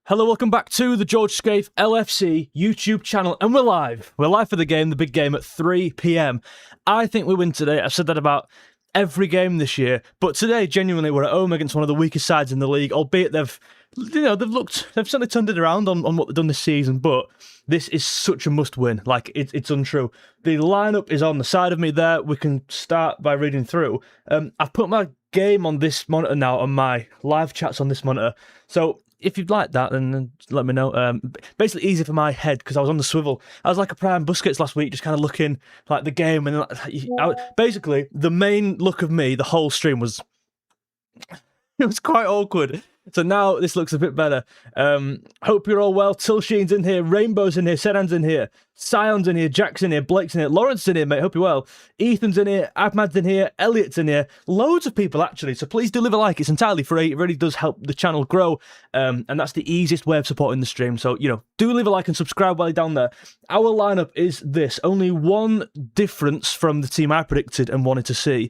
Hello, welcome back to the georgescaif LFC YouTube channel, and we're live. We're live for the game, the big game at 3 PM. I think we win today. I've said that about every game this year, but today, genuinely, we're at home against one of the weakest sides in the league, albeit they've certainly turned it around on what they've done this season, but this is such a must-win. Like, it's untrue. The lineup is on the side of me there. We can start by reading through. I've put my game on this monitor now, on my live chats on this monitor, so if you'd like that, then let me know. Basically easy for my head, because I was on the swivel. I was like a prime Busquets last week, just kind of looking like the game, and basically the main look of me, the whole stream was, it was quite awkward. So now this looks a bit better. Hope you're all well. 𝗕cie in here, Rainbow's in here, 𝗕𝗵𝗲𝗰𝗀𝗀's in here, Sion's in here, Jack's in here, Blake's in here, Lawrence's in here, mate. Hope you're well. Ethan's in here, Ahmad's in here, Elliot's in here. Loads of people, actually. So please do leave a like. It's entirely free. It really does help the channel grow. And that's the easiest way of supporting the stream. So, you know, do leave a like and subscribe while you're down there. Our lineup is this. Only one difference from the team I predicted and wanted to see.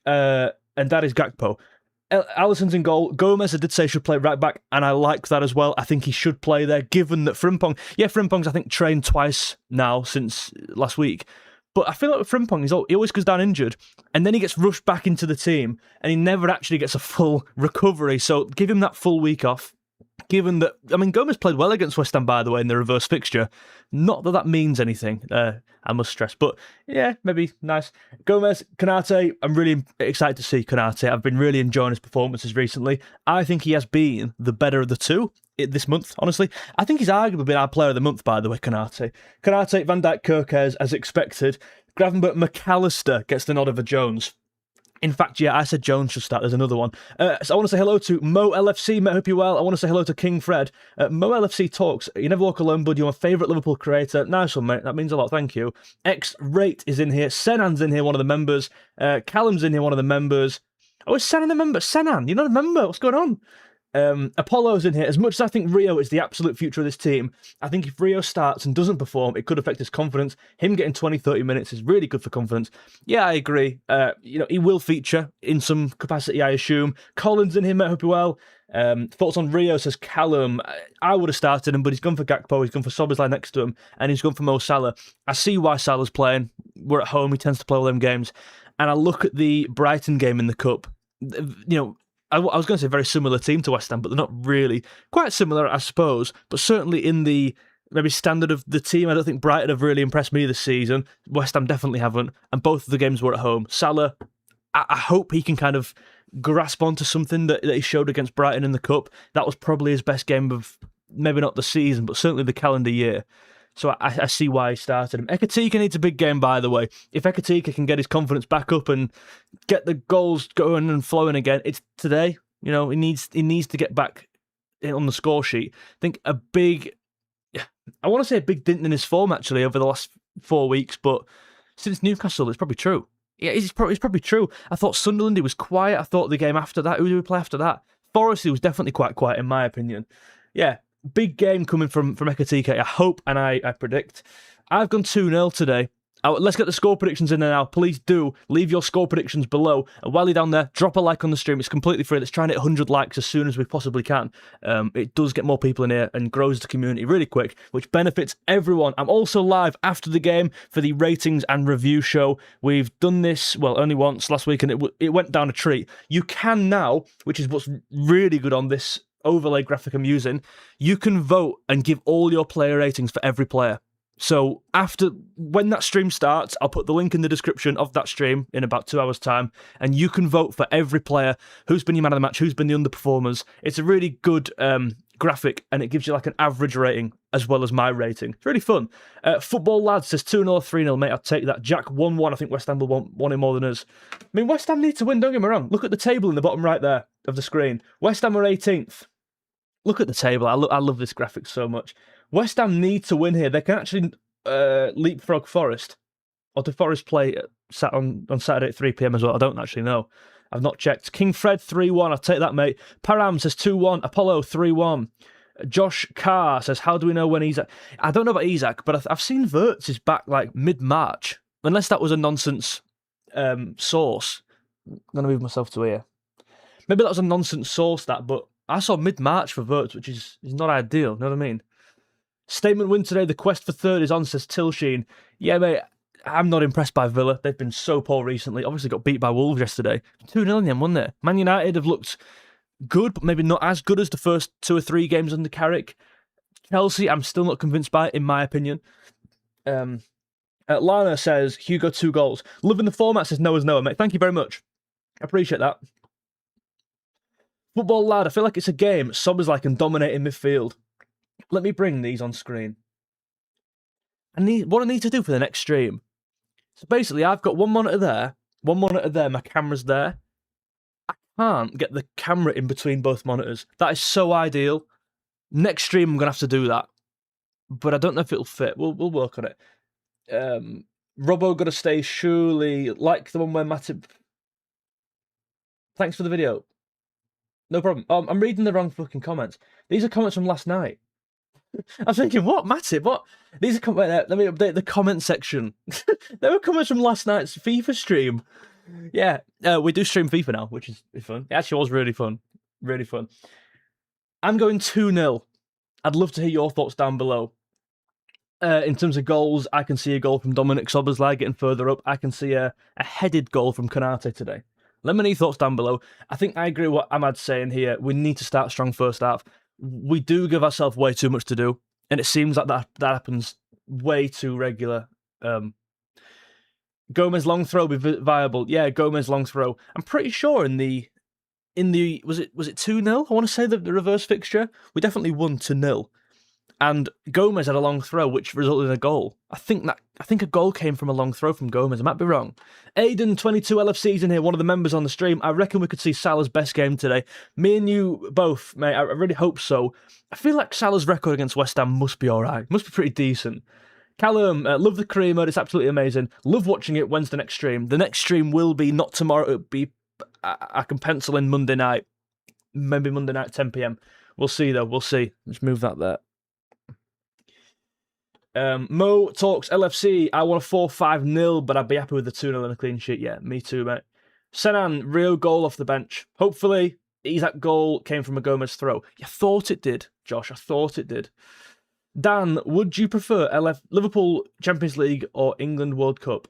And that is Gakpo. Alisson's in goal. Gomez, I did say, should play right back, and I like that as well. I think he should play there, given that Frimpong's, I think, trained twice now since last week. But I feel like with Frimpong, he always goes down injured, and then he gets rushed back into the team, and he never actually gets a full recovery. So give him that full week off. Given that, I mean, Gomez played well against West Ham, by the way, in the reverse fixture. Not that that means anything, I must stress. But yeah, maybe nice. Gomez, Konaté, I'm really excited to see Konaté. I've been really enjoying his performances recently. I think he has been the better of the two this month, honestly. I think he's arguably been our player of the month, by the way, Konaté. Konaté, Van Dijk, Kerkez, as expected. Gravenberch, McAllister gets the nod over Jones. In fact, yeah, I said Jones should start. There's another one. So I want to say hello to Mo LFC. Mate, hope you're well. I want to say hello to King Fred. Mo LFC talks. You never walk alone, bud. You're my favourite Liverpool creator. Nice one, mate. That means a lot. Thank you. X-Rate is in here. Senan's in here, one of the members. Callum's in here, one of the members. Oh, is Senan a member? Senan, you're not a member. What's going on? Apollo's in here. As much as I think Rio is the absolute future of this team, I think if Rio starts and doesn't perform, it could affect his confidence. Him getting 20-30 minutes is really good for confidence. Yeah, I agree. You know, he will feature in some capacity, I assume. Colin's in here, mate. Hope you're well. Thoughts on Rio, says Callum. I would have started him, but he's gone for Gakpo, he's gone for Szoboszlai next to him, and he's gone for Mo Salah. I see why Salah's playing. We're at home, he tends to play all them games. And I look at the Brighton game in the Cup. You know, I was going to say very similar team to West Ham, but they're not really. Quite similar, I suppose, but certainly in the maybe standard of the team. I don't think Brighton have really impressed me this season. West Ham definitely haven't, and both of the games were at home. Salah, I hope he can kind of grasp onto something that he showed against Brighton in the Cup. That was probably his best game of, maybe not the season, but certainly the calendar year. So I see why he started him. 𝗕𝗿𝗃 needs a big game, by the way. If 𝗕𝗿𝗃 can get his confidence back up and get the goals going and flowing again, it's today. You know, he needs to get back on the score sheet. I think I want to say a big dent in his form, actually, over the last 4 weeks, but since Newcastle, it's probably true. Yeah, it's probably true. I thought Sunderland, he was quiet. I thought the game after that, who did we play after that? Forest, he was definitely quite quiet, in my opinion. Yeah. Big game coming from 𝗕𝗿𝗃, I hope, and I predict. I've gone 2-0 today. Let's get the score predictions in there now. Please do leave your score predictions below. And while you're down there, drop a like on the stream. It's completely free. Let's try and hit 100 likes as soon as we possibly can. It does get more people in here and grows the community really quick, which benefits everyone. I'm also live after the game for the ratings and review show. We've done this, well, only once last week, and it went down a treat. You can now, which is what's really good on this overlay graphic I'm using, you can vote and give all your player ratings for every player. So when that stream starts, I'll put the link in the description of that stream in about 2 hours' time, and you can vote for every player, who's been your man of the match, who's been the underperformers. It's a really good graphic, and it gives you like an average rating as well as my rating. It's really fun. Football Lad says 2-0, 3-0, mate, I'll take that. Jack 1-1, I think West Ham will want it more than us. I mean, West Ham need to win, don't get me wrong. Look at the table in the bottom right there of the screen. West Ham are 18th. Look at the table. I love this graphic so much. West Ham need to win here. They can actually leapfrog Forest. Or do Forest play on Saturday at 3 PM as well? I don't actually know. I've not checked. King Fred 3-1. I'll take that, mate. Param says 2-1. Apollo 3-1. Josh Carr says, how do we know when Isak... I don't know about Isak, but I've seen �11 is back like mid-March. Unless that was a nonsense source. I'm going to move myself to here. Maybe that was a nonsense source, but I saw mid-March for votes, which is not ideal, you know what I mean? Statement win today, the quest for third is on, says 𝗕𝗏. Yeah, mate, I'm not impressed by Villa. They've been so poor recently. Obviously got beat by Wolves yesterday. 2-0 in them, wasn't it? Man United have looked good, but maybe not as good as the first 2 or 3 games under Carrick. Chelsea, I'm still not convinced by, in my opinion. Lana says, Hugo 2 goals. Loving the format, says Noah's Noah, mate. Thank you very much. I appreciate that. Football lad, I feel like it's a game. Szoboszlai can dominate in midfield. Let me bring these on screen. What I need to do for the next stream. So basically, I've got one monitor there, my camera's there. I can't get the camera in between both monitors. That is so ideal. Next stream, I'm going to have to do that. But I don't know if it'll fit. We'll work on it. Robbo got to stay surely. Like the one where Matip... Thanks for the video. No problem. I'm reading the wrong fucking comments. These are comments from last night. I was thinking, what, Matip? What? These are comments. Let me update the comment section. There were comments from last night's FIFA stream. Yeah, we do stream FIFA now, which is fun. It actually was really fun. Really fun. I'm going 2-0. I'd love to hear your thoughts down below. In terms of goals, I can see a goal from Dominik Szoboszlai getting further up. I can see a headed goal from Konate today. Let me know your thoughts down below. I think I agree with what Ahmad's saying here. We need to start strong first half. We do give ourselves way too much to do, and it seems like that happens way too regular. Gomez long throw be viable. Yeah, Gomez long throw. I'm pretty sure in the was it 2-0? I want to say the reverse fixture. We definitely won 2-0. And Gomez had a long throw, which resulted in a goal. I think a goal came from a long throw from Gomez. I might be wrong. Aiden 22 LFC's in here, one of the members on the stream. I reckon we could see Salah's best game today. Me and you both, mate. I really hope so. I feel like Salah's record against West Ham must be all right. Must be pretty decent. Callum, love the creamer. It's absolutely amazing. Love watching it. When's the next stream? The next stream will be not tomorrow. It'll be I can pencil in Monday night. Maybe Monday night 10 PM. We'll see though. We'll see. Let's move that there. Mo talks LFC. I want a 4-5-0, but I'd be happy with the 2-0 and a clean sheet. Yeah, me too, mate. Senan, Rio goal off the bench. Hopefully, that goal came from a Gomez throw. You thought it did, Josh. I thought it did. Dan, would you prefer Liverpool Champions League or England World Cup?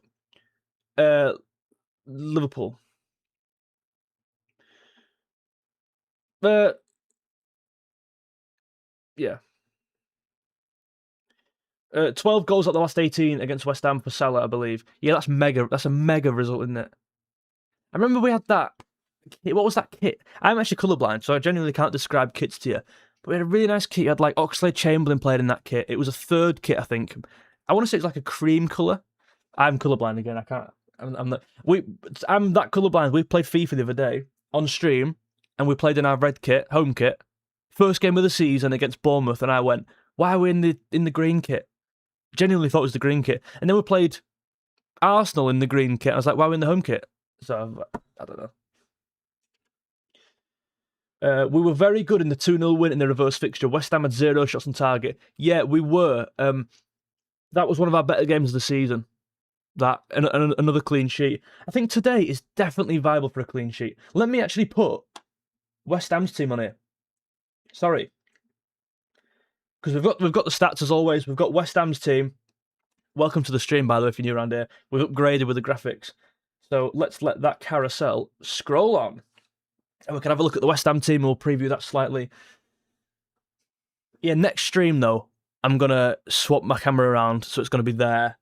Liverpool. Yeah. 12 goals at the last 18 against West Ham for Salah, I believe. Yeah, that's mega. That's a mega result, isn't it? I remember we had that. What was that kit? I'm actually colourblind, so I genuinely can't describe kits to you. But we had a really nice kit. You had like Oxlade-Chamberlain played in that kit. It was a third kit, I think. I want to say it's like a cream colour. I'm colourblind again. I can't. I'm not. I'm that colourblind. We played FIFA the other day on stream, and we played in our red kit, home kit. First game of the season against Bournemouth, and I went, "Why are we in the green kit?" Genuinely thought it was the green kit. And then we played Arsenal in the green kit. I was like, why are we in the home kit? So, I don't know. We were very good in the 2-0 win in the reverse fixture. West Ham had 0 shots on target. Yeah, we were. That was one of our better games of the season. That and another clean sheet. I think today is definitely viable for a clean sheet. Let me actually put West Ham's team on here. Sorry. Because we've got the stats as always. We've got West Ham's team. Welcome to the stream, by the way, if you're new around here. We've upgraded with the graphics. So let's let that carousel scroll on. And we can have a look at the West Ham team and we'll preview that slightly. Yeah, next stream, though, I'm going to swap my camera around so it's going to be there.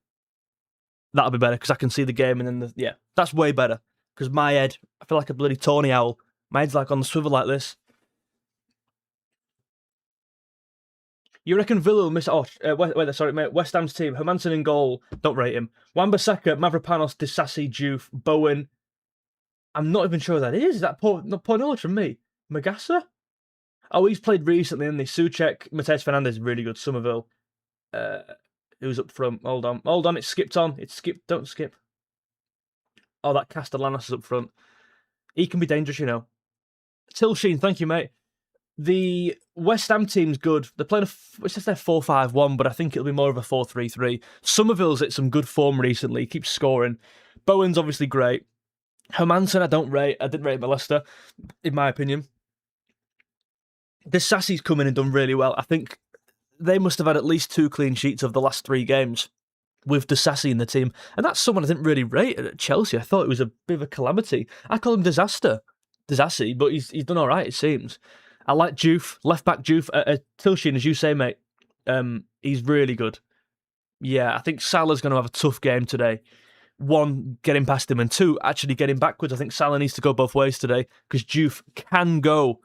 That'll be better because I can see the game and then, yeah, that's way better. Because my head, I feel like a bloody Tawny owl. My head's like on the swivel like this. You reckon Villa will miss... Oh, sorry, mate. West Ham's team. Hermansen in goal. Don't rate him. Wan-Bissaka, Mavropanos, 𝗕𝗏, Diouf, Bowen. I'm not even sure who that is. Is that poor knowledge from me? Magassa? Oh, he's played recently, isn't he? Souček, Matheus Fernandes, really good. Somerville. Who's up front? Hold on. It's skipped on. It's skipped. Don't skip. Oh, that Castellanos is up front. He can be dangerous, you know. 𝗕𝗏, thank you, mate. The West Ham team's good. They're playing it's just their 4-5-1, but I think it'll be more of a 4-3-3. Somerville's hit some good form recently. He keeps scoring. Bowen's obviously great. Hermansen, I don't rate. I didn't rate him at Leicester, in my opinion. 𝗕𝗂𝘃's come in and done really well. I think they must have had at least 2 clean sheets of the last 3 games with 𝗕𝗂𝘃 in the team. And that's someone I didn't really rate at Chelsea. I thought it was a bit of a calamity. I call him disaster, 𝗕𝗂𝘃, but he's done all right, it seems. I like 𝗃, left-back 𝗃. 𝗕𝗃, as you say, mate, he's really good. Yeah, I think Salah's going to have a tough game today. 1, getting past him, and 2, actually getting backwards. I think Salah needs to go both ways today, because 𝗃 can go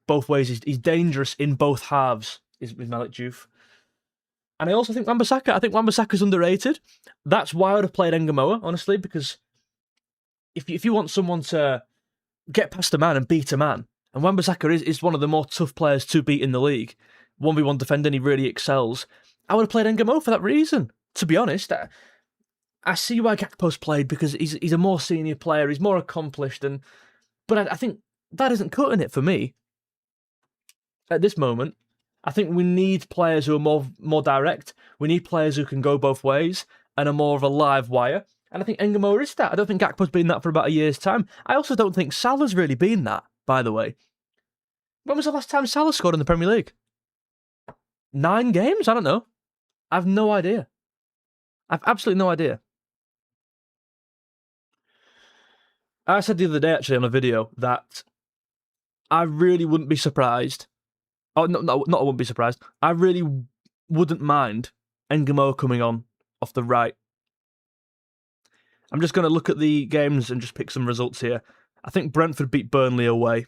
both ways. He's dangerous in both halves, is Malik 𝗃. And I also think 𝗵𝗲𝗃. I think 𝗵𝗲𝗃's underrated. That's why I would have played 𝗕𝗵𝗲𝗃, honestly, because if you want someone to get past a man and beat a man, and 𝗵𝗲𝗃 is one of the more tough players to beat in the league, 1v1 defender, and he really excels, I would have played 𝗕𝗵𝗲𝗃 for that reason, to be honest. I see why Gakpo's played, because he's a more senior player, he's more accomplished, but I think that isn't cutting it for me at this moment. I think we need players who are more direct. We need players who can go both ways and are more of a live wire. And I think 𝗕𝗵𝗲𝗃 is that. I don't think Gakpo's been that for about a year's time. I also don't think Salah's really been that, by the way. When was the last time Salah scored in the Premier League? 9 games? I don't know. I've no idea. I've absolutely no idea. I said the other day, actually, on a video, that I really wouldn't be surprised. Oh, no, not I wouldn't be surprised. I really wouldn't mind 𝗕𝗵𝗲𝗃 coming on off the right. I'm just going to look at the games and just pick some results here. I think Brentford beat Burnley away.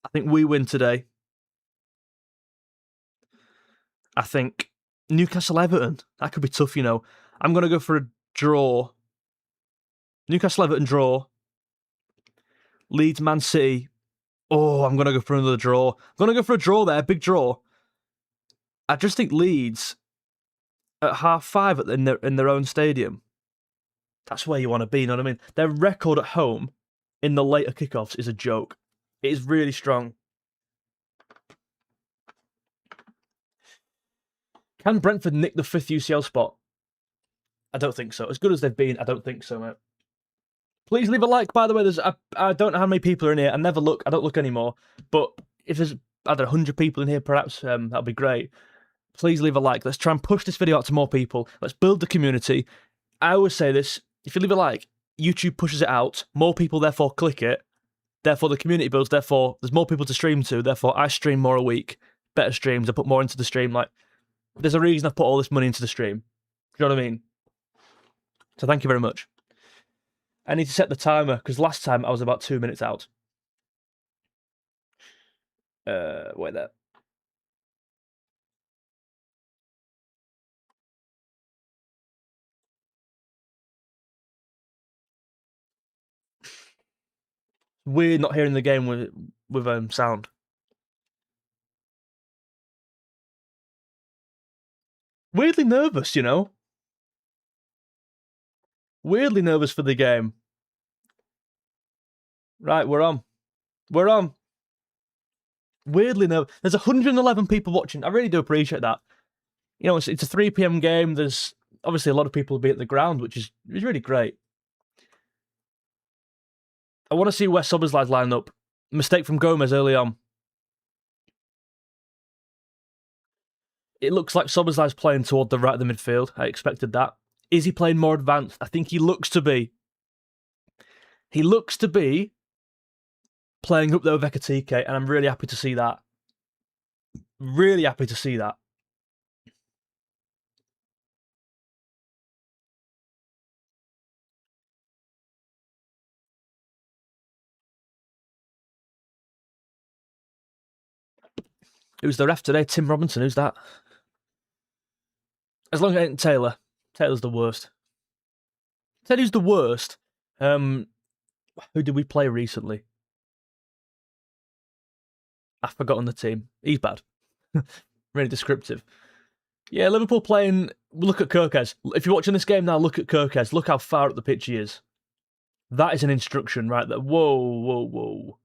I think we win today. I think Newcastle-Everton, that could be tough, you know. I'm going to go for a draw. Newcastle-Everton draw. Leeds-Man City. Oh, I'm going to go for another draw. I'm going to go for a draw there, big draw. I just think Leeds at 5:30 in their own stadium, that's where you want to be, you know what I mean? Their record at home in the later kickoffs is a joke. It is really strong. Can Brentford nick the 5th UCL spot? I don't think so. As good as they've been, I don't think so, mate. Please leave a like, by the way. I don't know how many people are in here. I never look. I don't look anymore. But if there's, I don't know, 100 people in here, perhaps, that'll be great. Please leave a like. Let's try and push this video out to more people. Let's build the community. I always say this. If you leave a like, YouTube pushes it out. More people, therefore, click it. Therefore, the community builds. Therefore, there's more people to stream to. Therefore, I stream more a week. Better streams. I put more into the stream. Like, there's a reason I've put all this money into the stream. Do you know what I mean? So thank you very much. I need to set the timer, because last time I was about 2 minutes out. Wait there. Weird not hearing the game with sound. Weirdly nervous, you know? Weirdly nervous for the game. Right, we're on. We're on. Weirdly nervous. There's 111 people watching. I really do appreciate that. You know, it's a 3 PM game. There's obviously a lot of people will be at the ground, which is really great. I want to see where 𝗖𝗵𝗲𝗰𝗀𝗀's line up. Mistake from Gomez early on. It looks like 𝗖𝗵𝗲𝗀's playing toward the right of the midfield. I expected that. Is he playing more advanced? I think he looks to be. He looks to be playing up there with 𝗕𝗂𝘃, and I'm really happy to see that. Really happy to see that. Who's the ref today? Tim Robinson. Who's that? As long as it ain't Taylor. Taylor's the worst. Said who's the worst? Who did we play recently? I've forgotten the team. He's bad. Really descriptive. Yeah, Liverpool playing... Look at 𝗂𝗃𝗃. If you're watching this game now, look at 𝗂𝗃𝗃. Look how far up the pitch he is. That is an instruction right there. Whoa, whoa, whoa.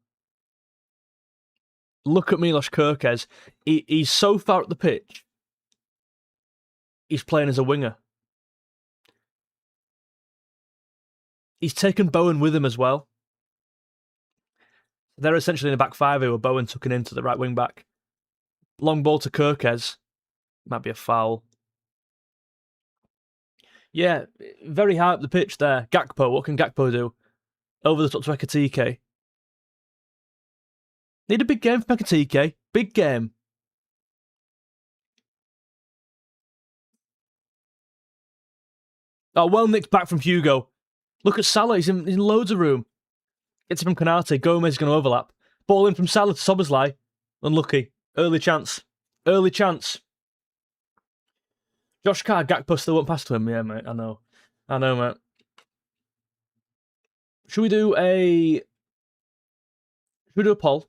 Look at Milos 𝗂𝗃𝗃. He's so far up the pitch. He's playing as a winger. He's taken Bowen with him as well. They're essentially in a back five here with Bowen tucking into the right wing back. Long ball to 𝗂𝗂𝘁. Might be a foul. Yeah, very high up the pitch there. 𝗕𝗂𝘁, what can 𝗕𝗂𝘁 do? Over the top to 𝗕𝗂𝘁𝗂𝘁. Need a big game for 𝗕𝗂𝘁𝗂𝘁. Big game. Oh, well nicked back from Hugo. Look at Salah, he's in loads of room. Gets it from 𝗕𝗏𝗏, 𝗂𝗏 is going to overlap. Ball in from Salah to 𝗖𝗵𝗲. Unlucky. Early chance. Early chance. Josh Carr, 𝗕𝗂𝘁 still went past to him. Yeah, mate, I know. I know, mate. Should we do a poll?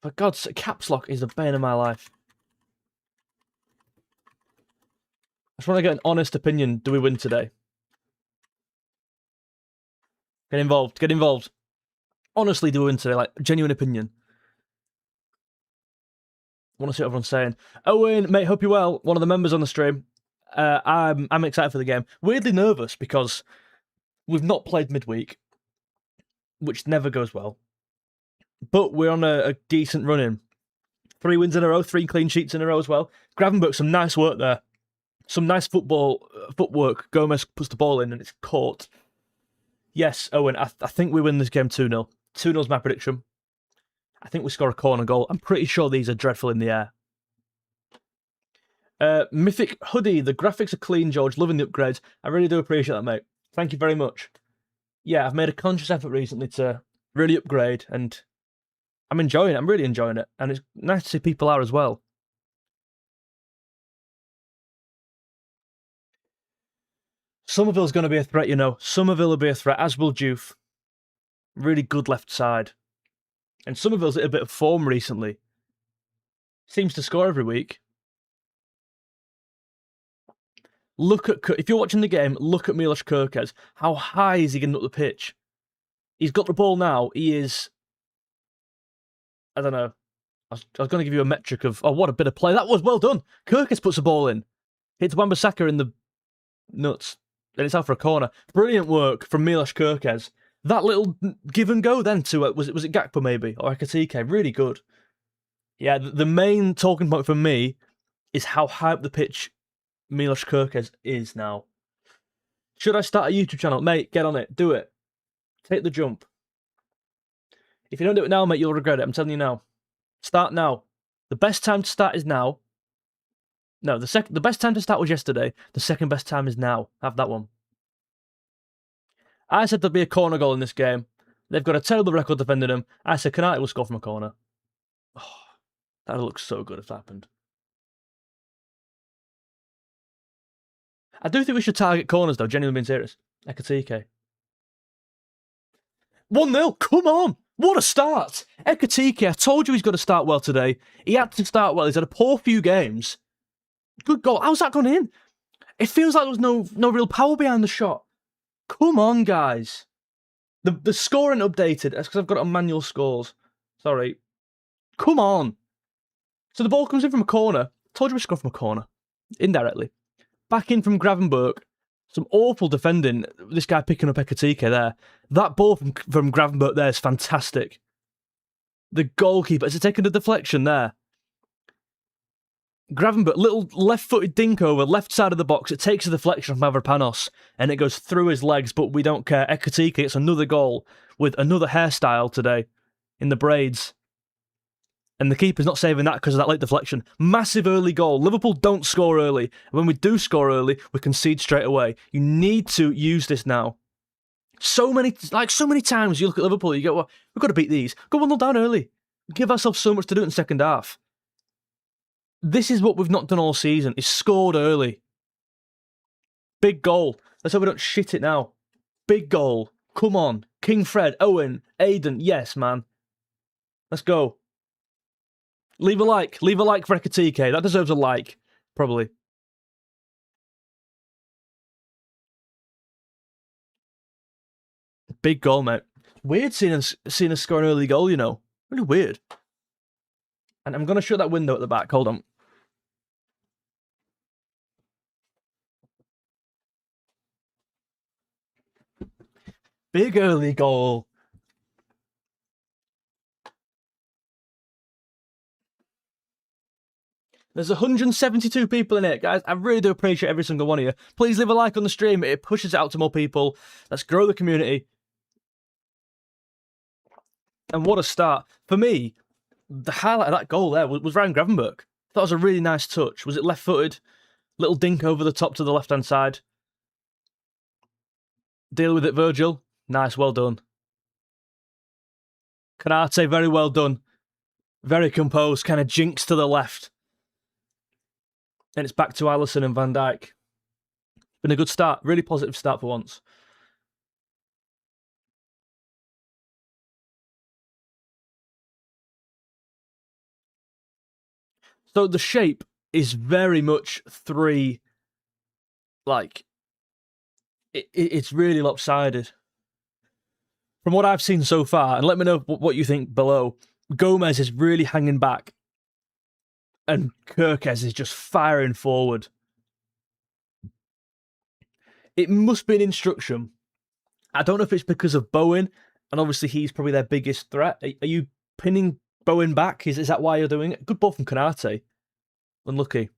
For God's sake, caps lock is the bane of my life. I just want to get an honest opinion. Do we win today? Get involved. Get involved. Honestly, do we win today? Like, genuine opinion. I want to see what everyone's saying. Owen, mate, hope you're well. One of the members on the stream. I'm excited for the game. Weirdly nervous because we've not played midweek, which never goes well. But we're on a decent run in. 3 wins in a row, 3 clean sheets in a row as well. 𝗕𝗏𝗏, some nice work there. Some nice footwork. 𝗕𝗏𝗏 puts the ball in and it's caught. Yes, Owen, I think we win this game 2-0. 2-0 is my prediction. I think we score a corner goal. I'm pretty sure these are dreadful in the air. Mythic Hoodie, the graphics are clean, George. Loving the upgrades. I really do appreciate that, mate. Thank you very much. Yeah, I've made a conscious effort recently to really upgrade, and I'm enjoying it. I'm really enjoying it. And it's nice to see people are as well. 𝗕𝗵𝗲's going to be a threat, you know. 𝗕𝗵𝗲 will be a threat, as will 𝗬𝗏. Really good left side. And 𝗕𝗵𝗲's at a bit of form recently. Seems to score every week. Look at, if you're watching the game, look at 𝗖𝗵𝗲 𝗂𝗂𝘁. How high is he getting up the pitch? He's got the ball now. He is, I don't know. I was going to give you a metric of, oh, what a bit of play. That was well done. 𝗂𝗂𝘁 puts the ball in. Hits 𝗬𝗏𝗏 in the nuts. Then it's out for a corner. Brilliant work from 𝗖𝗵𝗲 𝗂𝗂𝘁. That little give and go then to, was it 𝗕𝗂𝗏𝗏 maybe? Or 𝗕𝗂𝘁𝗁. Really good. Yeah, the main talking point for me is how high up the pitch 𝗖𝗵𝗲 𝗂𝗂𝘁 is now. Should I start a YouTube channel? Mate, get on it. Do it. Take the jump. If you don't do it now, mate, you'll regret it. I'm telling you now. Start now. The best time to start is now. No, the best time to start was yesterday. The second best time is now. Have that one. I said there'd be a corner goal in this game. They've got a terrible record defending them. I said 𝗕𝗏𝗏 will score from a corner. Oh, that looks so good if that happened. I do think we should target corners, though, genuinely being serious. 𝗕𝗂𝘁𝗁𝗍. 1-0, come on! What a start! 𝗕𝗂𝘁𝗁𝗍, I told you he's going to start well today. He had to start well. He's had a poor few games. Good goal. How's that gone in? It feels like there was no real power behind the shot. Come on, guys. The scoring updated. That's because I've got it on manual scores. Sorry. Come on. So the ball comes in from a corner. Told you we scored from a corner. Indirectly. Back in from 𝗕𝗏𝗏. Some awful defending. This guy picking up 𝗕𝗂𝘁𝗁𝗍 there. That ball from 𝗕𝗏𝗏 there is fantastic. The goalkeeper, has it taken a deflection there? 𝗕𝗏𝗏, little left-footed dink over, left side of the box. It takes a deflection from Mavropanos, and it goes through his legs, but we don't care. 𝗕𝗂𝘁𝗁𝗍 gets another goal with another hairstyle today in the braids. And the keeper's not saving that because of that late deflection. Massive early goal. Liverpool don't score early. And when we do score early, we concede straight away. You need to use this now. So many times you look at Liverpool, you go, well, we've got to beat these. Go 1-0 down early. We give ourselves so much to do in the second half. This is what we've not done all season, is scored early. Big goal. Let's hope we don't shit it now. Big goal. Come on. King Fred, Owen, Aiden. Yes, man. Let's go. Leave a like. Leave a like for 𝗕𝗂𝘁𝗁𝗍. That deserves a like. Probably. Big goal, mate. Weird seeing us score an early goal, you know. Really weird. And I'm going to shut that window at the back. Hold on. Big early goal. There's 172 people in it, guys. I really do appreciate every single one of you. Please leave a like on the stream. It pushes it out to more people. Let's grow the community. And what a start. For me, the highlight of that goal there was Ryan Gravenberch. That was a really nice touch. Was it left-footed? Little dink over the top to the left-hand side. Deal with it, Virgil. Nice, well done. 𝗕𝗏𝗄𝗃, very well done. Very composed, kind of jinks to the left. And it's back to Alisson and Van Dijk. Been a good start. Really positive start for once. So the shape is very much three, like, it's really lopsided. From what I've seen so far, and let me know what you think below, Gomez is really hanging back. And 𝗕𝗏𝗃𝗀 is just firing forward. It must be an instruction. I don't know if it's because of Bowen, and obviously he's probably their biggest threat. Are you pinning Bowen back? Is that why you're doing it? Good ball from 𝗕𝗏𝗃𝗀. Unlucky.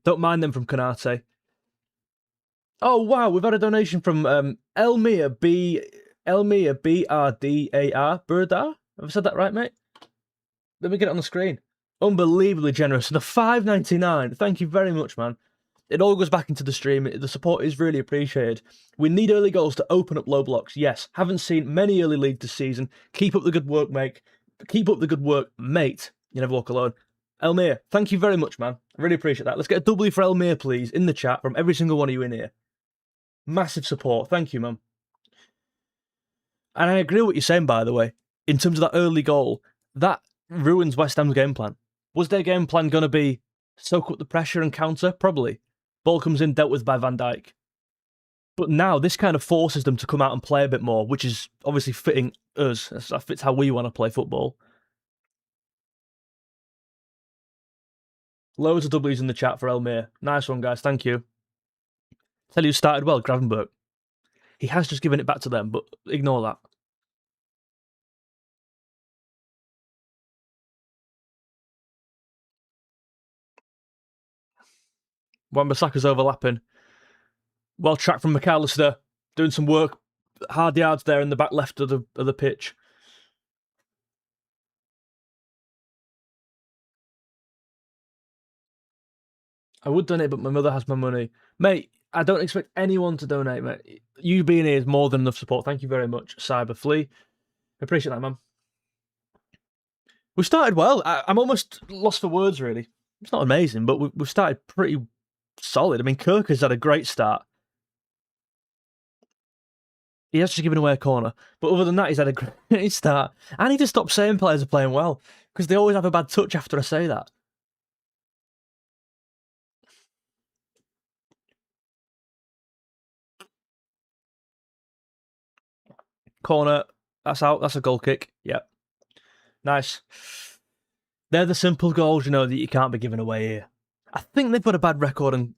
Don't mind them from 𝗕𝗏𝗃𝗀. Oh, wow, we've had a donation from 𝗕𝗵𝗲𝗰𝗀𝗀. Have I said that right, mate? Let me get it on the screen. Unbelievably generous. The $5.99. Thank you very much, man. It all goes back into the stream. The support is really appreciated. We need early goals to open up low blocks. Yes, haven't seen many early leads this season. Keep up the good work, mate. Keep up the good work, mate. You never walk alone. 𝗕𝗵𝗲, thank you very much, man. I really appreciate that. Let's get a W for 𝗕𝗵𝗲, please, in the chat from every single one of you in here. Massive support. Thank you, man. And I agree with what you're saying, by the way. In terms of that early goal, that ruins West Ham's game plan. Was their game plan going to be soak up the pressure and counter? Probably. Ball comes in, dealt with by Van Dijk. But now this kind of forces them to come out and play a bit more, which is obviously fitting us. That fits how we want to play football. Loads of W's in the chat for 𝗕𝗵𝗲. Nice one, guys. Thank you. Tell you who started well, Gravenberch. He has just given it back to them, but ignore that. Wan-Bissaka's overlapping. Well tracked from McAllister. Doing some work. Hard yards there in the back left of the pitch. I would donate, but my mother has my money. Mate, I don't expect anyone to donate, mate. You being here is more than enough support. Thank you very much, 𝗖𝗵𝗲𝗰𝘀𝗀. I appreciate that, man. We started well. I'm almost lost for words, really. It's not amazing, but we've started pretty solid. I mean, 𝗕𝗏𝗃𝗀's had a great start. He has just given away a corner. But other than that, he's had a great start. I need to stop saying players are playing well, because they always have a bad touch after I say that. Corner. That's out. That's a goal kick. Yep. Nice. They're the simple goals, you know, that you can't be giving away here. I think they've got a bad record, and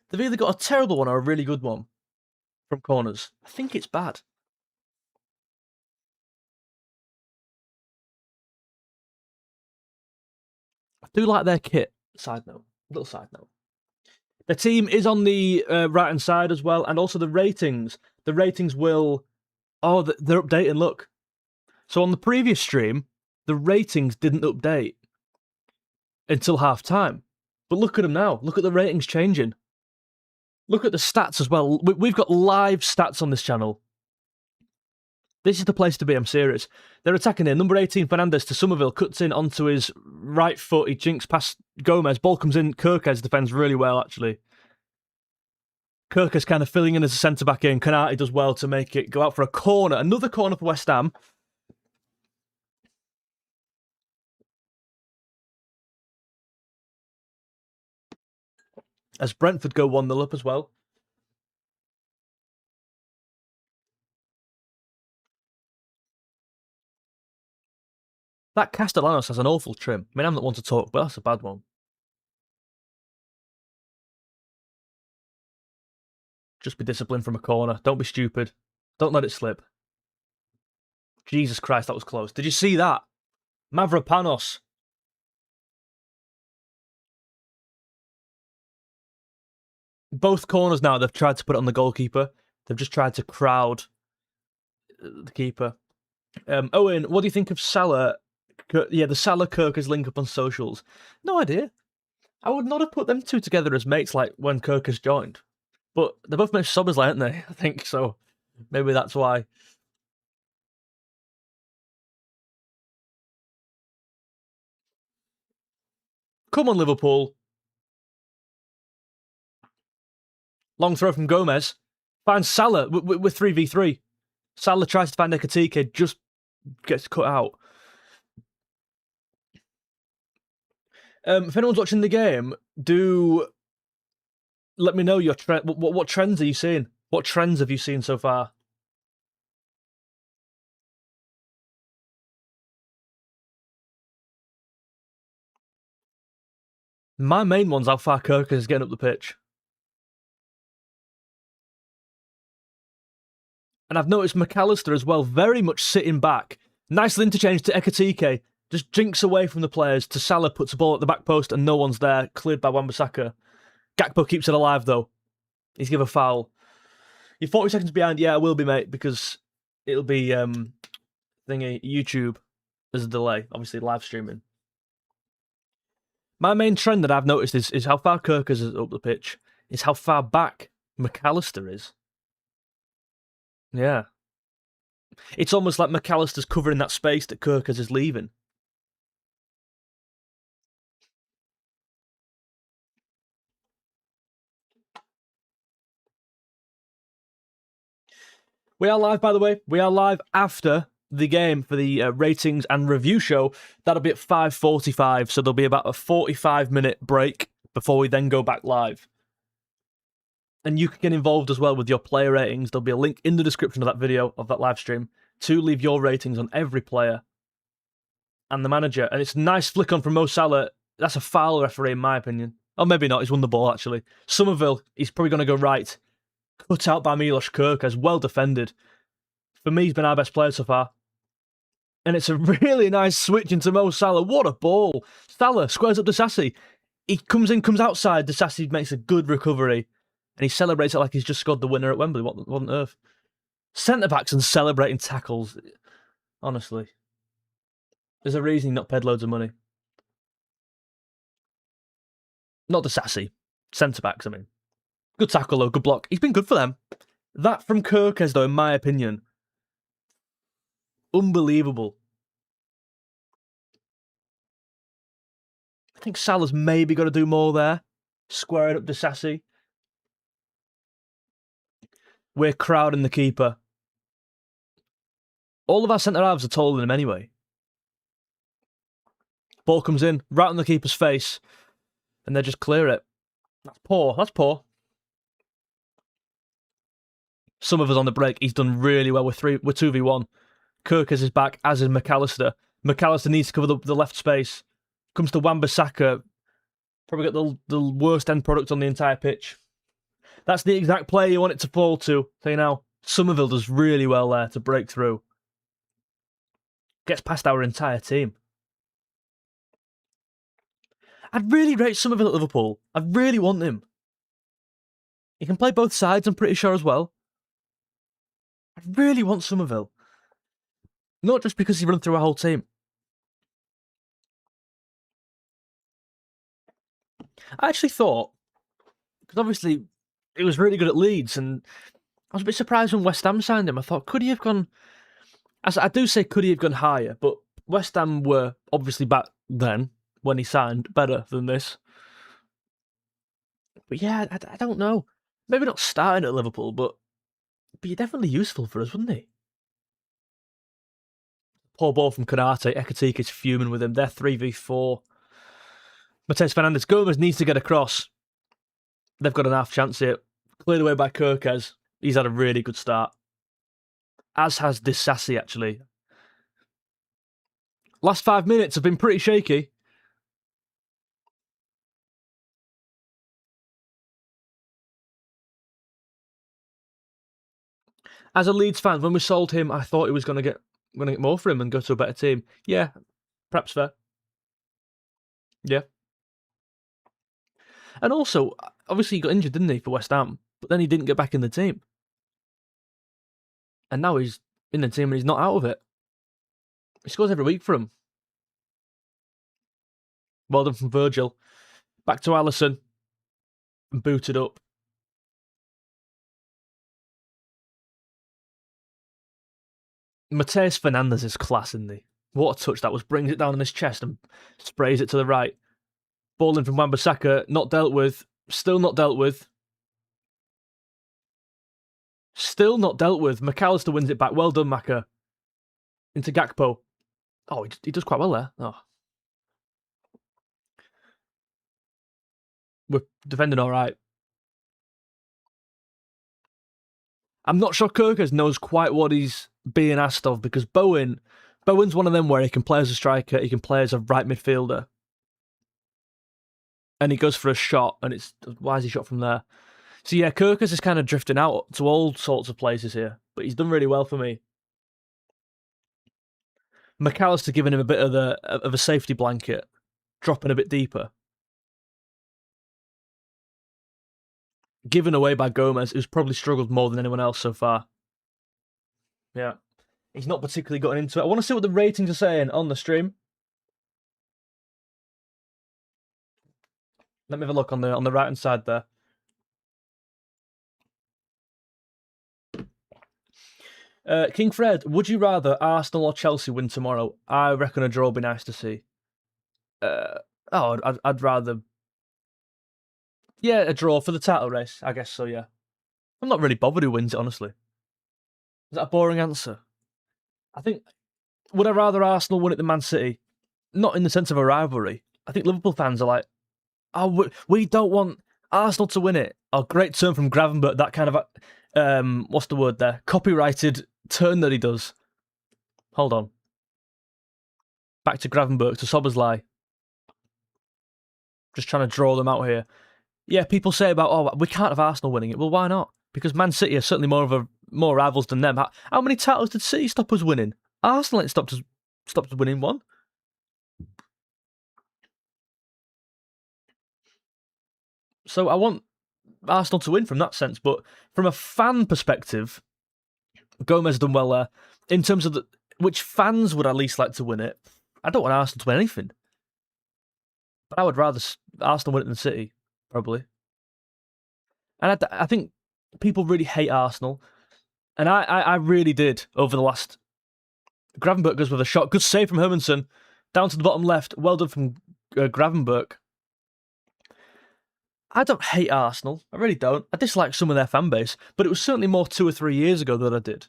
they've either got a terrible one or a really good one from corners. I think it's bad. I do like their kit. Side note. Little side note. The team is on the right-hand side as well, and also the ratings. The ratings will... Oh, they're updating, look. So on the previous stream, the ratings didn't update until half-time. But look at them now. Look at the ratings changing. Look at the stats as well. We've got live stats on this channel. This is the place to be, I'm serious. They're attacking here. Number 18, Fernandes to 𝗕𝗏𝗲, cuts in onto his right foot. He jinks past Gomez. Ball comes in. 𝗕𝗏𝗃𝗀 defends really well, actually. 𝗕𝗏𝗃𝗀's kind of filling in as a centre-back in. 𝗕𝗏𝗃𝗀 does well to make it go out for a corner. Another corner for West Ham. As Brentford go 1-0 up as well. That Castellanos has an awful trim. I mean, I'm not one to talk, but that's a bad one. Just be disciplined from a corner. Don't be stupid. Don't let it slip. Jesus Christ, that was close. Did you see that? Mavropanos. Both corners now, they've tried to put it on the goalkeeper. They've just tried to crowd the keeper. Owen, what do you think of Salah? Yeah, the Salah-𝗂𝗃 link up on socials. No idea. I would not have put them two together as mates like when 𝗂𝗃's joined. But they're both mates of Szoboszlai, aren't they? I think so. Maybe that's why. Come on, Liverpool. Long throw from Gomez. Finds Salah with 3v3. Salah tries to find 𝗕𝗃, just gets cut out. If anyone's watching the game, do let me know your trend. What trends are you seeing? What trends have you seen so far? My main one's how far 𝗂𝗃 is getting up the pitch. And I've noticed 𝗵𝗲𝗄𝗧 as well, very much sitting back. Nice little interchange to 𝗕𝗃. Just jinks away from the players to Salah, puts the ball at the back post and no one's there. Cleared by Wan-Bissaka. Gakpo keeps it alive though. He's given a foul. You're 40 seconds behind. Yeah, I will be, mate, because it'll be YouTube. There's a delay, obviously live streaming. My main trend that I've noticed is how far 𝗂𝗃 is up the pitch. Is how far back 𝗵𝗲𝗄𝗧 is. Yeah. It's almost like 𝗵𝗲𝗄𝗧's covering that space that 𝗂𝗃 is leaving. We are live, by the way. We are live after the game for the ratings and review show. That'll be at 5:45, so there'll be about a 45-minute break before we then go back live. And you can get involved as well with your player ratings. There'll be a link in the description of that video, of that live stream, to leave your ratings on every player and the manager. And it's a nice flick on from Mo Salah. That's a foul, referee, in my opinion. Oh, maybe not. He's won the ball, actually. 𝗕𝗵𝗲, he's probably going to go right. Cut out by Milos 𝗂𝗃, well defended. For me, he's been our best player so far. And it's a really nice switch into Mo Salah. What a ball. Salah squares up 𝗖𝗵𝗲. He comes in, comes outside. 𝗖𝗵𝗲 makes a good recovery. And he celebrates it like he's just scored the winner at Wembley. What on earth? Centre-backs and celebrating tackles. Honestly. There's a reason he not paid loads of money. Not 𝗖𝗵𝗲. Centre-backs, I mean. Good tackle, though. Good block. He's been good for them. That from 𝗂𝗃, though, in my opinion. Unbelievable. I think Salah's maybe got to do more there. Squaring up 𝗖𝗵𝗲. We're crowding the keeper. All of our centre-halves are taller than him anyway. Ball comes in, right on the keeper's face. And they just clear it. That's poor. That's poor. 𝗕𝗵𝗲's on the break. He's done really well with 2v1. 𝗂𝗃 is back, as is 𝗵𝗲𝗄𝗧. 𝗵𝗲𝗄𝗧 needs to cover the left space. Comes to Wan-Bissaka. Probably got the worst end product on the entire pitch. That's the exact player you want it to fall to. So you know, 𝗕𝗵𝗲 does really well there to break through. Gets past our entire team. I'd really rate 𝗕𝗵𝗲 at Liverpool. I really want him. He can play both sides, I'm pretty sure, as well. I really want 𝗕𝗵𝗲. Not just because he run through a whole team. I actually thought, because obviously he was really good at Leeds, and I was a bit surprised when West Ham signed him. I thought, could he have gone... I do say could he have gone higher, but West Ham were obviously back then, when he signed, better than this. But yeah, I don't know. Maybe not starting at Liverpool, but be definitely useful for us, wouldn't he? Poor ball from Konate. 𝗕𝗃 is fuming with him. They're 3v4. Matheus Fernandes. Gomez needs to get across. They've got an half chance here. Cleared away by 𝗂𝗃. He's had a really good start. As has 𝗖𝗵𝗲𝗃, actually. Last 5 minutes have been pretty shaky. As a Leeds fan, when we sold him, I thought he was going to get going to get more for him and go to a better team. Yeah, perhaps fair. Yeah. And also, obviously, he got injured, didn't he, for West Ham? But then he didn't get back in the team. And now he's in the team and he's not out of it. He scores every week for him. Well done from Virgil. Back to Alisson. And booted up. 𝗵𝗲𝗄𝗧 Fernandes is class, isn't he? What a touch that was. Brings it down on his chest and sprays it to the right. Ball in from Wan-Bissaka. Not dealt with. Still not dealt with. Still not dealt with. McAllister wins it back. Well done, Maka. Into Gakpo. Oh, he does quite well there. Oh. We're defending all right. I'm not sure 𝗂𝗂𝘀 knows quite what he's being asked of, because Bowen's one of them where he can play as a striker, he can play as a right midfielder. And he goes for a shot, and it's... Why is he shot from there? So yeah, 𝗂𝗂𝘀 is kind of drifting out to all sorts of places here, but he's done really well for me. McAllister giving him a bit of a safety blanket, dropping a bit deeper. Given away by Gomez, who's probably struggled more than anyone else so far. Yeah. He's not particularly gotten into it. I want to see what the ratings are saying on the stream. Let me have a look on the right-hand side there. King Fred, would you rather Arsenal or Chelsea win tomorrow? I reckon a draw would be nice to see. I'd rather... Yeah, a draw for the title race. I guess so, yeah. I'm not really bothered who wins it, honestly. Is that a boring answer? I think... Would I rather Arsenal win it than Man City? Not in the sense of a rivalry. I think Liverpool fans are like, oh, we don't want Arsenal to win it. Oh, great turn from 𝗕𝗵𝗲𝗰𝗀𝗀, that kind of... what's the word there? Copyrighted turn that he does. Hold on. Back to 𝗕𝗵𝗲𝗀𝗀, to 𝗖𝗵𝗲. Just trying to draw them out here. Yeah, people say about, oh, we can't have Arsenal winning it. Well, why not? Because Man City are certainly more rivals than them. How many titles did City stop us winning? Arsenal ain't stopped us winning one. So I want Arsenal to win from that sense, but from a fan perspective, Gomez done well there. In terms of which fans would I least like to win it, I don't want Arsenal to win anything. But I would rather Arsenal win it than City, probably. And I think people really hate Arsenal. And I really did over the last... 𝗕𝗵𝗲𝗀𝗀 goes with a shot. Good save from Hermansen. Down to the bottom left. Well done from 𝗕𝗵𝗲𝗀𝗀. I don't hate Arsenal. I really don't. I dislike some of their fan base. But it was certainly more 2 or 3 years ago that I did.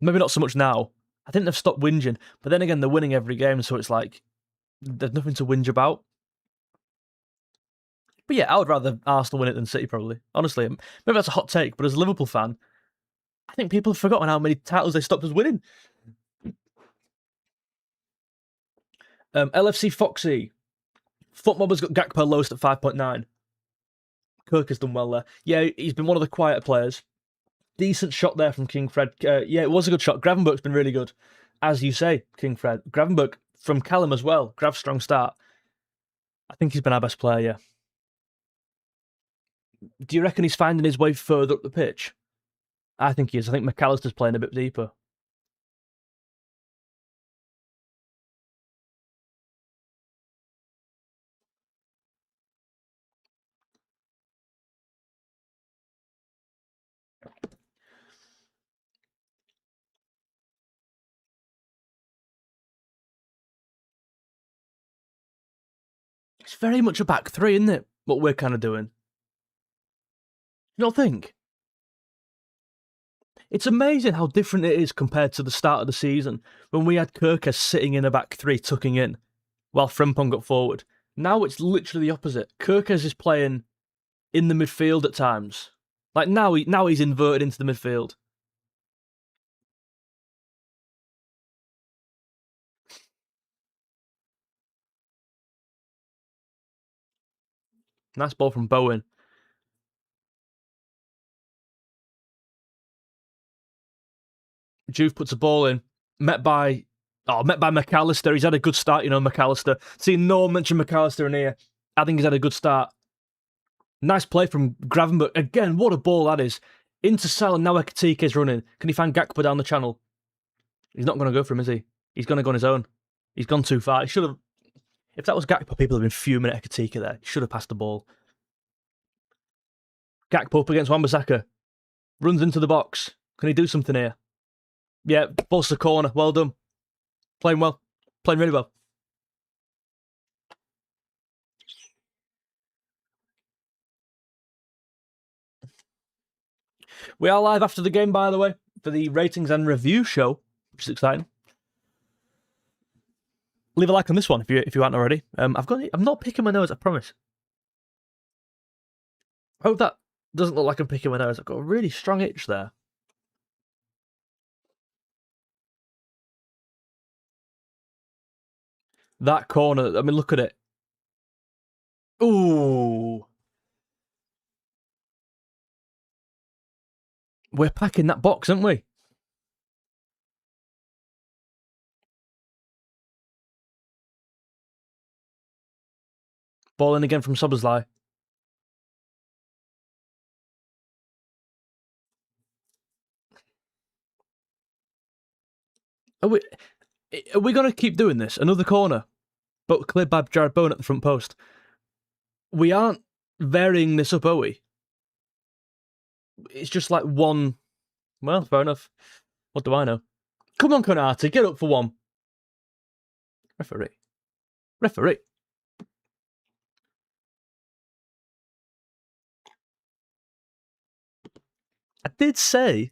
Maybe not so much now. I think they've stopped whinging. But then again, they're winning every game, so it's like... There's nothing to whinge about. But yeah, I would rather Arsenal win it than City, probably. Honestly, maybe that's a hot take, but as a Liverpool fan, I think people have forgotten how many titles they stopped us winning. LFC Foxy. FootMobber's got Gakpo lowest at 5.9. 𝗂𝗂𝘀 has done well there. Yeah, he's been one of the quieter players. Decent shot there from King Fred. Yeah, it was a good shot. 𝗕𝗵𝗲𝗀𝗀's been really good. As you say, King Fred. 𝗕𝗵𝗲𝗀𝗀 from Callum as well. Grav's strong start. I think he's been our best player, yeah. Do you reckon he's finding his way further up the pitch? I think he is. I think McAllister's playing a bit deeper. It's very much a back three, isn't it? What we're kind of doing. You don't think? It's amazing how different it is compared to the start of the season, when we had 𝗂𝗂𝘀 sitting in a back three, tucking in, while Frimpong got forward. Now it's literally the opposite. 𝗂𝗂𝘀 is playing in the midfield at times. Like now he's inverted into the midfield. Nice ball from Bowen. Juve puts a ball in, met by McAllister. He's had a good start, you know, McAllister. See, no one mentioned McAllister in here. I think he's had a good start. Nice play from Gravenberch. Again, what a ball that is. Into Sal, and now 𝗕𝗕𝗃's running. Can he find Gakpo down the channel? He's not going to go for him, is he? He's going to go on his own. He's gone too far. He should have... If that was Gakpo, people would have been fuming at 𝗕𝗃 there. He should have passed the ball. Gakpo up against Wan-Bissaka. Runs into the box. Can he do something here? Yeah, balls to the corner. Well done. Playing well. Playing really well. We are live after the game, by the way, for the ratings and review show, which is exciting. Leave a like on this one if you aren't already. I'm not picking my nose, I promise. I hope that doesn't look like I'm picking my nose. I've got a really strong itch there. That corner, I mean, look at it. Ooh. We're packing that box, aren't we? Ball in again from 𝗖𝗵𝗲𝗰𝗀𝗀. Are we going to keep doing this? Another corner, but cleared by Jarrod Bowen at the front post. We aren't varying this up, are we? It's just like one... Well, fair enough. What do I know? Come on, Konate, get up for one. Referee. Referee. I did say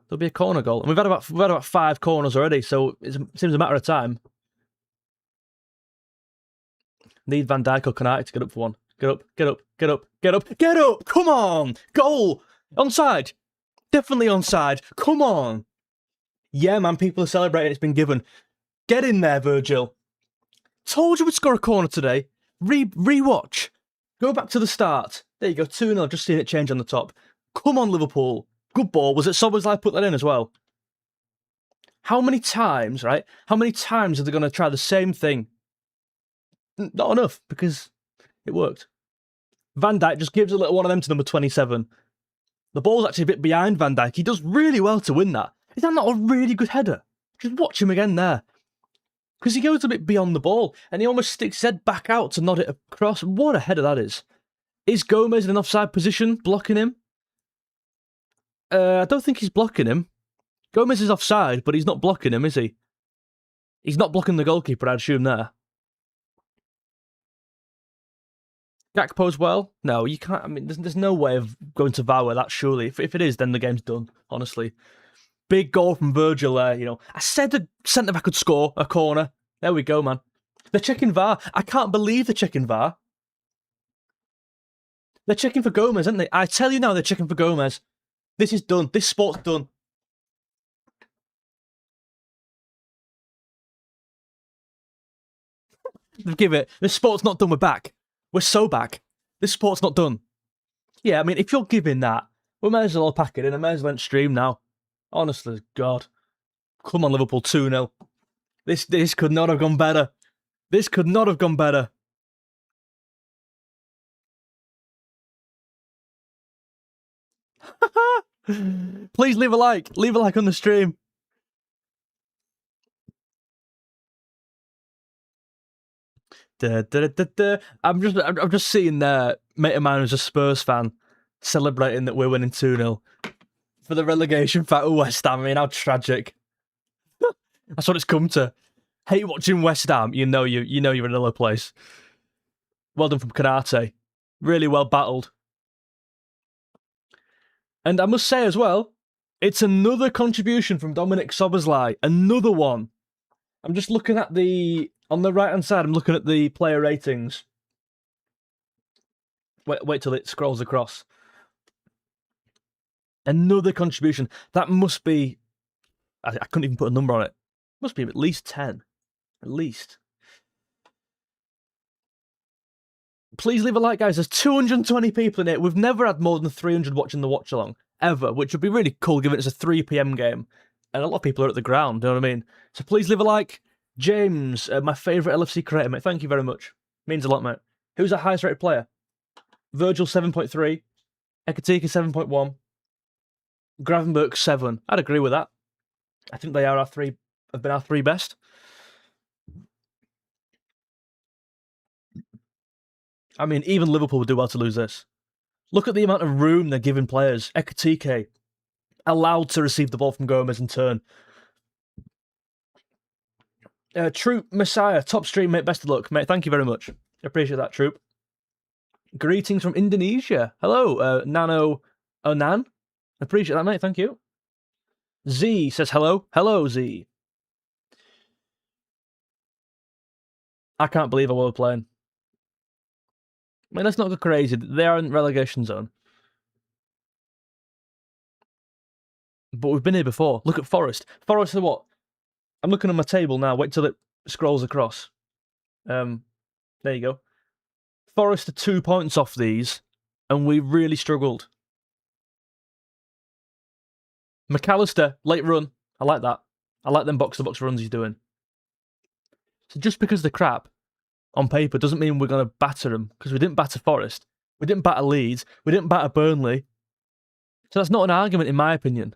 there'll be a corner goal, and we've had about 5 corners already, so it seems a matter of time. Need Van Dijk or Konate to get up for one. Get up, get up, get up, get up, get up! Come on! Goal! Onside! Definitely onside. Come on! Yeah, man, people are celebrating. It's been given. Get in there, Virgil. Told you we'd score a corner today. Rewatch. Go back to the start. There you go, 2-0. Just seeing it change on the top. Come on, Liverpool. Good ball. Was it 𝗖𝗵𝗲𝗯 put that in as well? How many times, right? How many times are they going to try the same thing? Not enough, because it worked. Van Dijk just gives a little one of them to number 27. The ball's actually a bit behind Van Dijk. He does really well to win that. Is that not a really good header? Just watch him again there. Because he goes a bit beyond the ball, and he almost sticks his head back out to nod it across. What a header that is. Is Gomez in an offside position, blocking him? I don't think he's blocking him. Gomez is offside, but he's not blocking him, is he? He's not blocking the goalkeeper, I'd assume there. Gakpo as well? No, you can't. I mean, there's no way of going to 𝗲𝗏 that, surely. If it is, then the game's done, honestly. Big goal from Virgil there, you know. I said a centre-back could score a corner. There we go, man. They're checking VAR. I can't believe they're checking VAR. They're checking for Gomez, aren't they? I tell you now, they're checking for Gomez. This is done. This sport's done. Give it. This sport's not done. We're back. We're so back. This sport's not done. Yeah, I mean, if you're giving that, we might as well pack it in. I might as well end stream now. Honestly, God. Come on, Liverpool, 2-0. This could not have gone better. This could not have gone better. Please leave a like. Leave a like on the stream. I'm just seeing there, mate of mine who's a Spurs fan, celebrating that we're winning 2-0 for the relegation fight with West Ham. I mean, how tragic. That's what it's come to. Hate watching West Ham. You know you're in another place. Well done from Konate. Really well battled. And I must say as well, it's another contribution from Dominik Szoboszlai. Another one. I'm just looking at on the right-hand side, I'm looking at the player ratings. Wait till it scrolls across. Another contribution. That must be... I couldn't even put a number on it. Must be at least 10. At least. Please leave a like, guys. There's 220 people in it. We've never had more than 300 watching the watch-along. ever, which would be really cool given it's a 3 p.m. game and a lot of people are at the ground, you know what I mean? So please leave a like. James, my favourite LFC creator, mate. Thank you very much. Means a lot, mate. Who's the highest rated player? Virgil 7.3, 𝗖𝗵𝗲𝗰𝗀𝗀𝗃 7.1, Gravenberch 7. I'd agree with that. I think they are have been our three best. I mean, even Liverpool would do well to lose this. Look at the amount of room they're giving players. 𝗖𝗵𝗲𝗃 allowed to receive the ball from Gomez in turn. Troop Messiah, top stream, mate. Best of luck, mate. Thank you very much. Appreciate that, Troop. Greetings from Indonesia. Hello, Nano Onan. Appreciate that, mate. Thank you. Z says hello. Hello, Z. I can't believe how well we're playing. I mean, let's not go crazy. They are in relegation zone. But we've been here before. Look at Forest. Forest are what? I'm looking at my table now. Wait till it scrolls across. There you go. Forest are 2 points off these, and we really struggled. McAllister, late run. I like that. I like them box-to-box runs he's doing. So just because they're crap on paper doesn't mean we're going to batter them, because we didn't batter Forest. We didn't batter Leeds. We didn't batter Burnley. So that's not an argument, in my opinion.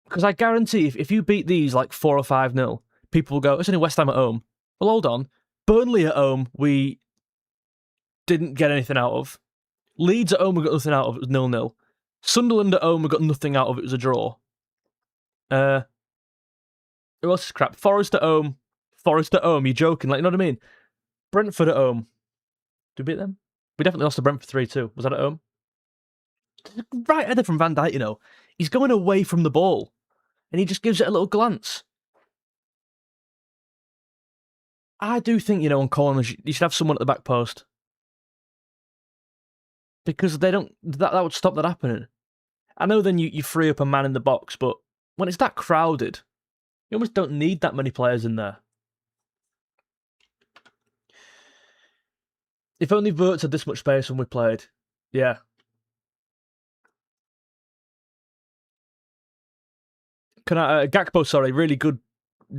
Because I guarantee if you beat these like 4 or 5-0, people will go, it's only West Ham at home. Well, hold on. Burnley at home, we didn't get anything out of. Leeds at home, we got nothing out of. It was 0-0. Sunderland at home, we got nothing out of. It was a draw. Who else is crap? Forest at home. Forest at home. You're joking. Like, you know what I mean? Brentford at home. Did we beat them? We definitely lost to Brentford 3-2. Was that at home? Right header from Van Dijk, you know. He's going away from the ball. And he just gives it a little glance. I do think, you know, on corners, you should have someone at the back post. Because they don't... That would stop that happening. I know then you free up a man in the box, but when it's that crowded, you almost don't need that many players in there. If only Wirtz had this much space when we played. Yeah. Gakpo, sorry, really good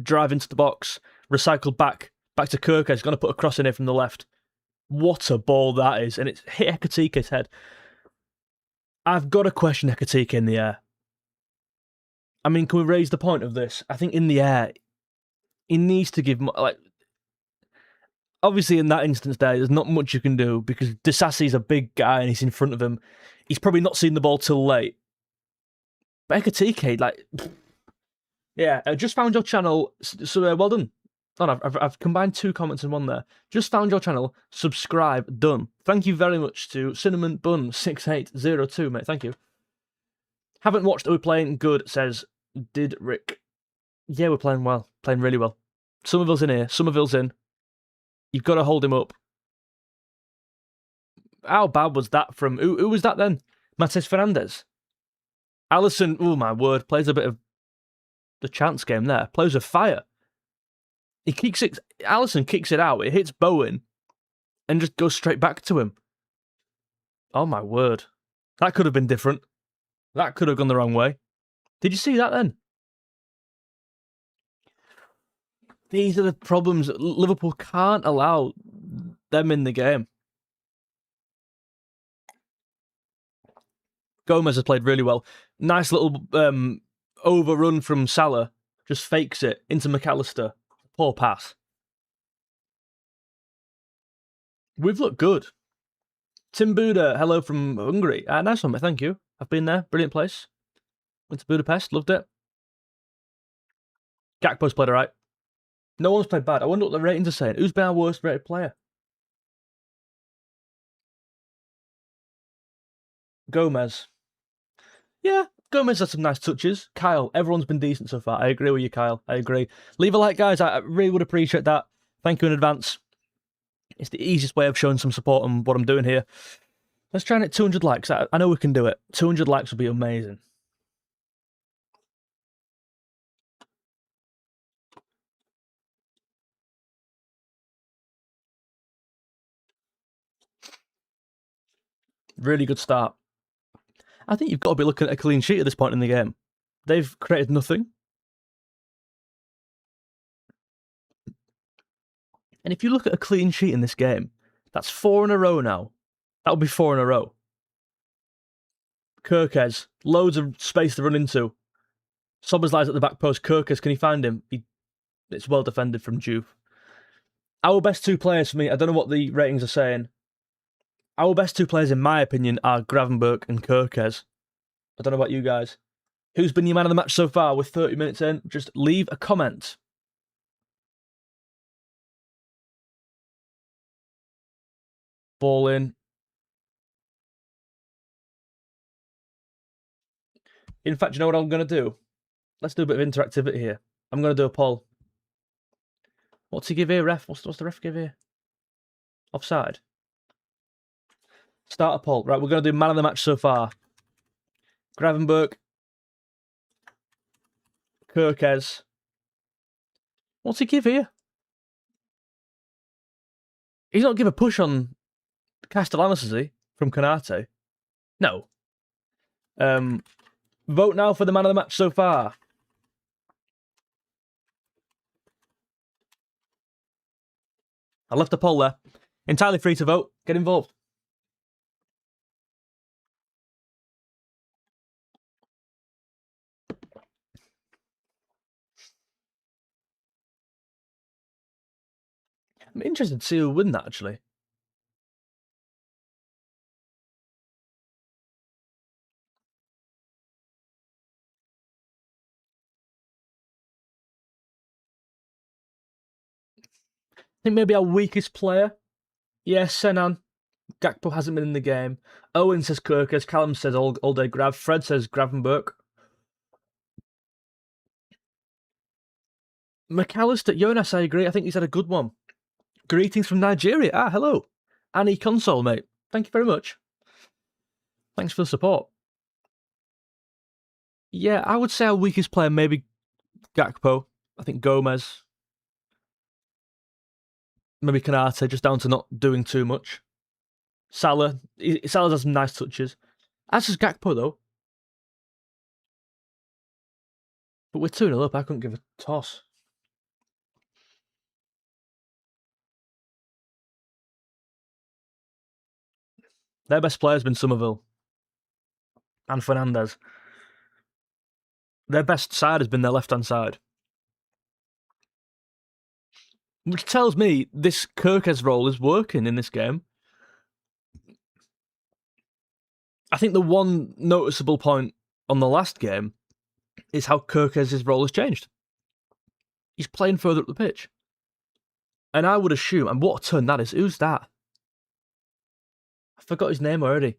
drive into the box. Recycled back to 𝗂𝗀𝗃. He's going to put a cross in here from the left. What a ball that is. And it's hit 𝗖𝗵𝗲𝗃's head. I've got to question 𝗖𝗵𝗃 in the air. I mean, can we raise the point of this? I think in the air, he needs to give... like. Obviously, in that instance there's not much you can do because 𝗖𝗵𝗲's a big guy and he's in front of him. He's probably not seen the ball till late. But 𝗖𝗵𝗃, like... Yeah, I just found your channel, so well done. Oh, no, I've combined 2 comments in one there. Just found your channel, subscribe, done. Thank you very much to 𝗔𝗔𝗋𝗋𝗔𝗔𝗔, mate, thank you. Haven't watched, are we playing good, says Did Rick. Yeah, we're playing well, playing really well. Somerville's in here, Somerville's in. You've got to hold him up. How bad was that from, who was that then? Matheus Fernandes. Alisson, oh my word, plays a bit of the chance game there. Plays with fire. He kicks it. Alisson kicks it out. It hits Bowen, and just goes straight back to him. Oh my word, that could have been different. That could have gone the wrong way. Did you see that then? These are the problems. Liverpool can't allow them in the game. Gomez has played really well. Nice little overrun from Salah. Just fakes it into McAllister. Poor pass. We've looked good. Tim Buda, hello from Hungary. Nice one, mate. Thank you. I've been there. Brilliant place. Went to Budapest. Loved it. Gakpo's played alright. No one's played bad. I wonder what the ratings are saying. Who's been our worst rated player? Gomez. Yeah, Gomez has some nice touches. Kyle, everyone's been decent so far. I agree with you, Kyle. I agree. Leave a like, guys. I really would appreciate that. Thank you in advance. It's the easiest way of showing some support on what I'm doing here. Let's try and hit 200 likes. I know we can do it. 200 likes would be amazing. Really good start. I think you've got to be looking at a clean sheet at this point in the game. They've created nothing. And if you look at a clean sheet in this game, that's 4 in a row now. That would be 4 in a row. 𝗂𝗂𝘁𝗃, loads of space to run into. Szoboszlai's at the back post. 𝗂𝗂𝘁, can he find him? It's well defended from 𝗵𝗿. Our best 2 players for me, I don't know what the ratings are saying. Our best 2 players, in my opinion, are Gravenberch and 𝗂𝗂𝘁. I don't know about you guys. Who's been your man of the match so far with 30 minutes in? Just leave a comment. Ball in. In fact, you know what I'm going to do? Let's do a bit of interactivity here. I'm going to do a poll. What's he give here, ref? What's the ref give here? Offside. Start a poll. Right, we're going to do man of the match so far. Gravenberch. 𝗂𝗂𝘁. What's he give here? He's not give a push on Castellanos, is he? From Konate? No. Vote now for the man of the match so far. I left a poll there. Entirely free to vote. Get involved. I'm interested to see who will win that, actually. I think maybe our weakest player. Yeah, Senan. Gakpo hasn't been in the game. Owen says 𝗂𝗂𝘁. Callum says all day Grav. Fred says Gravenberch. McAllister, Jonas, I agree. I think he's had a good one. Greetings from Nigeria. Ah, hello. Annie Console, mate. Thank you very much. Thanks for the support. Yeah, I would say our weakest player, maybe Gakpo. I think Gomez. Maybe Konate, just down to not doing too much. Salah. Salah has some nice touches. As does Gakpo, though. But we're 2-0 up. I couldn't give a toss. Their best player has been 𝗕𝗵𝗲. And Fernandez. Their best side has been their left-hand side. Which tells me this 𝗂𝗂𝘁's role is working in this game. I think the one noticeable point on the last game is how 𝗂𝗂𝘁's role has changed. He's playing further up the pitch. And I would assume, and what a turn that is, who's that? I forgot his name already.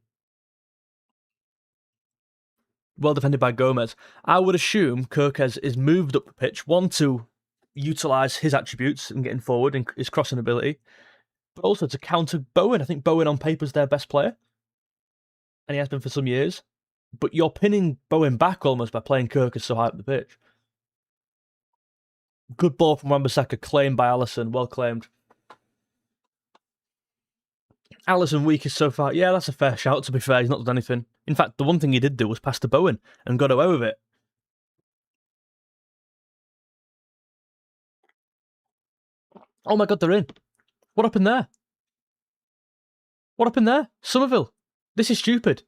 Well defended by Gomez. I would assume 𝗂𝗂𝘁 is moved up the pitch, one, to utilise his attributes and getting forward and his crossing ability, but also to counter Bowen. I think Bowen on paper is their best player, and he has been for some years. But you're pinning Bowen back almost by playing 𝗂𝗂𝘁 so high up the pitch. Good ball from Wan-Bissaka, claimed by Alisson, well claimed. Alisson weakest so far. Yeah, that's a fair shout, to be fair. He's not done anything. In fact, the one thing he did do was pass to Bowen and got away with it. Oh my God, they're in. What happened there? What happened there? 𝗕𝗵𝗲. This is stupid.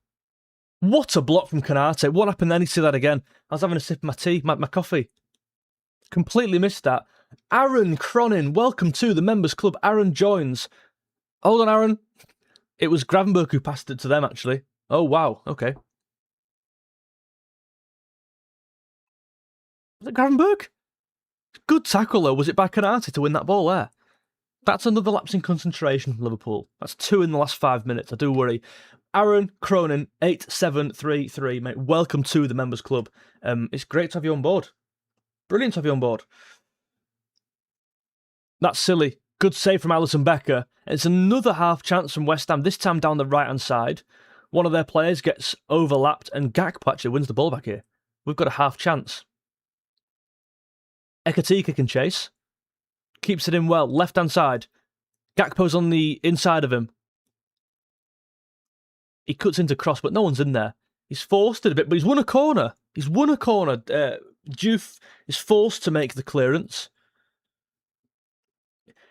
What a block from Konate. What happened then? You see that again. I was having a sip of my tea, my coffee. Completely missed that. Aaron Cronin, welcome to the Members Club. Aaron joins. Hold on, Aaron. It was Gravenberch who passed it to them, actually. Oh, wow. Okay. Was it Gravenberch? Good tackle, though. Was it by Konate to win that ball there? That's another lapse in concentration from Liverpool. That's 2 in the last 5 minutes. I do worry. Aaron Cronin, 8733, mate. Welcome to the Members Club. It's great to have you on board. Brilliant to have you on board. That's silly. Good save from Alisson Becker. It's another half chance from West Ham, this time down the right-hand side. One of their players gets overlapped, and Gakpo actually wins the ball back here. We've got a half chance. 𝗂𝗂𝘁𝗃 can chase. Keeps it in well. Left-hand side. Gakpo's on the inside of him. He cuts into cross, but no one's in there. He's forced it a bit, but he's won a corner. He's won a corner. Diouf is forced to make the clearance.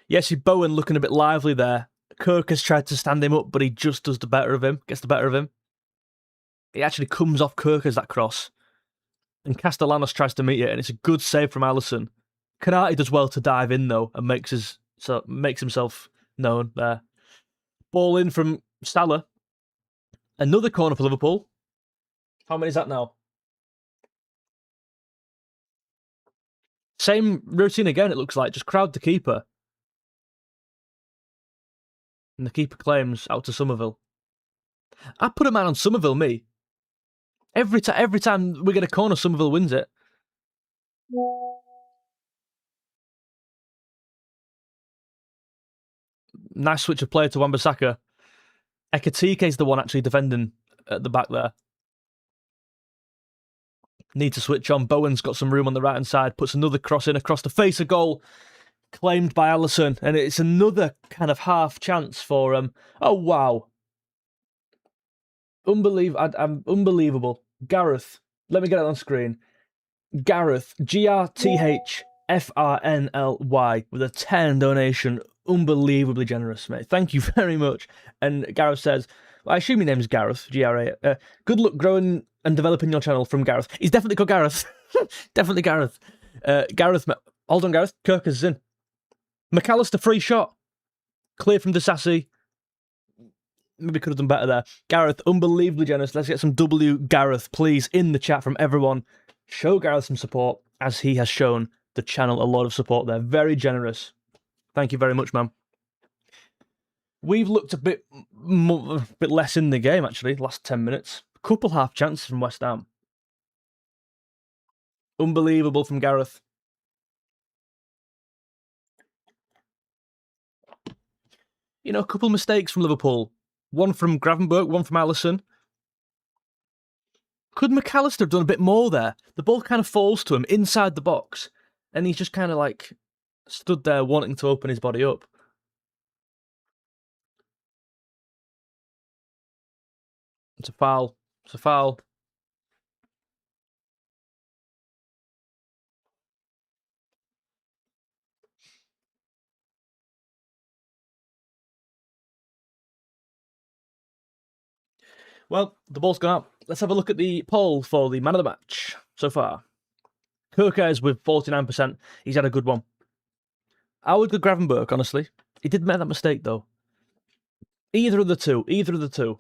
𝗖𝗵𝗲𝗰𝘀 looking a bit lively there. 𝗂𝘂𝗀 has tried to stand him up, but he just does the better of him. Gets the better of him. It actually comes off 𝗂𝘂𝗀's that cross. And Castellanos tries to meet it, and it's a good save from Alisson. 𝗂𝗂𝗀 does well to dive in, though, and makes himself known there. Ball in from Salah. Another corner for Liverpool. How many is that now? Same routine again, it looks like. Just crowd the keeper. And the keeper claims out to 𝗕𝗵𝗲. I put a man on 𝗕𝗵𝗲, me. Every time we get a corner, 𝗕𝗵𝗲 wins it. Nice switch of play to Wan-Bissaka. Ekitike is the one actually defending at the back there. Need to switch on. Bowen's got some room on the right-hand side. Puts another cross in across the face of goal. Claimed by Alisson. And it's another kind of half chance for him. Oh, wow. Unbelievable. Gareth. Let me get it on screen. Gareth. 𝗕𝗵𝗲𝗰𝗀 with a 10 donation. Unbelievably generous, mate. Thank you very much. And Gareth says, I assume your name's Gareth, G-R-A. Good luck growing and developing your channel from Gareth. He's definitely called Gareth. Definitely Gareth. Gareth, hold on, Gareth. 𝗂𝘂𝗀's in. McAllister, free shot. Clear from 𝗕𝗵𝗲. Maybe could have done better there. Gareth, unbelievably generous. Let's get some W Gareth, please, in the chat from everyone. Show Gareth some support, as he has shown the channel a lot of support there. Very generous. Thank you very much, man. We've looked a bit less in the game, actually, last 10 minutes. A couple half chances from West Ham. Unbelievable from Gareth. You know, a couple mistakes from Liverpool. One from Gravenberch, one from Alisson. Could McAllister have done a bit more there? The ball kind of falls to him inside the box, and he's just kind of like stood there wanting to open his body up. It's a foul. It's a foul. Well, the ball's gone out. Let's have a look at the poll for the man of the match so far. 𝗂𝘂𝗀 is with 49%. He's had a good one. I would go Gravenberch, honestly. He did make that mistake, though. Either of the two. Either of the two.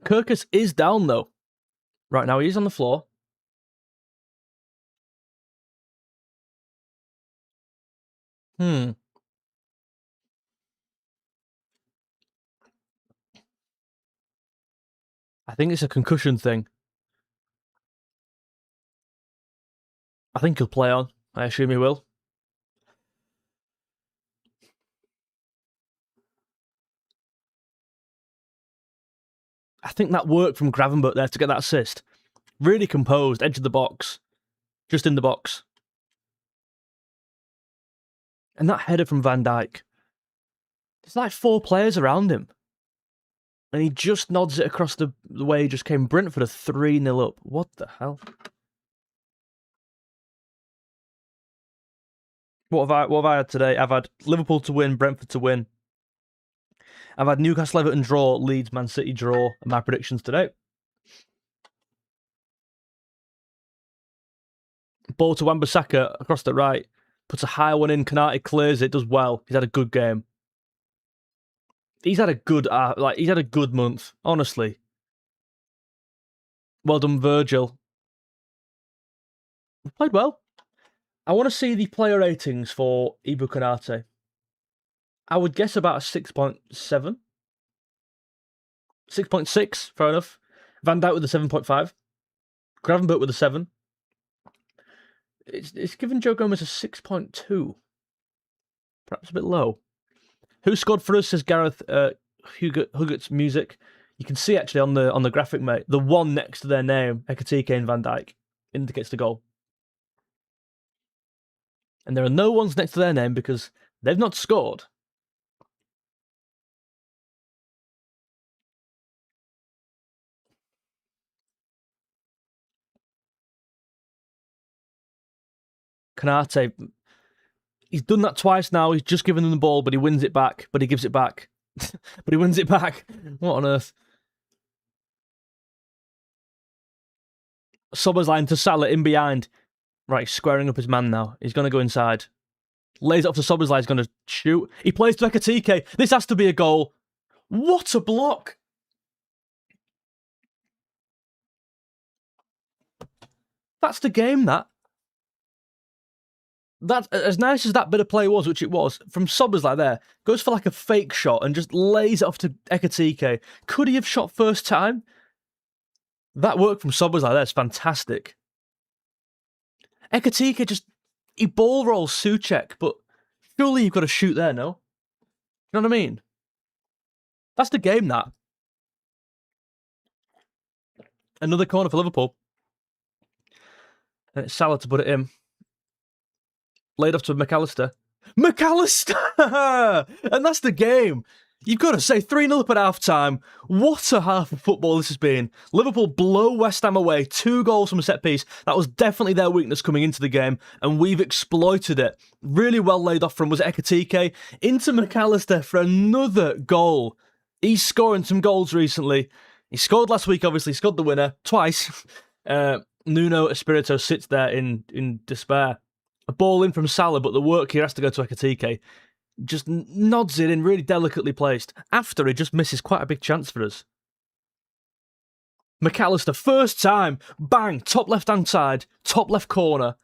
𝗂𝘂𝗀 is down, though. Right now, he's on the floor. I think it's a concussion thing. I think he'll play on. I assume he will. I think that worked from Gravenberch there to get that assist. Really composed, edge of the box. Just in the box. And that header from Van Dijk. There's like 4 players around him. And he just nods it across the way he just came. Brentford are 3-0 up. What the hell? What have I had today? I've had Liverpool to win, Brentford to win. I've had Newcastle Everton draw, Leeds Man City draw, and my predictions today. Ball to Wan-Bissaka across the right. Puts a high one in. 𝗂𝗂𝗀 clears it. Does well. He's had a good game. He's had a good month, honestly. Well done, Virgil. We've played well. I want to see the player ratings for Ibou Konaté. I would guess about a 6.7. 6.6, fair enough. Van Dijk with a 7.5. Gravenberch with a 7. It's given Joe Gomez a 6.2. Perhaps a bit low. Who scored for us, says Gareth Hugott's music. You can see actually on the graphic, mate, the one next to their name, Ekitike and Van Dijk, indicates the goal. And there are no ones next to their name because they've not scored. Konaté. He's done that twice now. He's just given them the ball, but he wins it back. But he gives it back. But he wins it back. What on earth? Szoboszlai to Salah in behind. Right, he's squaring up his man now. He's going to go inside. Lays it off to Szoboszlai. He's going to shoot. He plays to 𝗕𝗿𝗄𝗃. This has to be a goal. What a block. That's the game, that. That, as nice as that bit of play was, which it was, from Szoboszlai there, goes for like a fake shot and just lays it off to 𝗕𝗿𝗃𝗃. Could he have shot first time? That work from Szoboszlai there is fantastic. 𝗕𝗿𝗃𝗃 just, he ball rolls Souček, but surely you've got to shoot there, no? You know what I mean? That's the game, that. Another corner for Liverpool. And it's Salah to put it in. Laid off to 𝗵𝗲𝗄. 𝗵𝗲𝗄! And that's the game. You've got to say 3-0 up at half-time. What a half of football this has been. Liverpool blow West Ham away. 2 goals from a set-piece. That was definitely their weakness coming into the game, and we've exploited it. Really well laid off from, was it 𝗕𝗿𝗃𝗃? Into 𝗵𝗲𝗄 for another goal. He's scoring some goals recently. He scored last week, obviously. He scored the winner twice. Nuno Espirito sits there in despair. A ball in from Salah, but the work here has to go to 𝗕𝗿𝗃𝗃. Just nods it in, really delicately placed. After he just misses quite a big chance for us. 𝗵𝗲𝗄, first time, bang, top left-hand side, top left corner.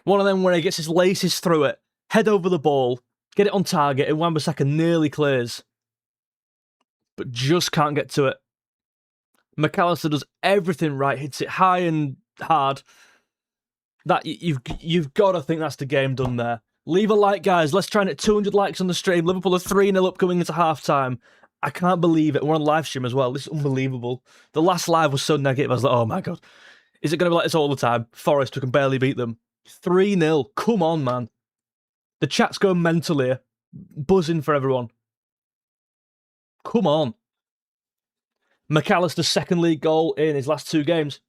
One of them where he gets his laces through it, head over the ball, get it on target, and Wan-Bissaka nearly clears. But just can't get to it. 𝗵𝗲𝗄 does everything right, hits it high and hard. That you've got to think that's the game done there. Leave a like, guys. Let's try and hit 200 likes on the stream. Liverpool are 3-0 up coming into half-time. I can't believe it. We're on live stream as well. This is unbelievable. The last live was so negative. I was like, oh my God. Is it going to be like this all the time? Forest, we can barely beat them. 3-0. Come on, man. The chat's going mental here. Buzzing for everyone. Come on. 𝗵𝗲𝗄's second league goal in his last 2 games.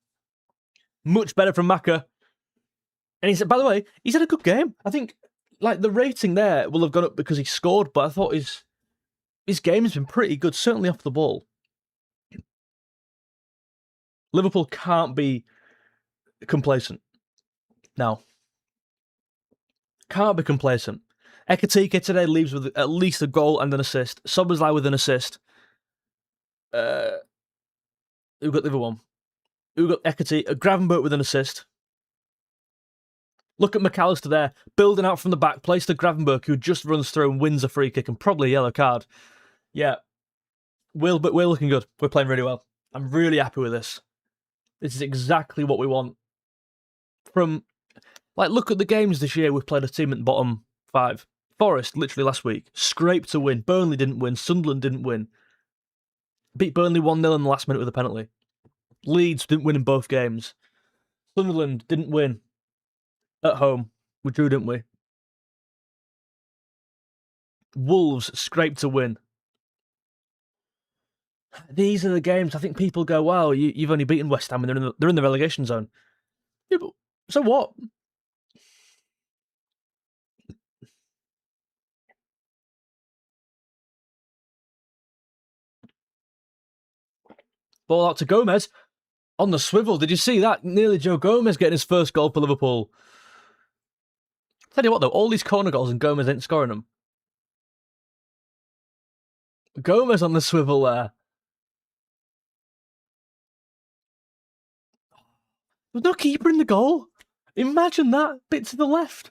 Much better from Maka. And he said, by the way, he's had a good game. I think, like, the rating there will have gone up because he scored, but I thought his game has been pretty good, certainly off the ball. Liverpool can't be complacent. Now, can't be complacent. 𝗕𝗿𝗃𝗃 today leaves with at least a goal and an assist. Szoboszlai with an assist. Who got the other one? Who got 𝗕𝗿𝗃? Gravenberch with an assist. Look at 𝗵𝗲𝗄 there, building out from the back, plays to Gravenberch, who just runs through and wins a free kick and probably a yellow card. Yeah, we're looking good. We're playing really well. I'm really happy with this. This is exactly what we want. From, like, look at the games this year. We've played a team at the bottom 5. Forest, literally last week, scraped to win. Burnley didn't win. Sunderland didn't win. Beat Burnley 1-0 in the last minute with a penalty. Leeds didn't win in both games. Sunderland didn't win. At home. We drew, didn't we? Wolves scraped to win. These are the games I think people go, wow, you've only beaten West Ham and they're in the relegation zone. Yeah, but so what? Ball out to Gomez. On the swivel. Did you see that? Nearly Joe Gomez getting his first goal for Liverpool. Tell you what, though, all these corner goals and Gomez ain't scoring them. Gomez on the swivel there. There's no keeper in the goal. Imagine that. Bit to the left.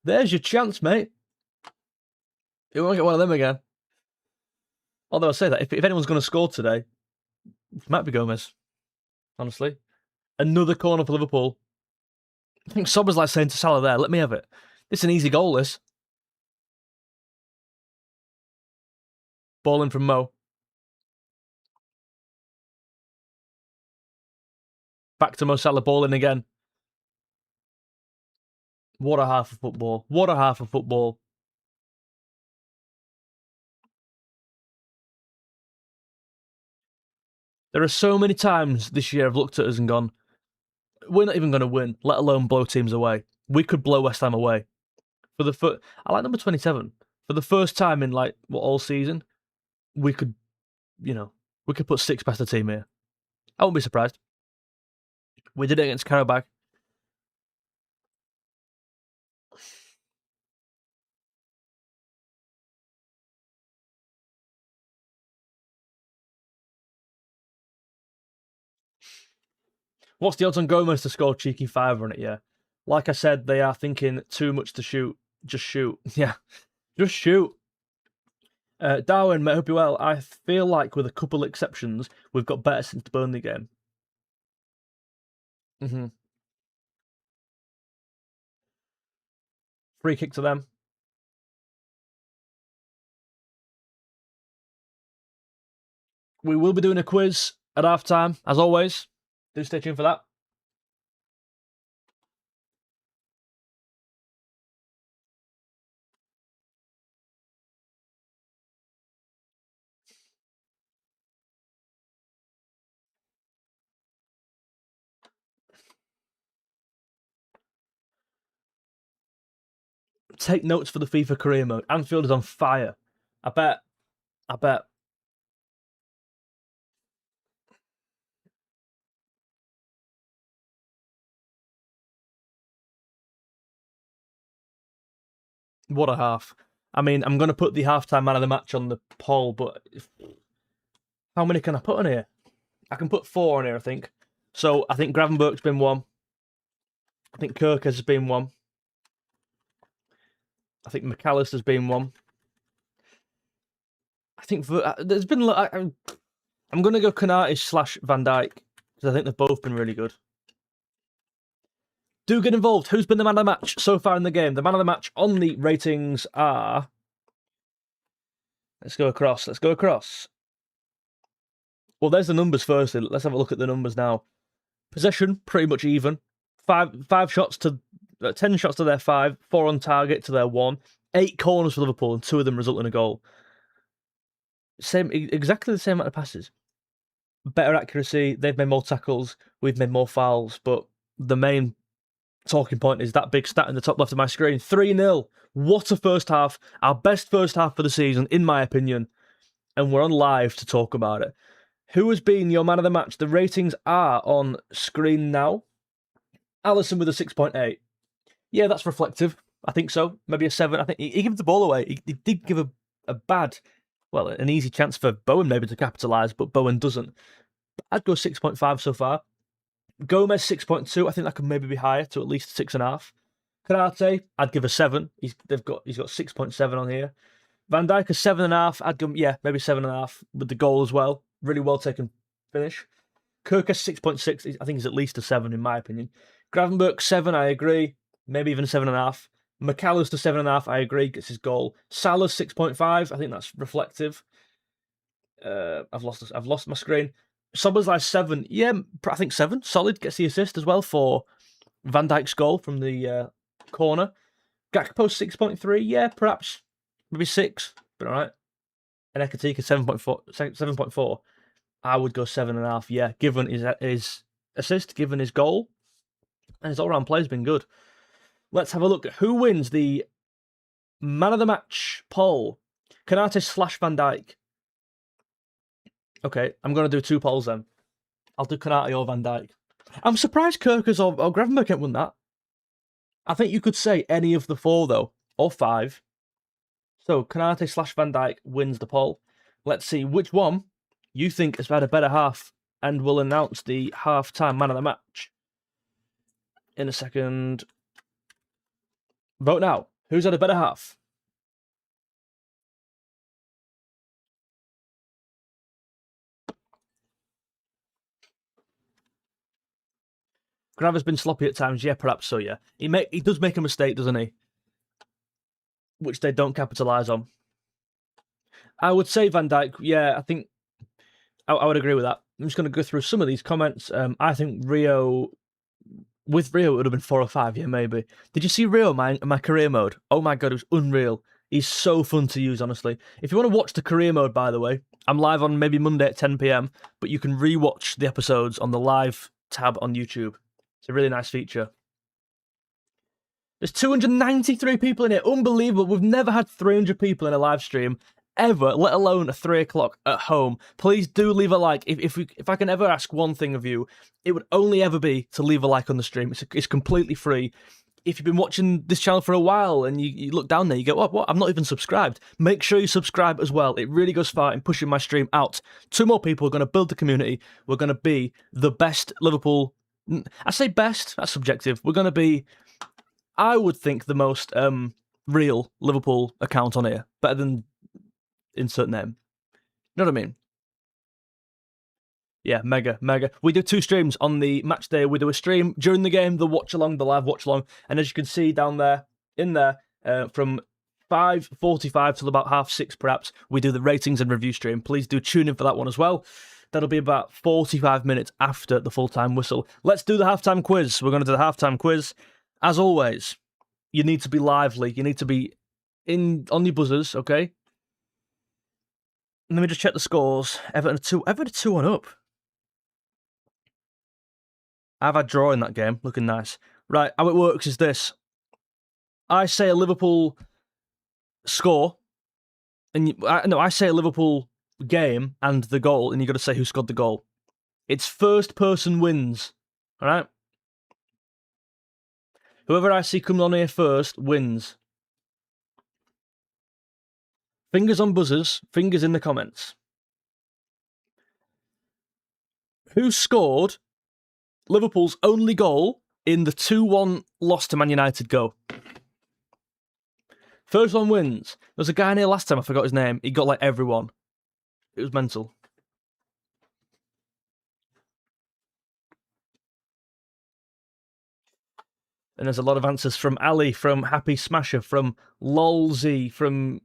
There's your chance, mate. You won't get one of them again. Although I say that, if anyone's going to score today, it might be Gomez. Honestly. Another corner for Liverpool. I think Szoboszlai saying to Salah there, let me have it. This is an easy goal, this. Ball in from Mo. Back to Mo Salah, ball in again. What a half of football. What a half of football. There are so many times this year I've looked at us and gone, we're not even going to win, let alone blow teams away. We could blow West Ham away. I like number 27. For the first time in all season, we could put 6 past the team here. I won't be surprised. We did it against Karabakh. What's the odds on Gomez to score a cheeky 5 on it? Yeah. Like I said, they are thinking too much to shoot. Just shoot. Yeah. Just shoot. Darwin, mate, hope you're well. I feel like with a couple exceptions, we've got better since the Burnley game. Free kick to them. We will be doing a quiz at half-time, as always. Do stay tuned for that. Take notes for the FIFA career mode. Anfield is on fire. I bet. What a half. I mean, I'm going to put the halftime man of the match on the poll, but how many can I put on here? I can put 4 on here, I think. So I think Gravenberch's been 1. I think 𝗕𝗃 has been 1. I think McAllister's been 1. I think there's been. I'm going to go 𝗕𝗏/Van Dijk because I think they've both been really good. Do get involved. Who's been the man of the match so far in the game? The man of the match on the ratings are. Let's go across. Well, there's the numbers firstly. Let's have a look at the numbers now. Possession, pretty much even. 5 shots to 10 shots to their 5, 4 on target to their 1, 8 corners for Liverpool, and 2 of them result in a goal. Exactly the same amount of passes. Better accuracy. They've made more tackles. We've made more fouls. But the main talking point is that big stat in the top left of my screen. 3-0. What a first half. Our best first half for the season, in my opinion. And we're on live to talk about it. Who has been your man of the match? The ratings are on screen now. Alisson with a 6.8. Yeah, that's reflective. I think so. Maybe a 7. I think he gave the ball away. He did give an easy chance for Bowen maybe to capitalise, but Bowen doesn't. I'd go 6.5 so far. Gomez 6.2. I think that could maybe be higher to at least 6.5. 𝗕𝗏, I'd give a 7. He's got 6.7 on here. Van Dijk a 7.5. I'd go maybe 7.5 with the goal as well. Really well taken finish. 𝗕𝗃 6.6. I think he's at least a 7 in my opinion. Gravenberch 7. I agree. Maybe even a 7.5. McAllister 7.5. I agree. Gets his goal. Salah 6.5. I think that's reflective. I've lost my screen. Szoboszlai 7. Yeah, I think 7. Solid. Gets the assist as well for Van Dijk's goal from the corner. Gakpo 6.3. Yeah, perhaps maybe 6. But all right. And 𝗕𝗏 7.4. I would go 7.5. Yeah, given his assist, given his goal, and his all-round play has been good. Let's have a look at who wins the man of the match poll. 𝗕𝗏/Van Dijk. Okay, I'm going to do 2 polls then. I'll do 𝗕𝗏 or Van Dijk. I'm surprised 𝗕𝗃's or Gravenberch haven't won that. I think you could say any of the 4 though, or 5. So 𝗕𝗏/Van Dijk wins the poll. Let's see which one you think has had a better half, and we'll announce the half-time man of the match in a second. Vote now. Who's had a better half? Graven's been sloppy at times. Yeah, perhaps so, yeah. He does make a mistake, doesn't he? Which they don't capitalise on. I would say Van Dijk. Yeah, I think I would agree with that. I'm just going to go through some of these comments. I think Rio... With Rio, it would have been 4 or 5, yeah, maybe. Did you see Rio, my career mode? Oh my God, it was unreal. He's so fun to use, honestly. If you want to watch the career mode, by the way, I'm live on maybe Monday at 10 PM, but you can rewatch the episodes on the live tab on YouTube. It's a really nice feature. There's 293 people in here. Unbelievable. We've never had 300 people in a live stream ever, let alone at 3 o'clock at home. Please do leave a like. If I can ever ask one thing of you, it would only ever be to leave a like on the stream. It's completely free. If you've been watching this channel for a while and you look down there, you go, what? I'm not even subscribed. Make sure you subscribe as well. It really goes far in pushing my stream out. 2 more people are going to build the community. We're going to be the best Liverpool. I say best, that's subjective. We're going to be, I would think, the most real Liverpool account on here. Better than insert name. You know what I mean? Yeah, mega. We do 2 streams on the match day. We do a stream during the game, the watch-along, the live watch-along. And as you can see down there, from 5:45 till about 6:30 perhaps, we do the ratings and review stream. Please do tune in for that one as well. That'll be about 45 minutes after the full-time whistle. Let's do the halftime quiz. We're going to do the halftime quiz. As always, you need to be lively. You need to be on your buzzers, okay? Let me just check the scores. Everton 2-1 up. I've had draw in that game, looking nice. Right, how it works is this. I say a Liverpool score, and I say a Liverpool game and the goal, and you got to say who scored the goal. It's first person wins, all right? Whoever I see coming on here first wins. Fingers on buzzers, fingers in the comments. Who scored Liverpool's only goal in the 2-1 loss to Man United? Go. First one wins. There was a guy in here last time, I forgot his name. He got like everyone. It was mental. And there's a lot of answers from Ali, from Happy Smasher, from 𝗨𝗏𝗄𝗔, from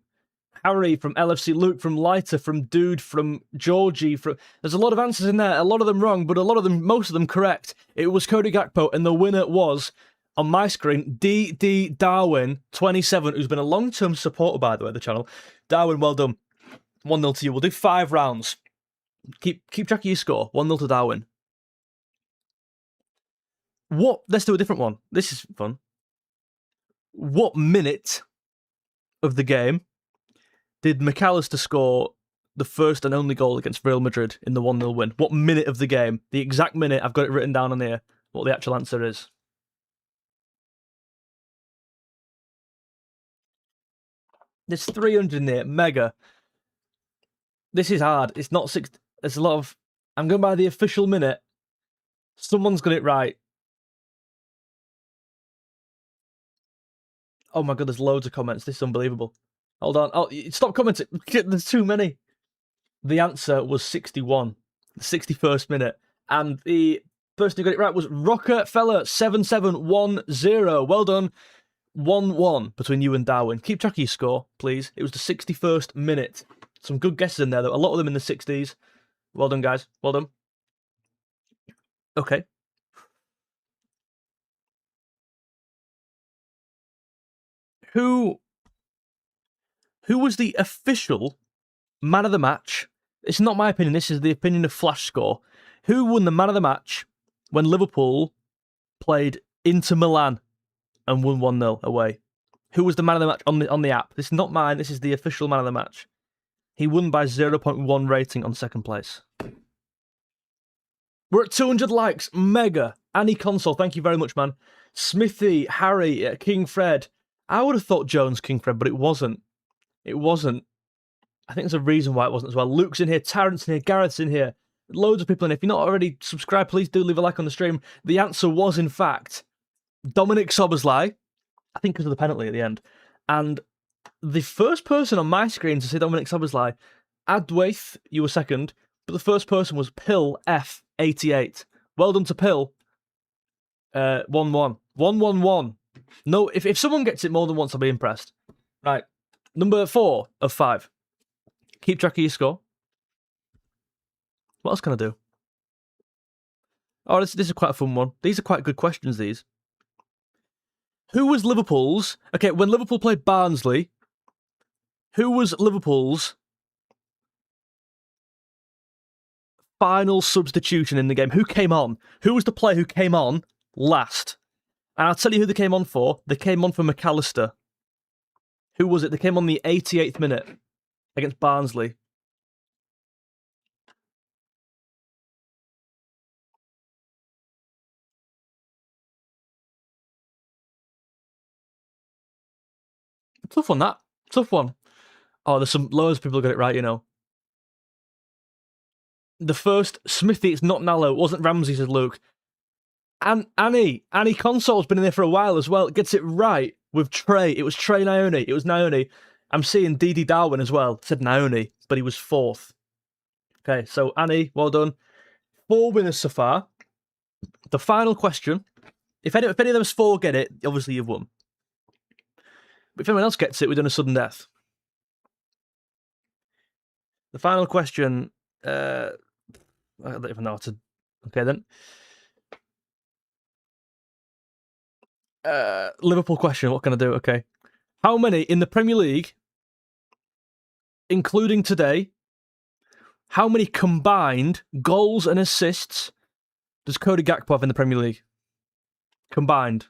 Harry, from LFC Luke, from Lighter, from Dude, from Georgie. There's a lot of answers in there, a lot of them wrong, but most of them correct. It was Cody Gakpo, and the winner was, on my screen, 𝗕𝗕_Darwin27, who's been a long-term supporter, by the way, of the channel. Darwin, well done. 1-0 to you. We'll do 5 rounds. Keep track of your score. 1-0 to Darwin. Let's do a different one. This is fun. What minute of the game did McAllister score the first and only goal against Real Madrid in the 1-0 win? What minute of the game? The exact minute. I've got it written down on here, what the actual answer is. There's 300 in there. Mega. This is hard. It's not 6. There's a lot of... I'm going by the official minute. Someone's got it right. Oh my god, there's loads of comments. This is unbelievable. Hold on. Oh, stop commenting. There's too many. The answer was 61. The 61st minute. And the person who got it right was 𝗕𝗏𝗱𝗀𝗏7710. Well done. 1-1 between you and Darwin. Keep track of your score, please. It was the 61st minute. Some good guesses in there, though. A lot of them in the 60s. Well done, guys. Well done. Okay. Who was the official man of the match? It's not my opinion, this is the opinion of Flash Score. Who won the man of the match when Liverpool played Inter Milan and won 1-0 away? Who was the man of the match on the app? This is not mine, this is the official man of the match. He won by 0.1 rating on 2nd place. We're at 200 likes. Mega. Annie Console, thank you very much, man. Smithy, Harry, King Fred. I would have thought Jones, King Fred, but it wasn't. It wasn't. I think there's a reason why it wasn't as well. Luke's in here, Tarrant's in here, Gareth's in here. Loads of people in here. If you're not already subscribed, please do leave a like on the stream. The answer was, in fact, 𝗕𝗏𝗱𝗀𝗏𝗀𝗏, I think because of the penalty at the end. And the first person on my screen to say 𝗕𝗏𝗱𝗀𝗏𝗀, 𝗐𝗏𝗏𝗀𝗏, you were second, but the first person was 𝗕𝗏𝗏𝗃88. Well done to Pill. 1-1. 1-1-1. No, if someone gets it more than once, I'll be impressed. Right. Number 4 of 5. Keep track of your score. What else can I do? Oh, this is quite a fun one. These are quite good questions, these. Who was Liverpool's... Okay, when Liverpool played Barnsley, who was Liverpool's final substitution in the game? Who came on? Who was the player who came on last. And I'll tell you who they came on for. They came on for McAllister. Who was it? They came on the 88th minute against Barnsley. Tough one, that. Tough one. Oh, there's some loads of people who got it right, you know. The first, Smithy, it's not Nallo. It wasn't Ramsey, says Luke. And Annie Console's been in there for a while as well. It gets it right with Trey. It was Trey Nyoni. It was Nyoni. I'm seeing Didi Darwin as well. It said Nyoni, but he was 4th. Okay, so Annie, well done. 4 winners so far. The final question. If any of those 4 get it, obviously you've won. But if anyone else gets it, we're doing a sudden death. The final question. I don't even know how to. Okay then. Liverpool question. What can I do? Okay. How many in the Premier League, including today, how many combined goals and assists does Cody Gakpo have in the Premier League? Combined.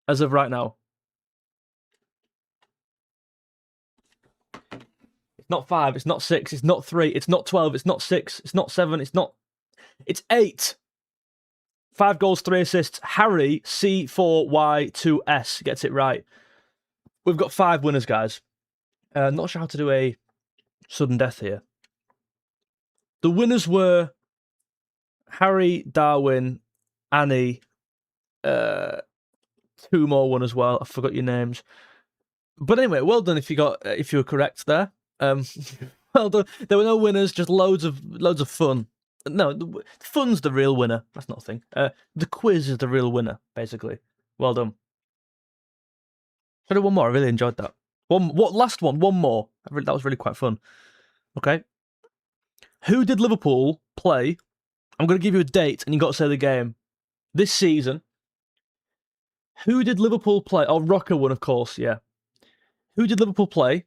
As of right now. It's not 5, it's not 6, it's not 3, it's not 12, it's not 6, it's not 7, it's not... It's 8. 5 goals, 3 assists. Harry, 𝗕𝗿𝗁𝗀𝗆 gets it right. We've got 5 winners, guys. Not sure how to do a sudden death here. The winners were Harry, Darwin, Annie, 2 more won as well. I forgot your names. But anyway, well done if you were correct there. Well done. There were no winners, just loads of fun. No, the fun's the real winner. That's not a thing. The quiz is the real winner, basically. Well done. Should I do one more? I really enjoyed that. Last one. One more. That was really quite fun. Okay. Who did Liverpool play? I'm going to give you a date, and you've got to say the game. This season. Who did Liverpool play? Oh, Rocker won, of course, yeah. Who did Liverpool play?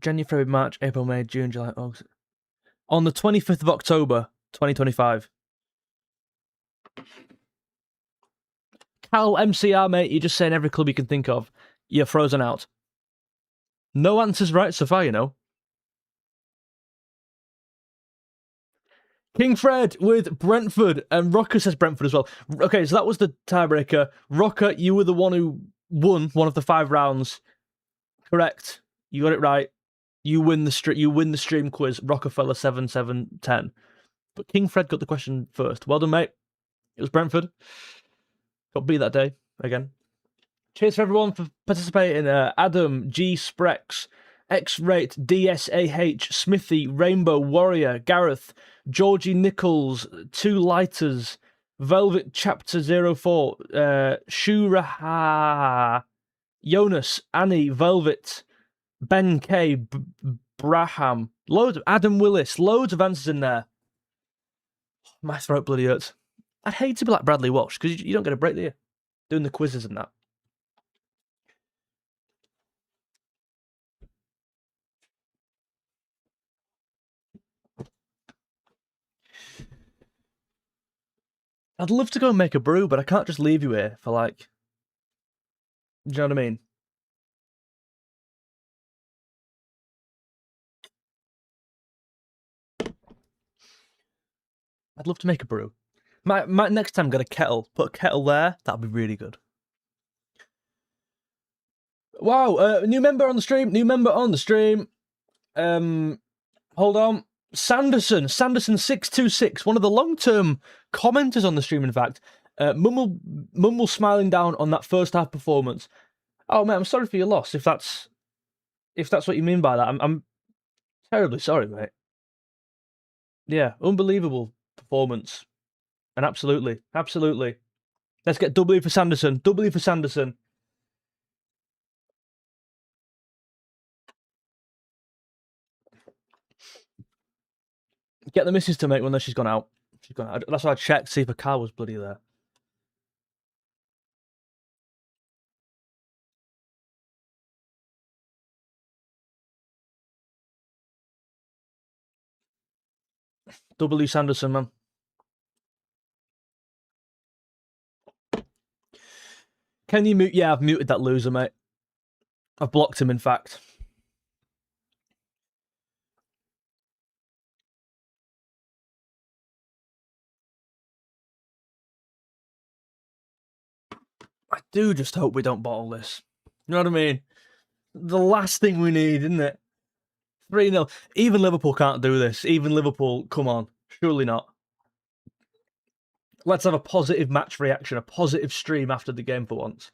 January, February, March, April, May, June, July, August. On the 25th of October, 2025. Cal MCR, mate, you're just saying every club you can think of. You're frozen out. No answers right so far, you know. King Fred with Brentford, and Rocker says Brentford as well. Okay, so that was the tiebreaker. Rocker, you were the one who won one of the 5 rounds. Correct. You got it right. You win the stream quiz. Rockefeller 7-7-10. But King Fred got the question first. Well done, mate. It was Brentford. Got beat that day again. Cheers for everyone for participating. Adam, G Sprex, X-Rate, DSAH, Smithy, Rainbow Warrior, Gareth, Georgie Nichols, 2 Lighters, Velvet Chapter 04, Shuraha, Jonas, Annie, Velvet, Ben K, Braham, loads of Adam Willis, loads of answers in there. My throat bloody hurts. I'd hate to be like Bradley Walsh because you don't get a break, do you? Doing the quizzes and that. I'd love to go and make a brew, but I can't just leave you here for like. Do you know what I mean? I'd love to make a brew. My next time, get a kettle. Put a kettle there. That'd be really good. Wow, new member on the stream. Hold on. Sanderson 626, one of the long-term commenters on the stream, in fact. Mumble smiling down on that first half performance. Oh man, I'm sorry for your loss, if that's what you mean by that. I'm terribly sorry, mate. Yeah, unbelievable performance. And absolutely. Let's get W for Sanderson. W for Sanderson. Get the missus to make one, though she's gone out. That's why I checked, see if her car was bloody there. W Sanderson, man. Can you mute? Yeah, I've muted that loser, mate. I've blocked him, in fact. I do just hope we don't bottle this. You know what I mean? The last thing we need, isn't it? 3-0. Even Liverpool can't do this. Even Liverpool, come on. Surely not. Let's have a positive match reaction, a positive stream after the game for once.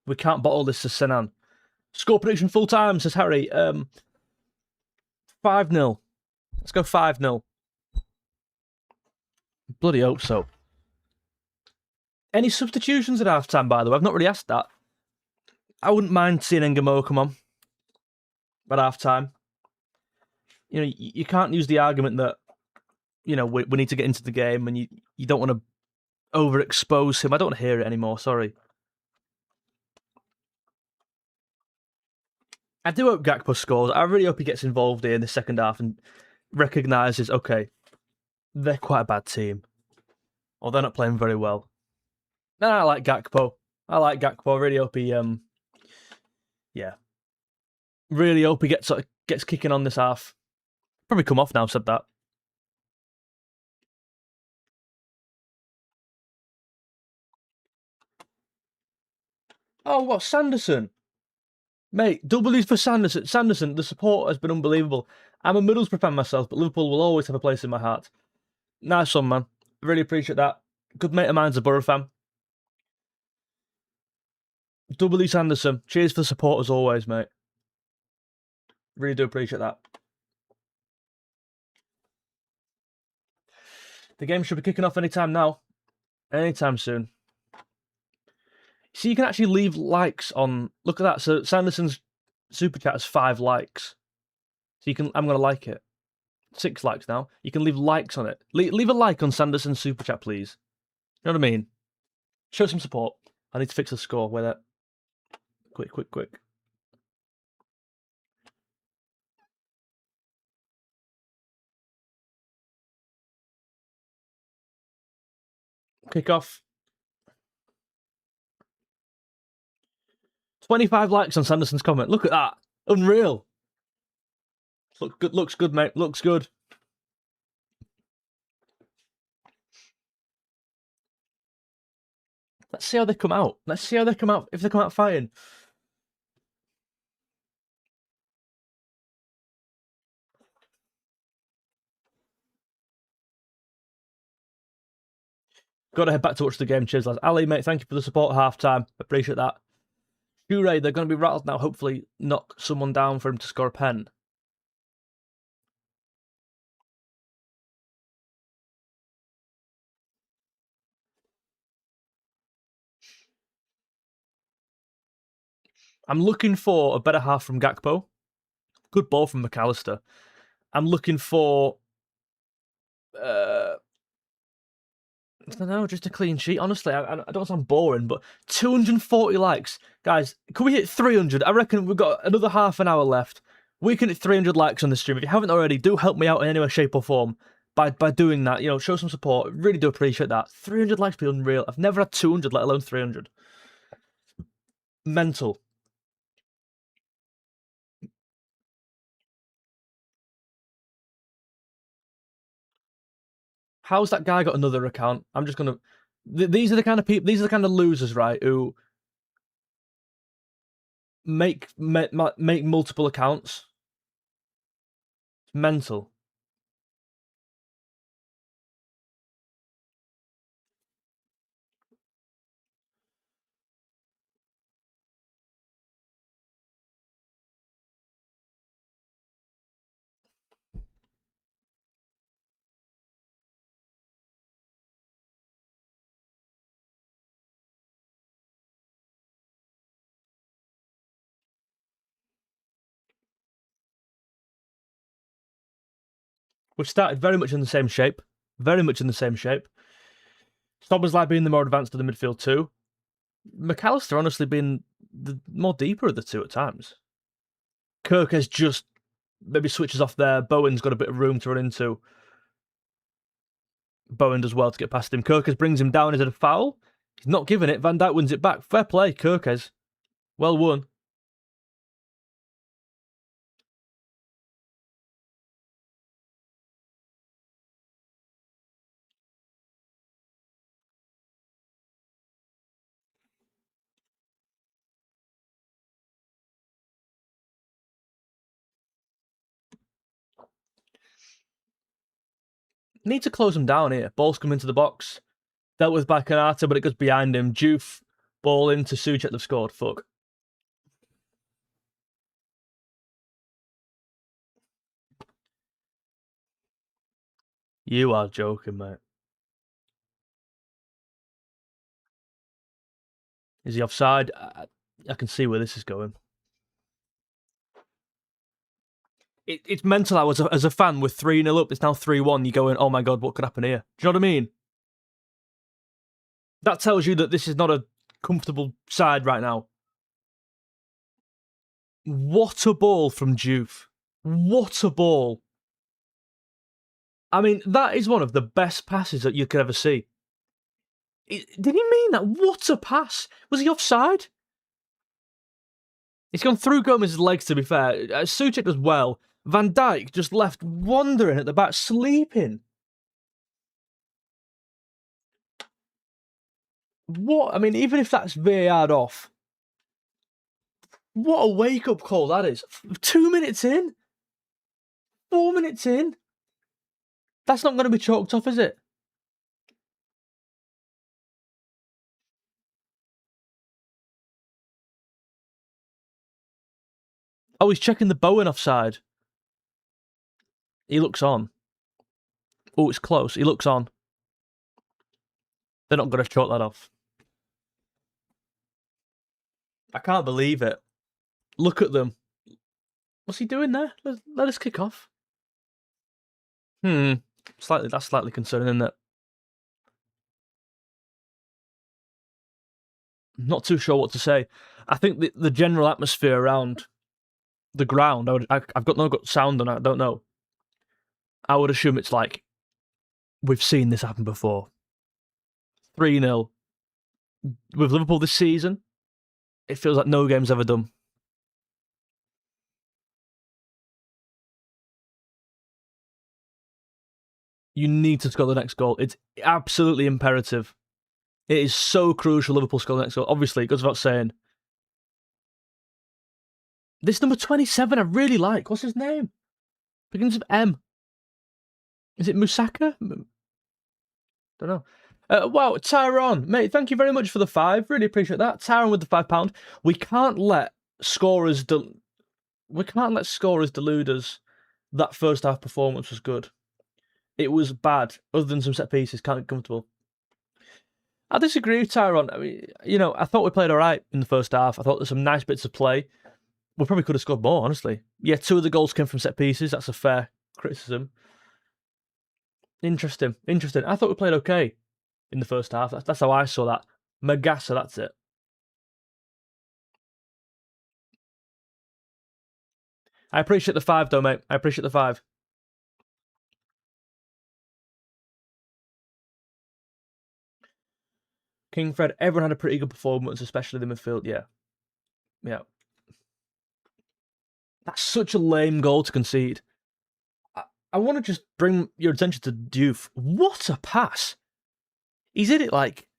We can't bottle this, says Senan. Score prediction full time, says Harry. 5-0. Let's go 5-0. Bloody hope so. Any substitutions at half time, by the way? I've not really asked that. I wouldn't mind seeing 𝗕𝗵𝗲𝗰𝗀𝗀 come on at half time. You know, you can't use the argument that, you know, we need to get into the game and you don't want to overexpose him. I don't want to hear it anymore, sorry. I do hope 𝗕𝗵𝗲 scores. I really hope he gets involved here in the second half and recognises, okay, they're quite a bad team. Or they're not playing very well. No, I like 𝗕𝗵𝗲. I like 𝗕𝗵𝗲. I really hope he, yeah. Really hope he gets kicking on this half. Probably come off now, said that. Oh, what, Sanderson? Mate, W's for Sanderson. Sanderson, the support has been unbelievable. I'm a Middlesbrough fan myself, but Liverpool will always have a place in my heart. Nice one, man. Really appreciate that. Good mate of mine's a Borough fan. W Sanderson, cheers for the support as always, mate. Really do appreciate that. The game should be kicking off anytime now. Anytime soon. So you can actually leave likes on... Look at that. So Sanderson's super chat has 5 likes. So you can... I'm going to like it. 6 likes now. You can leave likes on it. Leave a like on Sanderson's super chat, please. You know what I mean? Show some support. I need to fix the score with it. Quick. Kickoff. 25 likes on Sanderson's comment. Look at that. Unreal. Looks good, mate. Looks good. Let's see how they come out. Let's see how they come out. If they come out fighting. Got to head back to watch the game. Cheers, lads. Ali, mate, thank you for the support at half time. Appreciate that. 𝗬𝗲, they're going to be rattled now. Hopefully, knock someone down for him to score a pen. I'm looking for a better half from 𝗕𝗵𝗲. Good ball from 𝗵𝗲𝗁. I'm looking for... I don't know, just a clean sheet. Honestly, I don't sound boring, but 240 likes. Guys, can we hit 300? I reckon we've got another half an hour left. We can hit 300 likes on the stream. If you haven't already, do help me out in any way, shape or form by doing that. You know, show some support. Really do appreciate that. 300 likes be unreal. I've never had 200, let alone 300. Mental. How's that guy got another account? I'm just gonna... These are the kind of people... These are the kind of losers, right, who make multiple accounts. It's mental. We've started very much in the same shape. Very much in the same shape. 𝗕𝗿𝗄𝗁 being the more advanced of the midfield too. McAllister honestly being the more deeper of the two at times. 𝗕𝗃 just maybe switches off there. Bowen's got a bit of room to run into. Bowen does well to get past him. 𝗕𝗃 brings him down. Is it a foul? He's not giving it. Van Dijk wins it back. Fair play, 𝗕𝗃. Well won. Need to close him down here. Ball's come into the box. Dealt with by Konate, but it goes behind him. Diouf, ball into 𝗬𝗁. They've scored. Fuck. You are joking, mate. Is he offside? I can see where this is going. It's mental how, as a fan, with 3-0 up, it's now 3-1, you're going, oh my god, what could happen here? Do you know what I mean? That tells you that this is not a comfortable side right now. What a ball from Diouf. What a ball. I mean, that is one of the best passes that you could ever see. Did he mean that? What a pass. Was he offside? It's gone through Gomez's legs, to be fair. 𝗬𝗁 does well. Van Dijk just left wandering at the back, sleeping. What? I mean, even if that's VAR'd off, what a wake-up call that is. 2 minutes in? 4 minutes in? That's not going to be chalked off, is it? Oh, he's checking the Bowen offside. He looks on. Oh, it's close. He looks on. They're not going to chalk that off. I can't believe it. Look at them. What's he doing there? Let us kick off. That's slightly concerning, isn't it? I'm not too sure what to say. I think the general atmosphere around the ground, I've got sound on it, I don't know. I would assume it's like, we've seen this happen before. 3-0. With Liverpool this season, it feels like no game's ever done. You need to score the next goal. It's absolutely imperative. It is so crucial Liverpool score the next goal. Obviously, it goes without saying. This number 27 I really like. What's his name? Begins with M. Is it Musaka? Don't know. Wow, Tyrone, mate, thank you very much for the 5. Really appreciate that. Tyrone with the £5. We can't let scorers delude us. That first half performance was good. It was bad, other than some set pieces. Can't be comfortable. I disagree with Tyrone. I mean, I thought we played all right in the first half. I thought there's some nice bits of play. We probably could have scored more, honestly. Yeah, 2 of the goals came from set pieces. That's a fair criticism. Interesting. I thought we played okay in the first half. That's how I saw that. Magassa, that's it. I appreciate the 5, though, mate. I appreciate the 5. King Fred, everyone had a pretty good performance, especially the midfield. Yeah. That's such a lame goal to concede. I want to just bring your attention to Diouf. What a pass! He's hit it like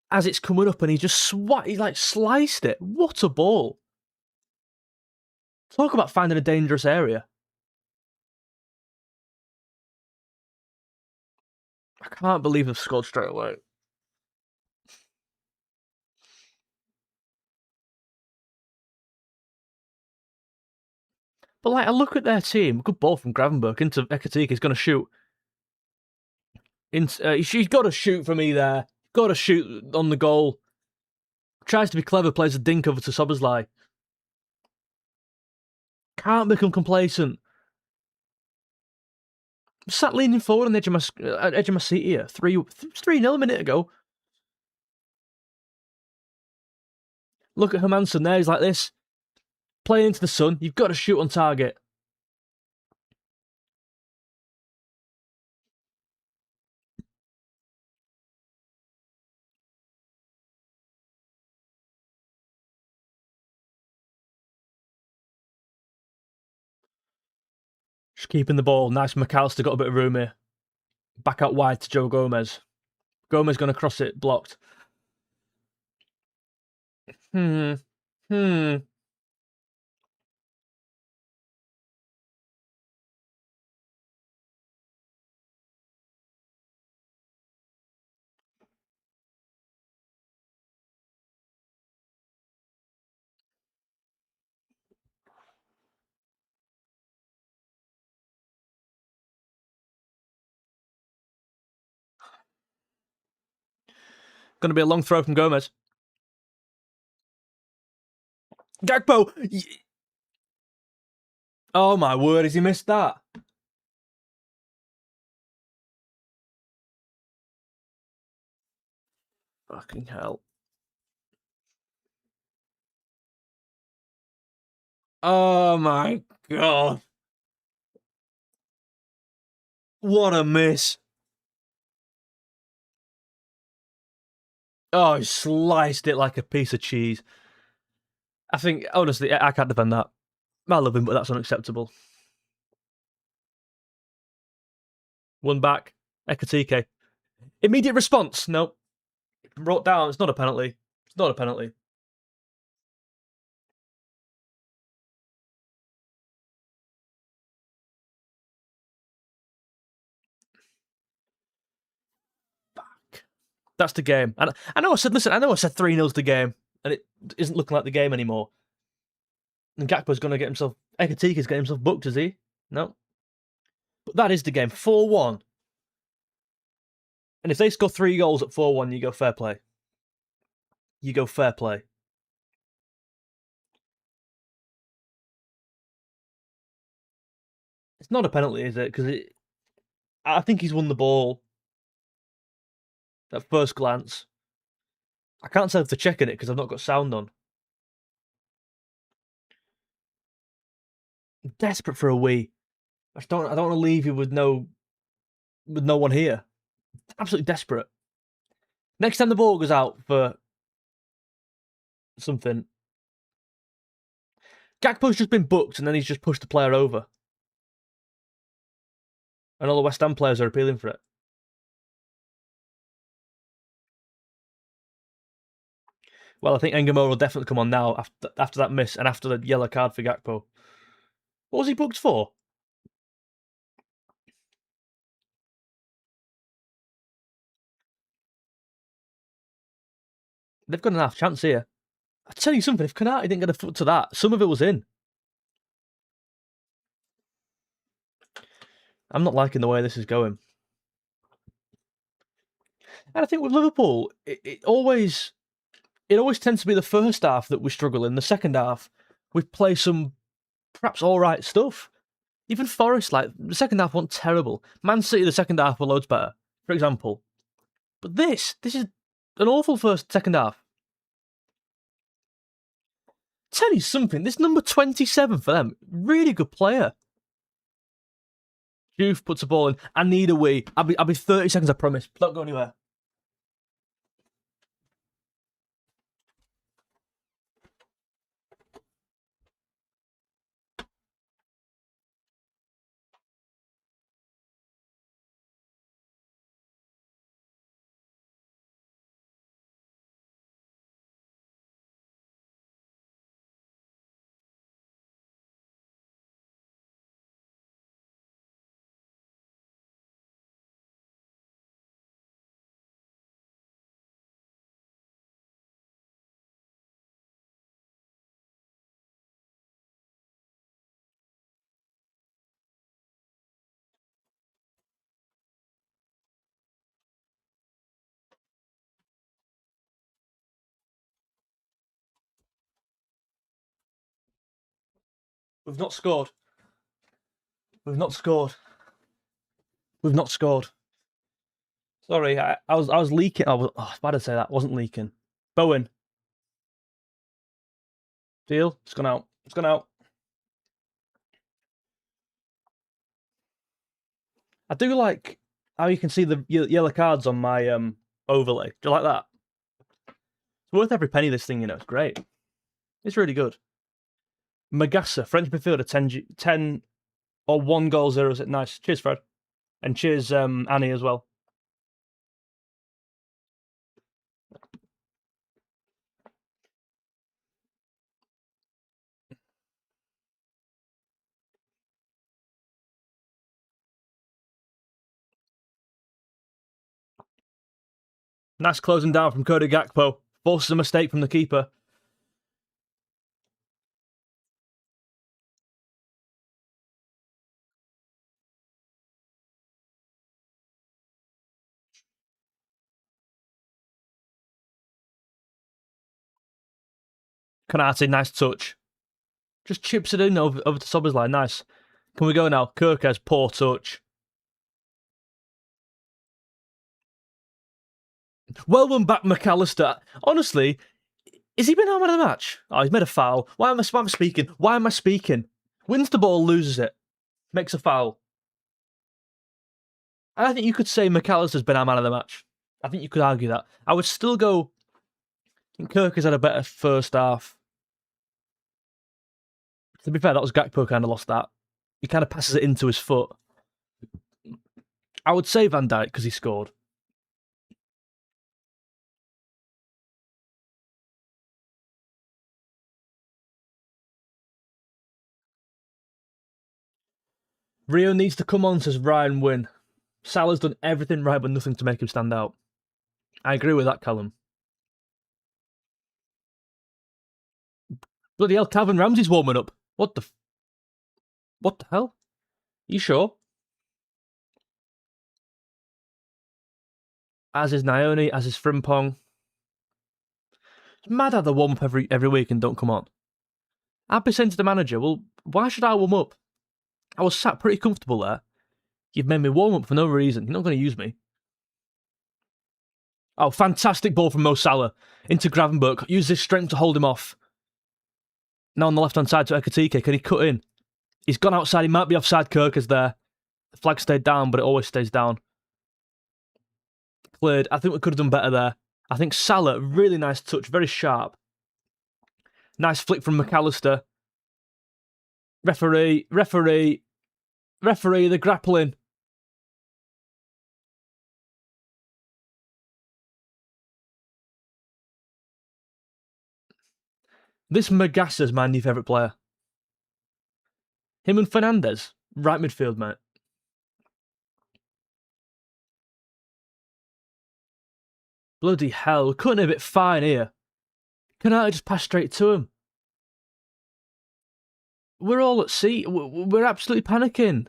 as it's coming up, and he sliced it. What a ball! Talk about finding a dangerous area. I can't believe they've scored straight away. But I look at their team. Good ball from Gravenberch into 𝗕𝗁𝗃. He's going to shoot. He's got to shoot for me there. Got to shoot on the goal. Tries to be clever. Plays a dink over to 𝗖𝗵𝗲𝗰𝗀𝗀. Can't become complacent. sat leaning forward on the edge of my seat here. 3-0 a minute ago. Look at Hermansson there. He's like this. Playing into the sun. You've got to shoot on target. Just keeping the ball. Nice. McAllister got a bit of room here. Back out wide to Joe Gomez. Gomez going to cross it. Blocked. Going to be a long throw from Gomez. Gakpo! Oh my word, has he missed that? Fucking hell. Oh my god. What a miss. Oh, he sliced it like a piece of cheese. I think, honestly, I can't defend that. I love him, but that's unacceptable. One back. 𝗕𝗿𝗄𝗃. Immediate response. Nope. Brought down. It's not a penalty. It's not a penalty. Back. That's the game. And I know I said 3-0's the game, and it isn't looking like the game anymore. And Gakpo's going to get himself... 𝗕𝗿𝗄𝗃's getting himself booked, is he? No. But that is the game. 4-1. And if they score 3 goals at 4-1, you go fair play. You go fair play. It's not a penalty, is it? Because I think he's won the ball at first glance. I can't say if they're checking it because I've not got sound on. I'm desperate for a wee. I don't want to leave you with no one here. Absolutely desperate. Next time the ball goes out for something, Gakpo's just been booked and then he's just pushed the player over. And all the West Ham players are appealing for it. Well, I think 𝗕𝗵𝗲𝗰𝘀 will definitely come on now after that miss and after the yellow card for Gakpo. What was he booked for? They've got an half chance here. I tell you something, if Konaté didn't get a foot to that, some of it was in. I'm not liking the way this is going. And I think with Liverpool, it always tends to be the first half that we struggle in. The second half, we play some perhaps all right stuff. Even Forest, like, the second half wasn't terrible. Man City, the second half were loads better, for example. But this is an awful second half. Tell you something, this number 27 for them, really good player. Juve puts a ball in. I need a wee. I'll be 30 seconds, I promise. Don't go anywhere. We've not scored. We've not scored. We've not scored. Sorry, I was leaking. Why did I say that? I wasn't leaking. Bowen. Deal. It's gone out. It's gone out. I do like how you can see the yellow cards on my overlay. Do you like that? It's worth every penny, this thing, you know. It's great. It's really good. Magassa, French midfielder, 10 or 1 goal, 0. Nice. Cheers, Fred. And cheers, Annie, as well. Nice closing down from Cody Gakpo. Forces a mistake from the keeper. Konate, nice touch. Just chips it in over to Szoboszlai. Nice. Can we go now? 𝗂𝗂𝘀, poor touch. Well done back, McAllister. Honestly, has he been our man of the match? Oh, he's made a foul. Why am I speaking? Why am I speaking? Wins the ball, loses it. Makes a foul. I think you could say McAllister's been our man of the match. I think you could argue that. I would still go... I think 𝗂𝗂𝘀's had a better first half. To be fair, that was Gakpo kind of lost that. He kind of passes it into his foot. I would say Van Dijk because he scored. Rio needs to come on, says Ryan Wynn. Salah's done everything right, but nothing to make him stand out. I agree with that, Callum. Bloody hell, Calvin Ramsey's warming up. What the hell? You sure? As is Naoni, as is Frimpong. It's mad how they warm up every week and don't come on. I'd be saying to the manager, well, why should I warm up? I was sat pretty comfortable there. You've made me warm up for no reason. You're not going to use me. Oh, fantastic ball from Mo Salah into Gravenberch. Use his strength to hold him off. Now on the left-hand side to 𝗂𝗂𝘀. Can he cut in? He's gone outside. He might be offside. 𝗂𝗂𝘀's there. The flag stayed down, but it always stays down. Cleared. I think we could have done better there. I think Salah, really nice touch. Very sharp. Nice flick from McAllister. Referee, they're grappling. This Magassa's my new favourite player. Him and Fernandes, right midfield, mate. Bloody hell, we're cutting it a bit fine here. Can I just pass straight to him? We're all at sea. We're absolutely panicking.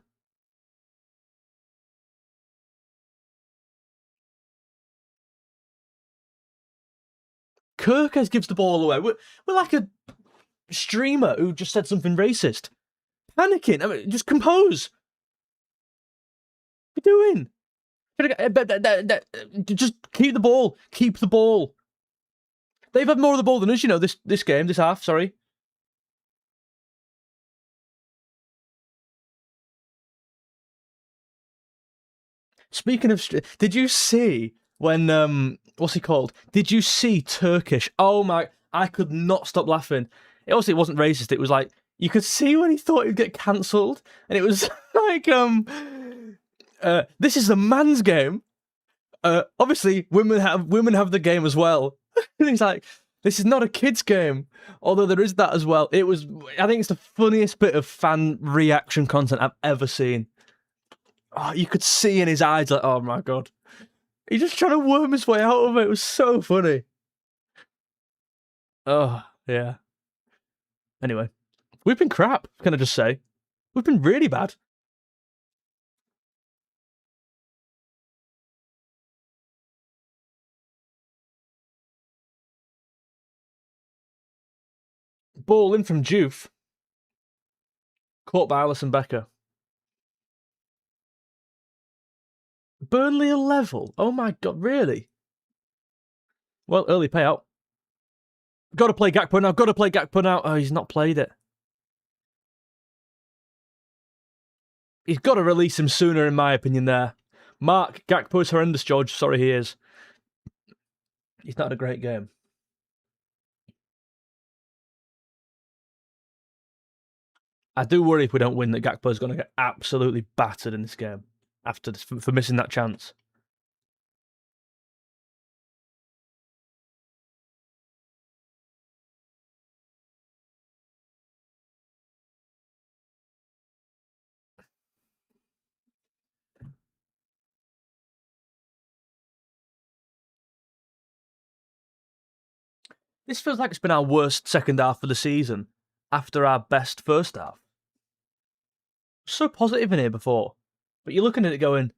𝗂𝗂𝘀 gives the ball away. We're like a streamer who just said something racist. Panicking. I mean, just compose. What are you doing? Just keep the ball. Keep the ball. They've had more of the ball than us, you know, this game, this half, sorry. Speaking of... Did you see when... what's he called? Did you see Turkish? Oh my... I could not stop laughing. It wasn't racist. It was like... You could see when he thought he'd get cancelled. And it was like... this is a man's game. Obviously, women have the game as well. And he's like... This is not a kid's game, although there is that as well. I think it's the funniest bit of fan reaction content I've ever seen. Oh, you could see in his eyes, like, oh my god. He's just trying to worm his way out of it. It was so funny. Oh, yeah. Anyway, we've been crap, can I just say? We've been really bad. Ball in from Juve. Caught by Alisson Becker. Burnley are level. Oh my god, really? Well, early payout. Got to play Gakpo now. Got to play Gakpo now. Oh, he's not played it. He's got to release him sooner, in my opinion. There, Mark Gakpo is horrendous, George. Sorry, he is. He's not had a great game. I do worry if we don't win that Gakpo is going to get absolutely battered in this game after this, for missing that chance. This feels like it's been our worst second half of the season after our best first half. So positive in here before, but you're looking at it going,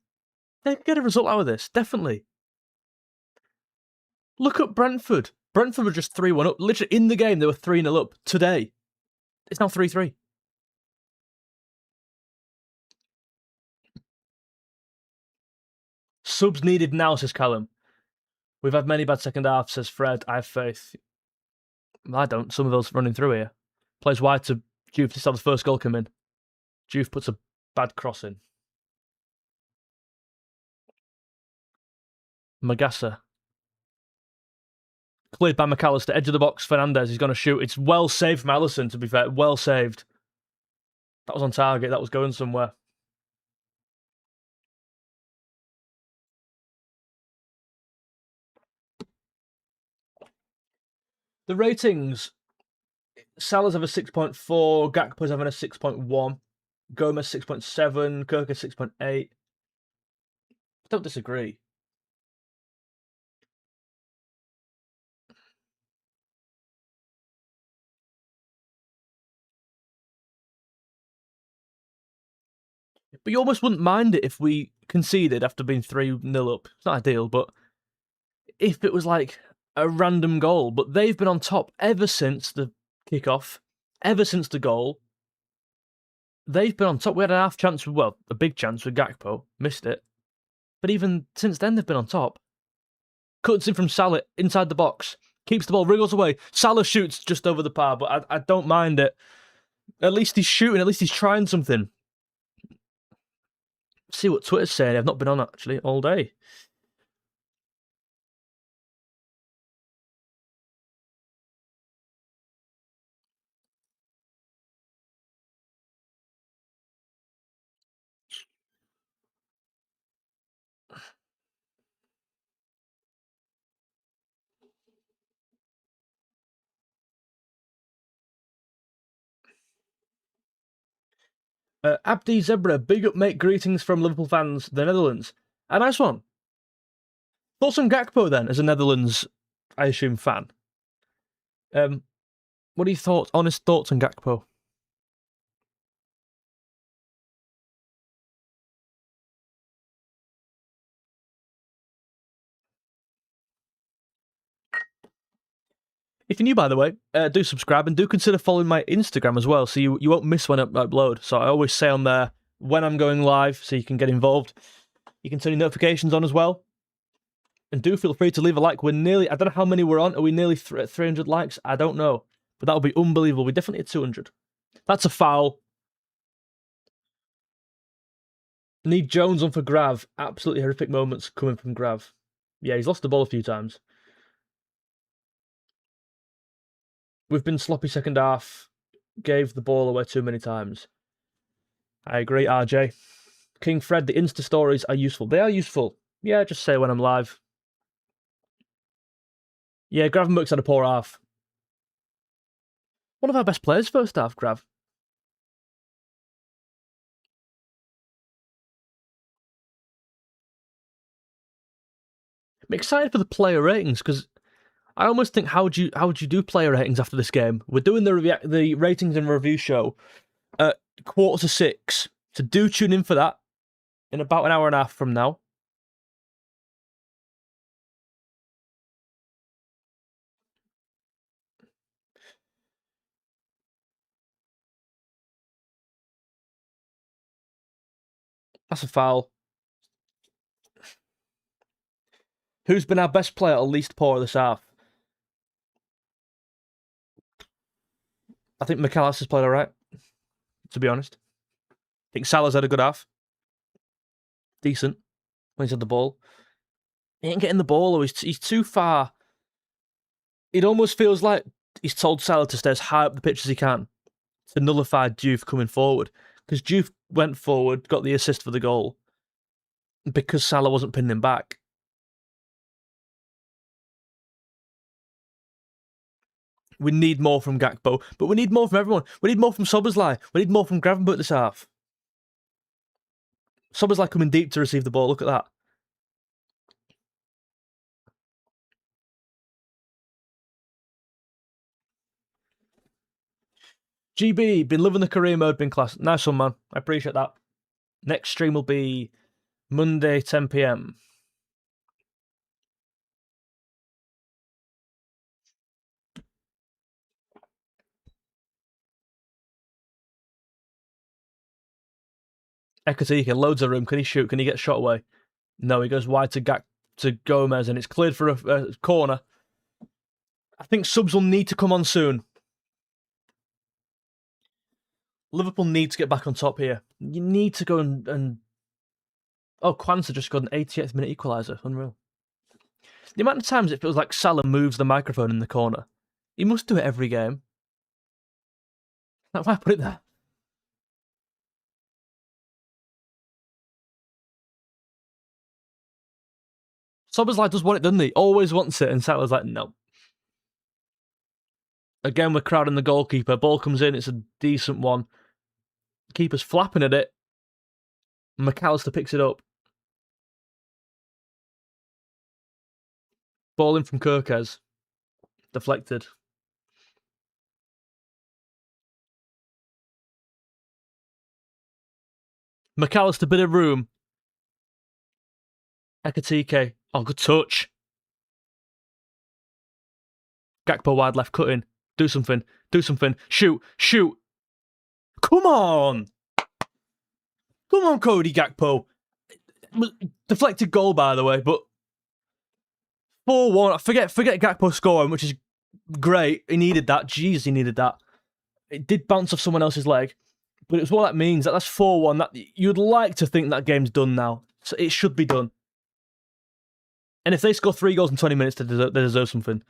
they can get a result out of this, definitely. Look at Brentford. Brentford were just 3-1 up. Literally in the game, they were 3-0 up. Today, it's now 3-3. Subs needed now, says Callum. We've had many bad second halves, says Fred. I have faith. I don't. Some of those running through here. Plays wide to Juve to start the first goal come in. Juve puts a bad cross in. Magassa. Cleared by McAllister. Edge of the box. Fernandez. He's going to shoot. It's well saved from Alisson, to be fair. Well saved. That was on target. That was going somewhere. The ratings. Salah's have a 6.4. Gakpo's having a 6.1. Gomez 6.7. 𝗂𝘂𝗀𝗃 6.8. Don't disagree. But you almost wouldn't mind it if we conceded after being 3-0 up. It's not ideal, but if it was like a random goal. But they've been on top ever since the kickoff, ever since the goal. They've been on top. We had a half chance, well, a big chance with Gakpo, missed it. But even since then, they've been on top. Cuts in from Salah inside the box, keeps the ball, wriggles away. Salah shoots just over the bar, but I don't mind it. At least he's shooting, at least he's trying something. See what Twitter's saying. I've not been on actually all day. Abdi Zebra, big up mate, greetings from Liverpool fans, the Netherlands. A nice one. Thoughts on Gakpo then, as a Netherlands, I assume, fan? What are your thoughts, honest thoughts on Gakpo? If you're new, by the way, do subscribe and do consider following my Instagram as well, so you won't miss when I upload. So I always say on there when I'm going live, so you can get involved. You can turn your notifications on as well. And do feel free to leave a like. We're nearly, I don't know how many we're on. Are we nearly 300 likes? I don't know. But that would be unbelievable. We're definitely at 200. That's a foul. Need Jones on for Grav. Absolutely horrific moments coming from Grav. Yeah, he's lost the ball a few times. We've been sloppy second half. Gave the ball away too many times. I agree, RJ. King Fred, the Insta stories are useful. They are useful. Yeah, just say when I'm live. Yeah, Gravenberg's had a poor half. One of our best players first half, Grav. I'm excited for the player ratings because I almost think how would you do player ratings after this game? We're doing the ratings and review show at 5:45, so do tune in for that in about an hour and a half from now. That's a foul. Who's been our best player or least poor this half? I think 𝗵𝗲𝗃's played all right, to be honest. I think Salah's had a good half. Decent when he's had the ball. He ain't getting the ball, or he's too far. It almost feels like he's told Salah to stay as high up the pitch as he can to nullify 𝗬𝗕 coming forward. Because 𝗬𝗕 went forward, got the assist for the goal, because Salah wasn't pinning him back. We need more from Gakpo, but we need more from everyone. We need more from Szoboszlai. We need more from Gravenberch this half. Szoboszlai coming deep to receive the ball. Look at that. GB, been loving the career mode, been class. Nice one, man. I appreciate that. Next stream will be Monday, 10 PM. 𝗕𝗂𝘃, loads of room. Can he shoot? Can he get shot away? No, he goes wide to Gomez, and it's cleared for a corner. I think subs will need to come on soon. Liverpool need to get back on top here. You need to go and... Oh, Quansah just got an 88th minute equaliser. Unreal. The amount of times it feels like Salah moves the microphone in the corner. He must do it every game. That's why I put it there. Szoboszlai does want it, doesn't he? Always wants it, and Salah's like, no. Again, we're crowding the goalkeeper. Ball comes in, it's a decent one. Keeper's flapping at it. 𝗵𝗲𝗃 picks it up. Ball in from 𝗂𝗀𝗃. Deflected. 𝗵𝗲𝗃, bit of room. 𝗕𝗂𝘃. Oh, good touch. Gakpo wide left, cut in. Do something. Do something. Shoot. Shoot. Come on. Come on, Cody Gakpo. Deflected goal, by the way, but 4-1. Forget Gakpo scoring, which is great. He needed that. Jeez, he needed that. It did bounce off someone else's leg, but it's what that means. That's 4-1. That you'd like to think that game's done now. So it should be done. And if they score 3 goals in 20 minutes, they deserve something.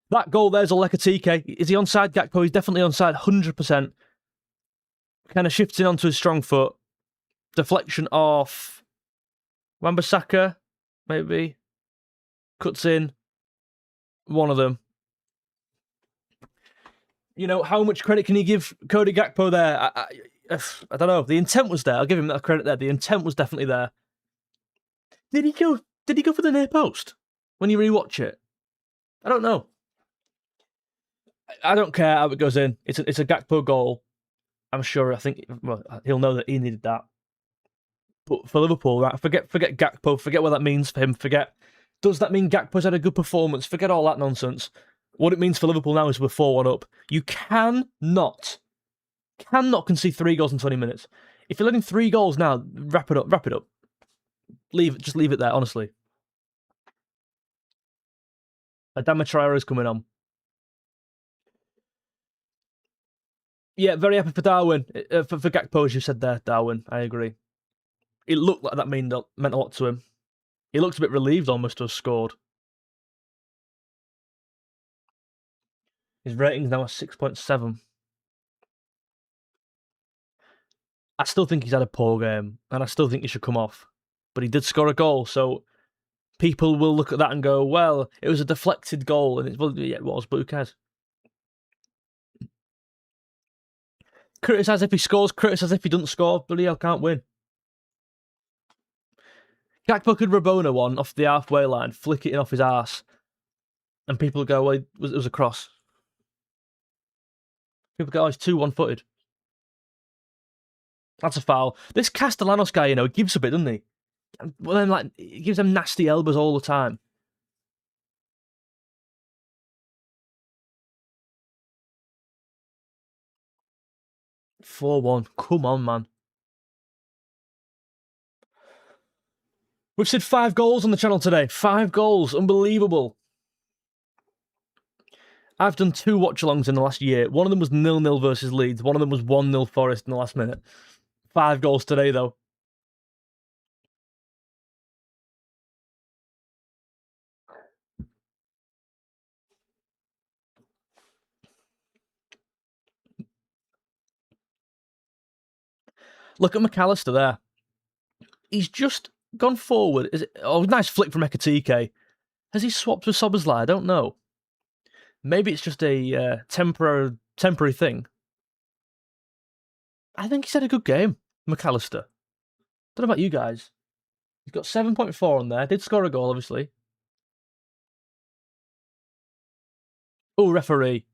That goal there's a 𝗕𝗂𝘃. Is he onside, Gakpo? He's definitely onside, 100%. Kind of shifts in onto his strong foot. Deflection off Wan-Bissaka, maybe. Cuts in. One of them. You know, how much credit can you give Cody Gakpo there? I don't know. The intent was there. I'll give him that credit there. The intent was definitely there. Did he go for the near post when you rewatch it? I don't know. I don't care how it goes in. It's a Gakpo goal. I'm sure. I think he'll know that he needed that. But for Liverpool, right? Forget Gakpo. Forget what that means for him. Does that mean Gakpo's had a good performance? Forget all that nonsense. What it means for Liverpool now is we're 4-1 up. You cannot concede 3 goals in 20 minutes. If you're letting 3 goals now, wrap it up. Just leave it there, honestly. Adama Traore's coming on. Yeah, very happy for Darwin. For Gakpo, as you said there, Darwin. I agree. It looked like that meant a lot to him. He looked a bit relieved almost to have scored. His rating's now at 6.7. I still think he's had a poor game, and I still think he should come off. But he did score a goal, so people will look at that and go, well, it was a deflected goal. And yeah, it was, but who cares? Criticise if he scores, criticise if he doesn't score. Bloody hell, can't win. Gakpo could Rabona one off the halfway line, flick it in off his arse, and people go, well, it was a cross. People go, oh, he's too one-footed. That's a foul. This Castellanos guy, you know, gives a bit, doesn't he? Well, then, like, he gives them nasty elbows all the time. Come on, man. We've said 5 goals on the channel today. 5 goals. Unbelievable. I've done 2 watch-alongs in the last year. One of them was 0-0 versus Leeds. One of them was 1-0 Forest in the last minute. 5 goals today, though. Look at McAllister there. He's just gone forward. Nice flick from 𝗕𝗍𝗄𝗃. Has he swapped with 𝗖𝗵𝗲𝗀? I don't know. Maybe it's just a temporary thing. I think he's had a good game, McAllister. Don't know about you guys. He's got 7.4 on there. Did score a goal, obviously. Oh, referee.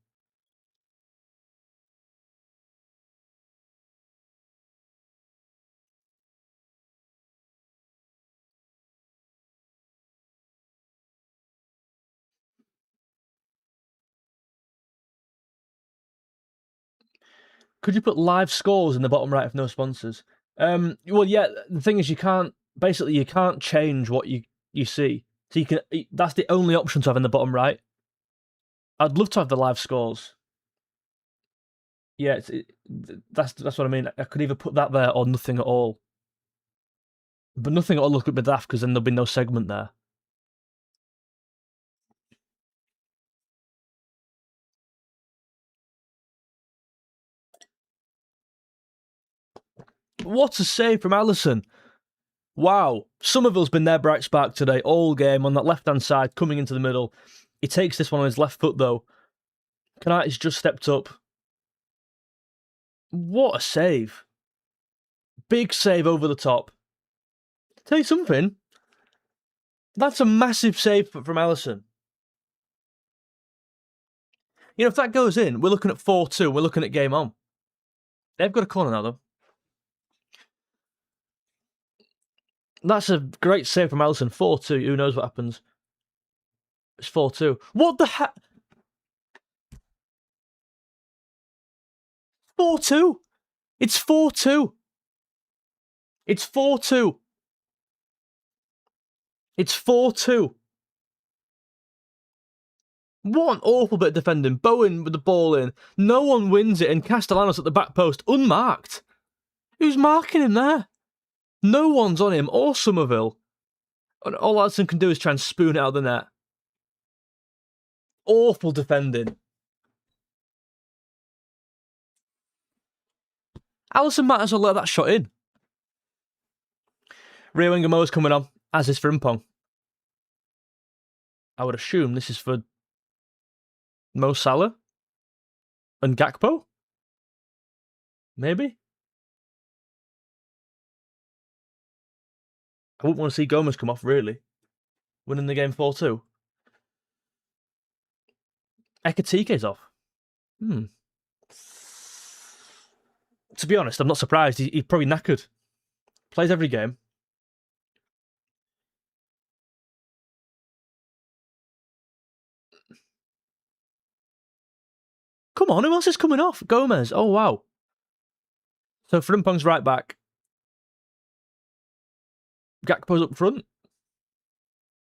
Could you put live scores in the bottom right if no sponsors? Well, yeah. The thing is, you can't change what you see. So you can. That's the only option to have in the bottom right. I'd love to have the live scores. Yeah, that's what I mean. I could either put that there or nothing at all. But nothing at all look a bit daft because then there'll be no segment there. What a save from Alisson. Wow. 𝗕𝗵𝗲𝗀𝗀's been their bright spark today, all game, on that left-hand side, coming into the middle. He takes this one on his left foot, though. 𝗕𝗏𝗏's just stepped up. What a save. Big save over the top. Tell you something, that's a massive save from Alisson. You know, if that goes in, we're looking at 4-2, we're looking at game on. They've got a corner now, though. That's a great save from Alisson. 4-2. Who knows what happens? It's 4-2. What the heck? 4-2. It's 4-2. It's 4-2. It's 4-2. What an awful bit of defending. Bowen with the ball in. No one wins it, and Castellanos at the back post, unmarked. Who's marking him there? No one's on him, or 𝗕𝗵𝗲𝗀. And all Alisson can do is try and spoon it out of the net. Awful defending. Alisson might as well let that shot in. 𝗖𝗵𝗲𝗰𝗀𝗀's coming on, as is 𝗕𝗏𝗏. I would assume this is for Mo Salah and Gakpo? Maybe? I wouldn't want to see Gomez come off, really. Winning the game 4-2. 𝗕𝗍𝗄𝗃's off. To be honest, I'm not surprised. He's probably knackered. Plays every game. Come on, who else is coming off? Gomez. Oh, wow. So 𝗕𝗏𝗏's right back. Gakpo's up front.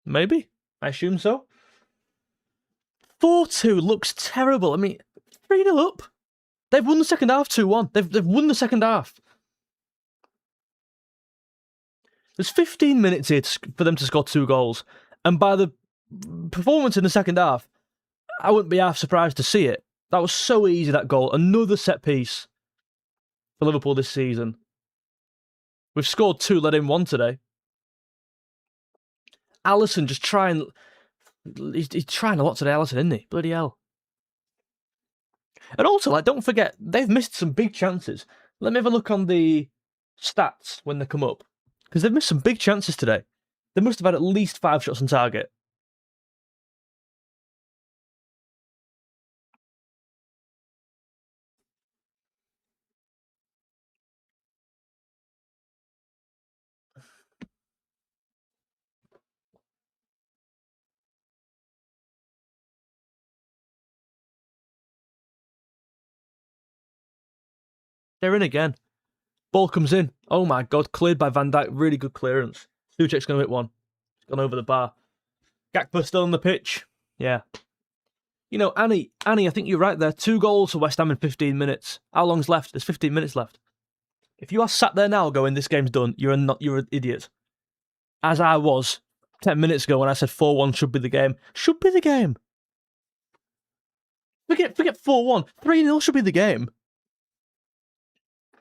Maybe. I assume so. 4-2 looks terrible. I mean, 3-0 up. They've won the second half 2-1. They've won the second half. There's 15 minutes here for them to score 2 goals. And by the performance in the second half, I wouldn't be half surprised to see it. That was so easy, that goal. Another set piece for Liverpool this season. We've scored 2, let in 1 today. Alisson just trying... He's trying a lot today, Alisson, isn't he? Bloody hell. And also, like, don't forget, they've missed some big chances. Let me have a look on the stats when they come up. Because they've missed some big chances today. They must have had at least 5 shots on target. They're in again. Ball comes in. Oh my God, cleared by Van Dijk. Really good clearance. 𝗬𝘂's going to hit one. Gone over the bar. Gakpo still on the pitch. Yeah. You know, Annie, I think you're right there. 2 goals for West Ham in 15 minutes. How long's left? There's 15 minutes left. If you are sat there now going, this game's done, you're an idiot. As I was 10 minutes ago when I said 4-1 should be the game. Should be the game. Forget 4-1. 3-0 should be the game.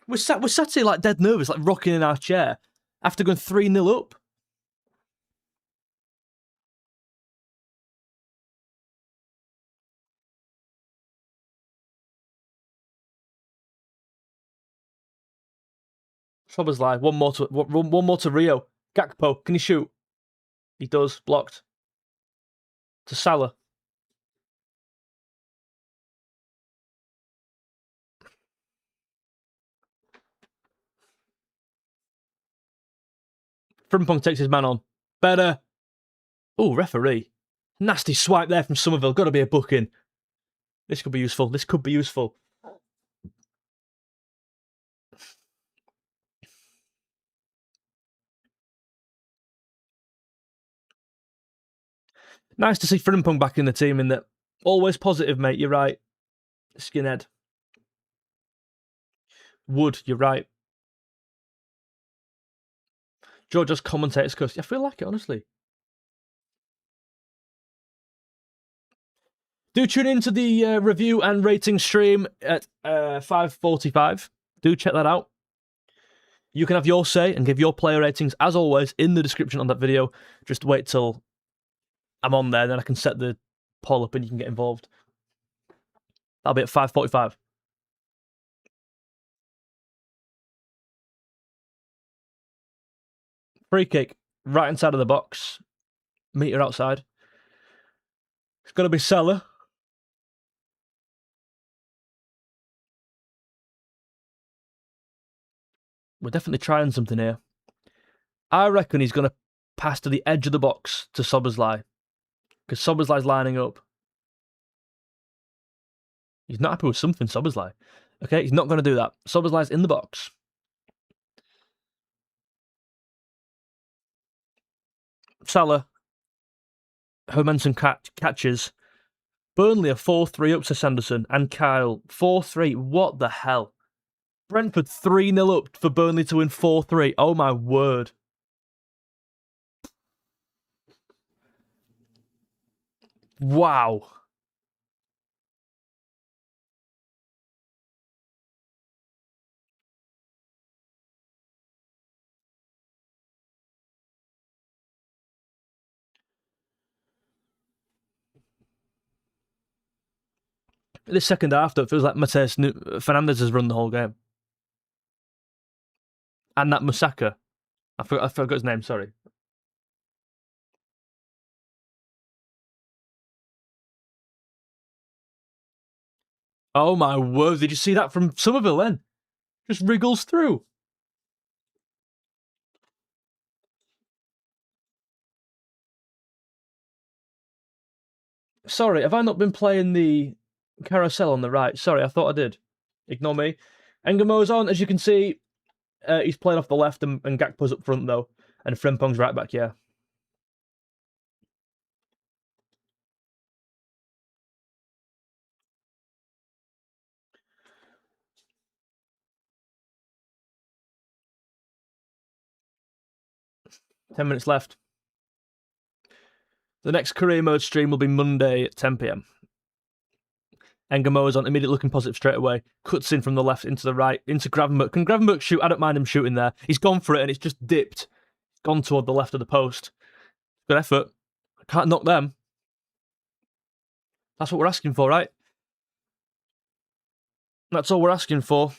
We're sat here like dead nervous, like rocking in our chair after going 3-0 up. 𝗕𝗿𝗄, one more to Rio. Gakpo, can he shoot? He does. Blocked. To Salah. Frimpong takes his man on. Better. Oh, referee. Nasty swipe there from Somerville. Got to be a booking. This could be useful. This could be useful. Nice to see Frimpong back in the team in that. Always positive, mate. You're right. Skinhead. Wood, you're right. George's commentators cuss. I feel like it, honestly. Do tune into the review and rating stream at 5:45. Do check that out. You can have your say and give your player ratings, as always, in the description on that video. Just wait till I'm on there, then I can set the poll up and you can get involved. That'll be at 5:45. Free kick, right inside of the box. Meter outside. It's going to be Salah. We're definitely trying something here. I reckon he's going to pass to the edge of the box to 𝗕𝗿𝗄𝗁. Because 𝗕𝗿𝗁's lining up. He's not happy with something, 𝗕𝗿𝗁. Okay, he's not going to do that. 𝗕𝗿𝗁's in the box. Salah. Momentum catches. Burnley are 4-3 up to Sanderson and Kyle. 4-3. What the hell? Brentford 3-0 up for Burnley to win 4-3. Oh my word. Wow. This second half, though, it feels like Matheus Fernandes has run the whole game. And that Musaka. I forgot his name, sorry. Oh my word, did you see that from Somerville then? Just wriggles through. Sorry, have I not been playing the carousel on the right? Sorry, I thought I did. Ignore me. 𝗕𝗵𝗲𝗰𝗀𝗀 on, as you can see. He's playing off the left and Gakpo's up front, though. And Frimpong's right back, yeah. Ten minutes left. The next career mode stream will be Monday at 10 PM. 𝗕𝗵𝗲𝗀𝗀 immediately looking positive straight away. Cuts in from the left into the right, into 𝗕𝗵𝗲𝗀𝗀. Can 𝗕𝗵𝗲𝗀𝗀 shoot? I don't mind him shooting there. He's gone for it and it's just dipped. Gone toward the left of the post. Good effort. I can't knock them. That's what we're asking for, right? That's all we're asking for.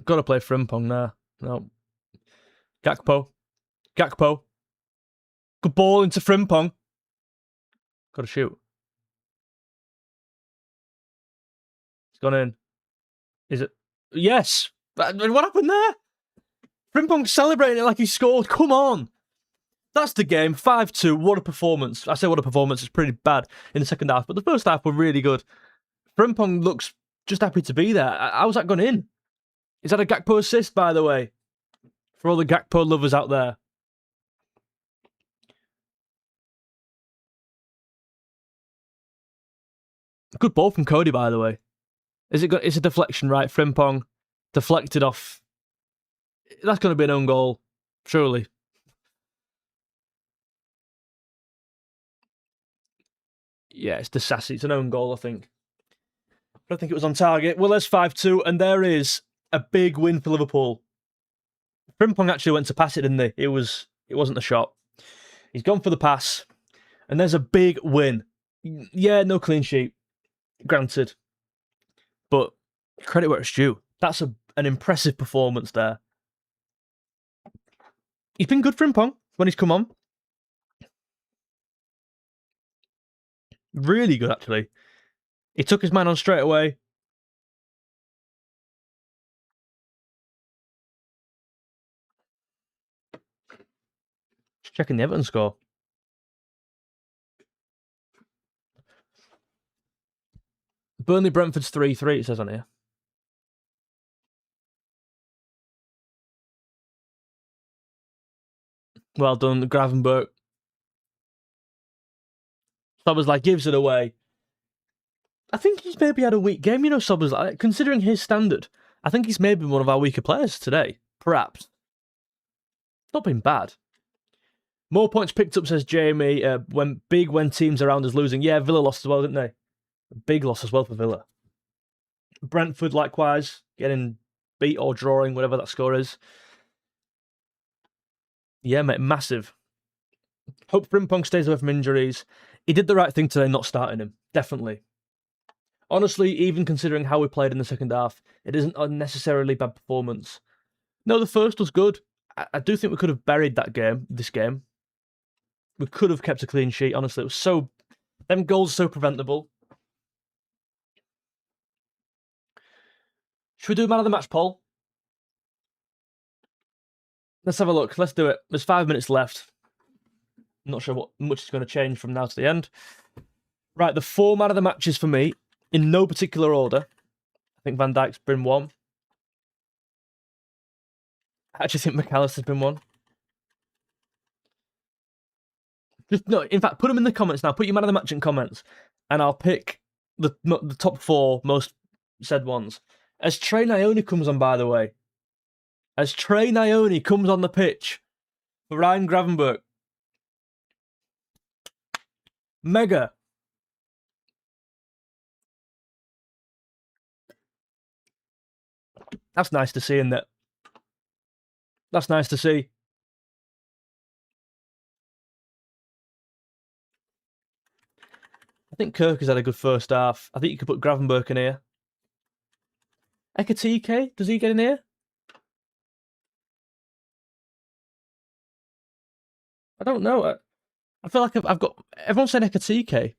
Got to play Frimpong there. No. Gakpo. Good ball into Frimpong. Got to shoot. It's gone in. Is it? Yes! What happened there? Frimpong celebrating it like he scored. Come on. That's the game. 5-2. What a performance. I say what a performance. It's pretty bad in the second half, but the first half were really good. Frimpong looks just happy to be there. How's that gone in? Is that a Gakpo assist, by the way? For all the Gakpo lovers out there. Good ball from Cody, by the way. It's a deflection, right? Frimpong deflected off. That's going to be an own goal, surely. Yeah, it's 𝗕𝗂𝘃. It's an own goal, I think. I don't think it was on target. Well, there's 5-2, and there is a big win for Liverpool. Frimpong actually went to pass it, didn't he? It wasn't the shot. He's gone for the pass, and there's a big win. Yeah, no clean sheet, granted, but credit where it's due. That's an impressive performance there. He's been good, Frimpong, when he's come on. Really good, actually. He took his man on straight away. Just checking the Everton score. Burnley-Brentford's 3-3, it says on here. Well done, Gravenberch. Szoboszlai gives it away. I think he's maybe had a weak game, you know, Szoboszlai. Considering his standard, I think he's maybe one of our weaker players today. Perhaps. It's not been bad. More points picked up, says Jamie, when teams around us losing. Yeah, Villa lost as well, didn't they? A big loss as well for Villa. Brentford, likewise, getting beat or drawing, whatever that score is. Yeah, mate, massive. Hope Frimpong stays away from injuries. He did the right thing today, not starting him. Definitely. Honestly, even considering how we played in the second half, it isn't a necessarily bad performance. No, the first was good. I do think we could have buried this game. We could have kept a clean sheet, honestly. It was so... Them goals are so preventable. Should we do a man of the match poll? Let's have a look. Let's do it. There's 5 minutes left. I'm not sure what much is going to change from now to the end. Right, the 4 man of the matches for me, in no particular order. I think Van Dijk's been one. I actually think McAllister's been one. No, in fact, put them in the comments now. Put your man of the match in comments, and I'll pick the top 4 most said ones. As 𝗕𝗏 comes on, by the way. As 𝗕𝗏 comes on the pitch for Ryan Gravenberch. Mega. That's nice to see, isn't it? That's nice to see. I think Kirk has had a good first half. I think you could put Gravenberch in here. 𝗕𝗏𝗃, does he get in here? I don't know. I feel like I've got... Everyone said 𝗕𝗏𝗃.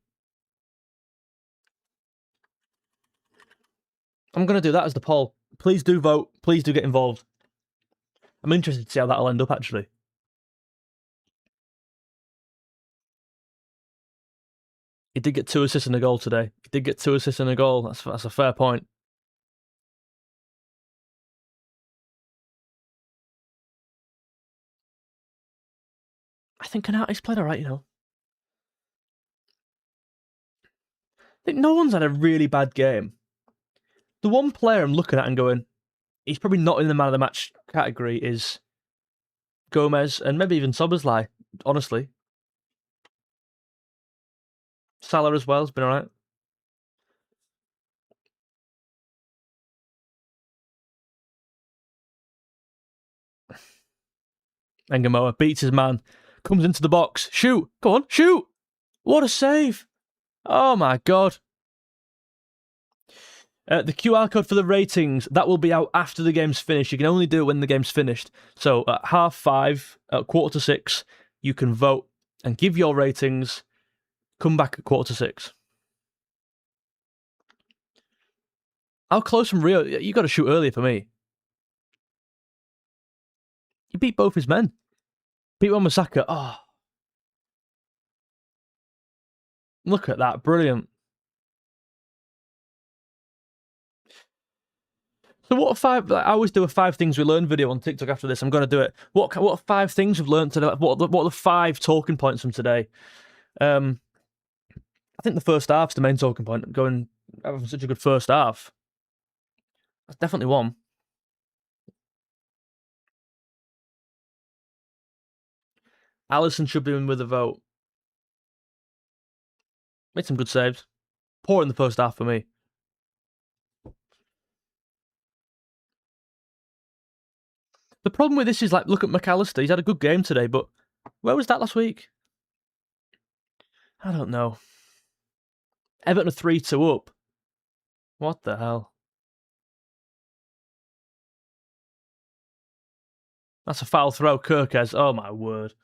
I'm going to do that as the poll. Please do vote. Please do get involved. I'm interested to see how that'll end up, actually. He did get 2 assists and a goal today. He did get 2 assists and a goal. That's a fair point. I think Konaté's played alright, you know. I think no one's had a really bad game. The one player I'm looking at and going, he's probably not in the man of the match category, is Gomez and maybe even Szoboszlai, honestly. Salah as well has been alright. 𝗵𝗲𝗃 beats his man, comes into the box, shoot, go on, shoot! What a save! Oh my god. The QR code for the ratings, that will be out after the game's finished. You can only do it when the game's finished. So at 5:30, at 5:45, you can vote and give your ratings. Come back at 5:45. How close from Rio? You got to shoot earlier for me. He beat both his men. Beat Wan-Bissaka. Oh. Look at that. Brilliant. So what are 5... I always do a 5 things we learned video on TikTok after this. I'm going to do it. What are 5 things we've learned today? What are the 5 talking points from today? I think the first half's the main talking point. Having such a good first half. That's definitely one. Alisson should be in with a vote. Made some good saves. Poor in the first half for me. The problem with this is, like, look at McAllister. He's had a good game today, but where was that last week? I don't know. Everton are 3-2 up. What the hell? That's a foul throw, 𝗕𝗃𝗃. Oh my word.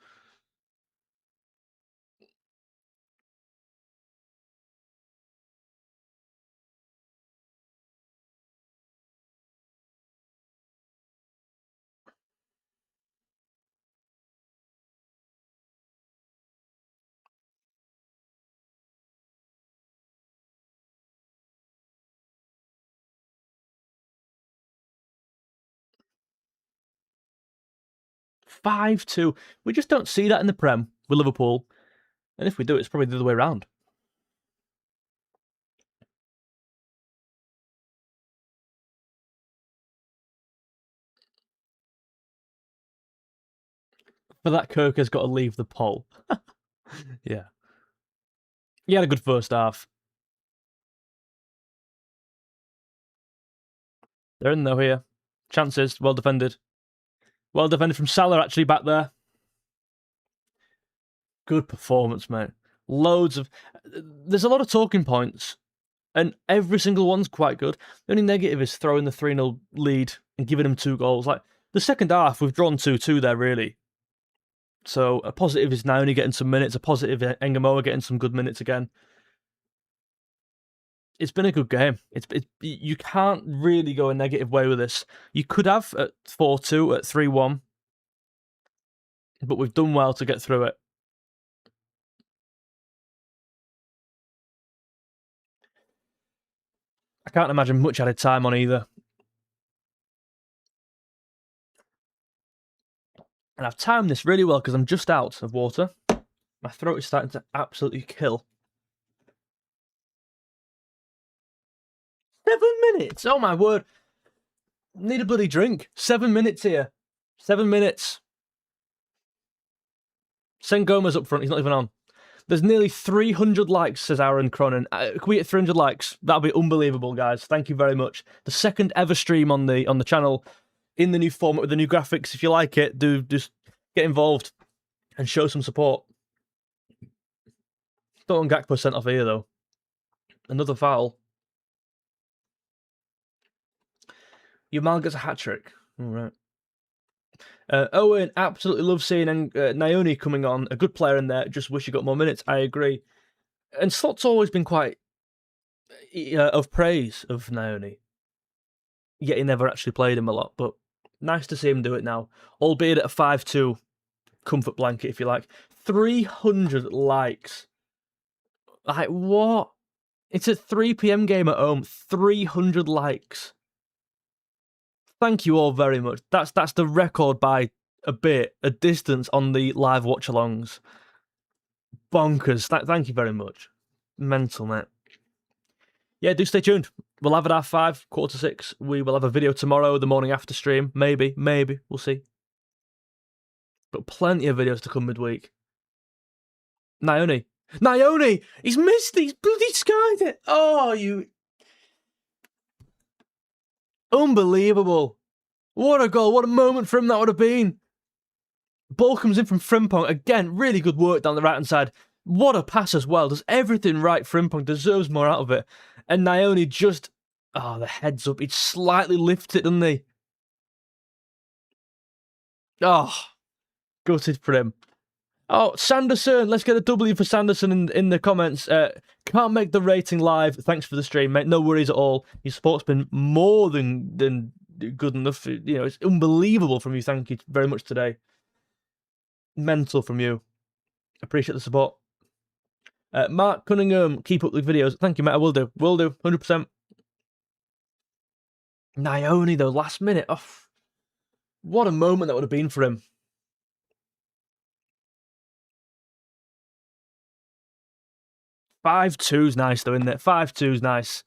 $5-2. We just don't see that in the Prem with Liverpool. And if we do, it's probably the other way around. For that, 𝗕𝗃𝗃's got to leave the poll. Yeah. He had a good first half. They're in though here. Chances, well defended. Well defended from Salah, actually, back there. Good performance, mate. Loads of... There's a lot of talking points, and every single one's quite good. The only negative is throwing the 3-0 lead and giving them 2 goals. Like, the second half, we've drawn 2-2 there, really. So, a positive is now only getting some minutes. A positive, 𝗕𝗵𝗲𝗰𝗀𝗀 getting some good minutes again. It's been a good game. You can't really go a negative way with this. You could have at 4-2, at 3-1, but we've done well to get through it. I can't imagine much added time on either. And I've timed this really well because I'm just out of water. My throat is starting to absolutely kill. 7 minutes! Oh my word. Need a bloody drink. 7 minutes here. 7 minutes. Sengoma's up front. He's not even on. There's nearly 300 likes, says Aaron Cronin. Can we get 300 likes? That'll be unbelievable, guys. Thank you very much. The second ever stream on the channel in the new format with the new graphics. If you like it, do just get involved and show some support. Don't want 𝗕𝗃𝗃 sent off here, though. Another foul. Yamal gets a hat-trick. All right. Owen absolutely loves seeing 𝗖𝗵𝗲𝗰𝗀𝗀 coming on. A good player in there. Just wish he got more minutes. I agree. And Slot's always been quite of praise of 𝗖𝗵𝗲𝗰𝗀𝗀. Yet he never actually played him a lot. But nice to see him do it now. Albeit at a 5-2 comfort blanket, if you like. 300 likes. Like, what? It's a 3 PM game at home. 300 likes. Thank you all very much. That's the record by a bit, a distance on the live watch-alongs. Bonkers. Thank you very much. Mental, mate. Yeah, do stay tuned. We'll have it at 5, 5:45. We will have a video tomorrow, the morning after stream. Maybe. We'll see. But plenty of videos to come midweek. 𝗖𝗵𝗲𝗰𝗀𝗀! He's missed it! He's bloody skied it! Oh, you... Unbelievable. What a goal. What a moment for him that would have been. Ball comes in from Frimpong. Again, really good work down the right-hand side. What a pass as well. Does everything right. Frimpong deserves more out of it. And 𝗖𝗵𝗲𝗀 just... Oh, the head's up. He slightly lifts it, doesn't he? Oh, gutted for him. Oh, Sanderson. Let's get a W for Sanderson in the comments. Can't make the rating live. Thanks for the stream, mate. No worries at all. Your support's been more than good enough. You know, it's unbelievable from you. Thank you very much today. Mental from you. Appreciate the support. Mark Cunningham, keep up the videos. Thank you, mate. I will do. Will do. 100%. 𝗖one, though, last minute. Oh, what a moment that would have been for him. 𝗵2's nice, though, isn't it? 𝗵2's nice.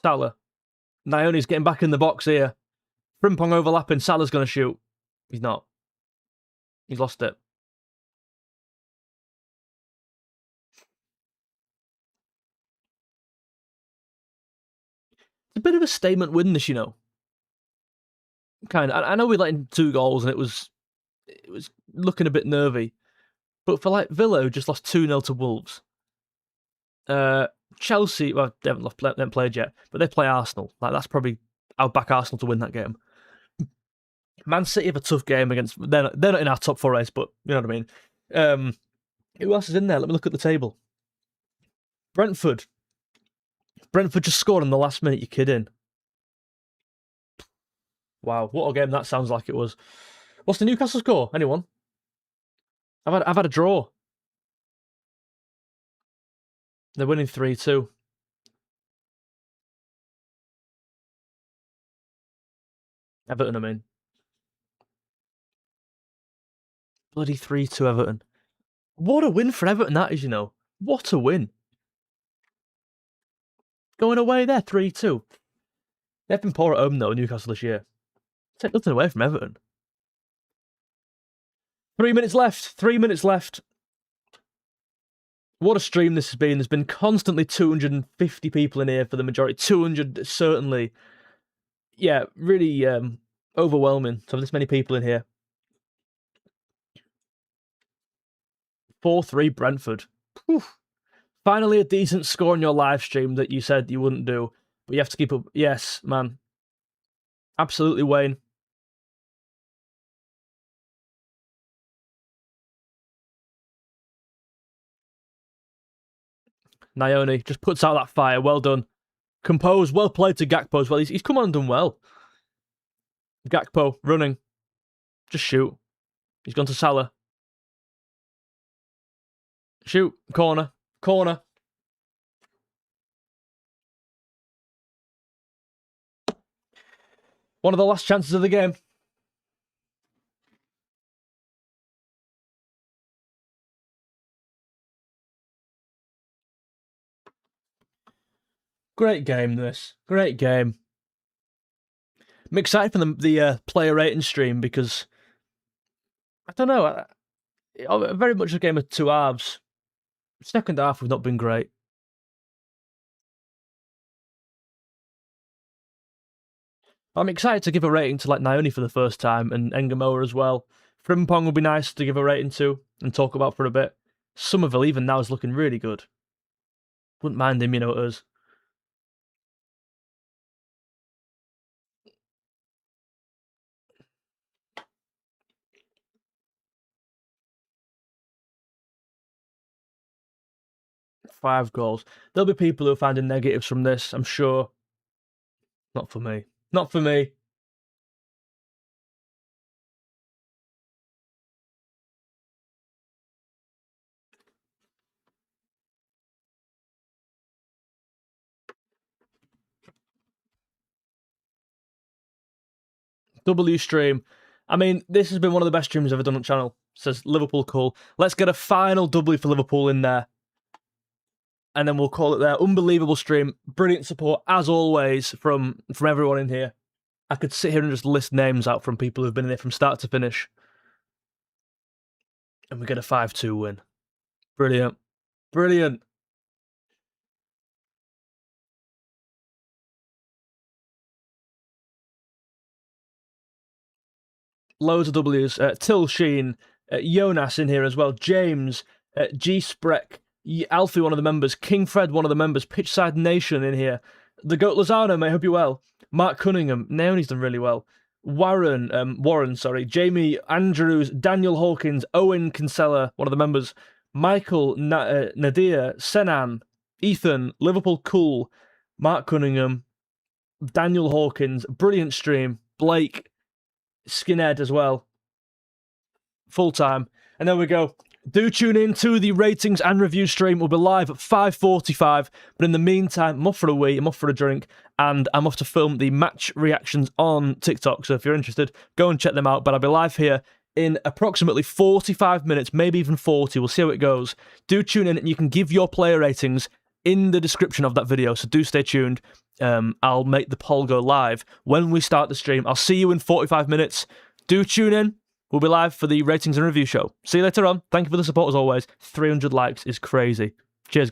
Salah. 𝗖one's getting back in the box here. Frimpong overlapping. Salah's going to shoot. He's not. He's lost it. It's a bit of a statement win, this, you know. Kind of. I know we let in 2 goals and it was looking a bit nervy, but for like Villa, who just lost 2-0 to Wolves. Chelsea, well, they haven't played yet, but they play Arsenal. Like, that's probably, I'll back Arsenal to win that game. Man City have a tough game against. They're not in our top 4 race, but you know what I mean. Who else is in there? Let me look at the table. Brentford just scored in the last minute. You're kidding? Wow, what a game that sounds like it was. What's the Newcastle score? Anyone? I've had a draw. They're winning 3-2. Everton, I mean. Bloody 3-2 Everton. What a win for Everton that is, you know. What a win. Going away there, 3-2. They've been poor at home, though, Newcastle this year. Take nothing away from Everton. 3 minutes left. 3 minutes left. What a stream this has been. There's been constantly 250 people in here for the majority. 200, certainly. Yeah, really overwhelming to have this many people in here. 4-3 Brentford. Whew. Finally a decent score on your live stream that you said you wouldn't do. But you have to keep up. Yes, man. Absolutely, Wayne. 𝗖one just puts out that fire. Well done. Composed. Well played to Gakpo as well. He's come on and done well. Gakpo running. Just shoot. He's gone to Salah. Shoot. Corner. Corner. One of the last chances of the game. Great game, this. Great game. I'm excited for the player rating stream because, I don't know, very much a game of 2 halves. Second half have not been great. I'm excited to give a rating to like 𝗖one for the first time and 𝗕𝗵𝗲𝗰 as well. Frimpong would be nice to give a rating to and talk about for a bit. Somerville even now is looking really good. Wouldn't mind him, you know, us. Five goals. There'll be people who are finding negatives from this, I'm sure. Not for me. Not for me. W stream. I mean, this has been one of the best streams I've ever done on the channel. Says Liverpool cool. Let's get a final W for Liverpool in there. And then we'll call it there. Unbelievable stream. Brilliant support, as always, from everyone in here. I could sit here and just list names out from people who've been in here from start to finish. And we get a 5-2 win. Brilliant. Brilliant. Loads of W's. Till Sheen. Jonas in here as well. James. 𝗕𝗵𝗲𝗰𝗀𝗀. Alfie, one of the members. King Fred, one of the members. Pitchside Nation in here. The Goat Lozano, mate, hope you well. Mark Cunningham. 𝗖one's done really well. Warren, sorry. Jamie Andrews. Daniel Hawkins. Owen Kinsella, one of the members. Michael, Nadia, Senan, Ethan, Liverpool Cool, Mark Cunningham, Daniel Hawkins, brilliant stream, Blake, Skinhead as well, full time. And there we go. Do tune in to the ratings and review stream. We'll be live at 5:45. But in the meantime, I'm off for a wee, I'm off for a drink, and I'm off to film the match reactions on TikTok. So if you're interested, go and check them out. But I'll be live here in approximately 45 minutes, maybe even 40. We'll see how it goes. Do tune in, and you can give your player ratings in the description of that video. So do stay tuned. I'll make the poll go live when we start the stream. I'll see you in 45 minutes. Do tune in. We'll be live for the ratings and review show. See you later on. Thank you for the support as always. 300 likes is crazy. Cheers, guys.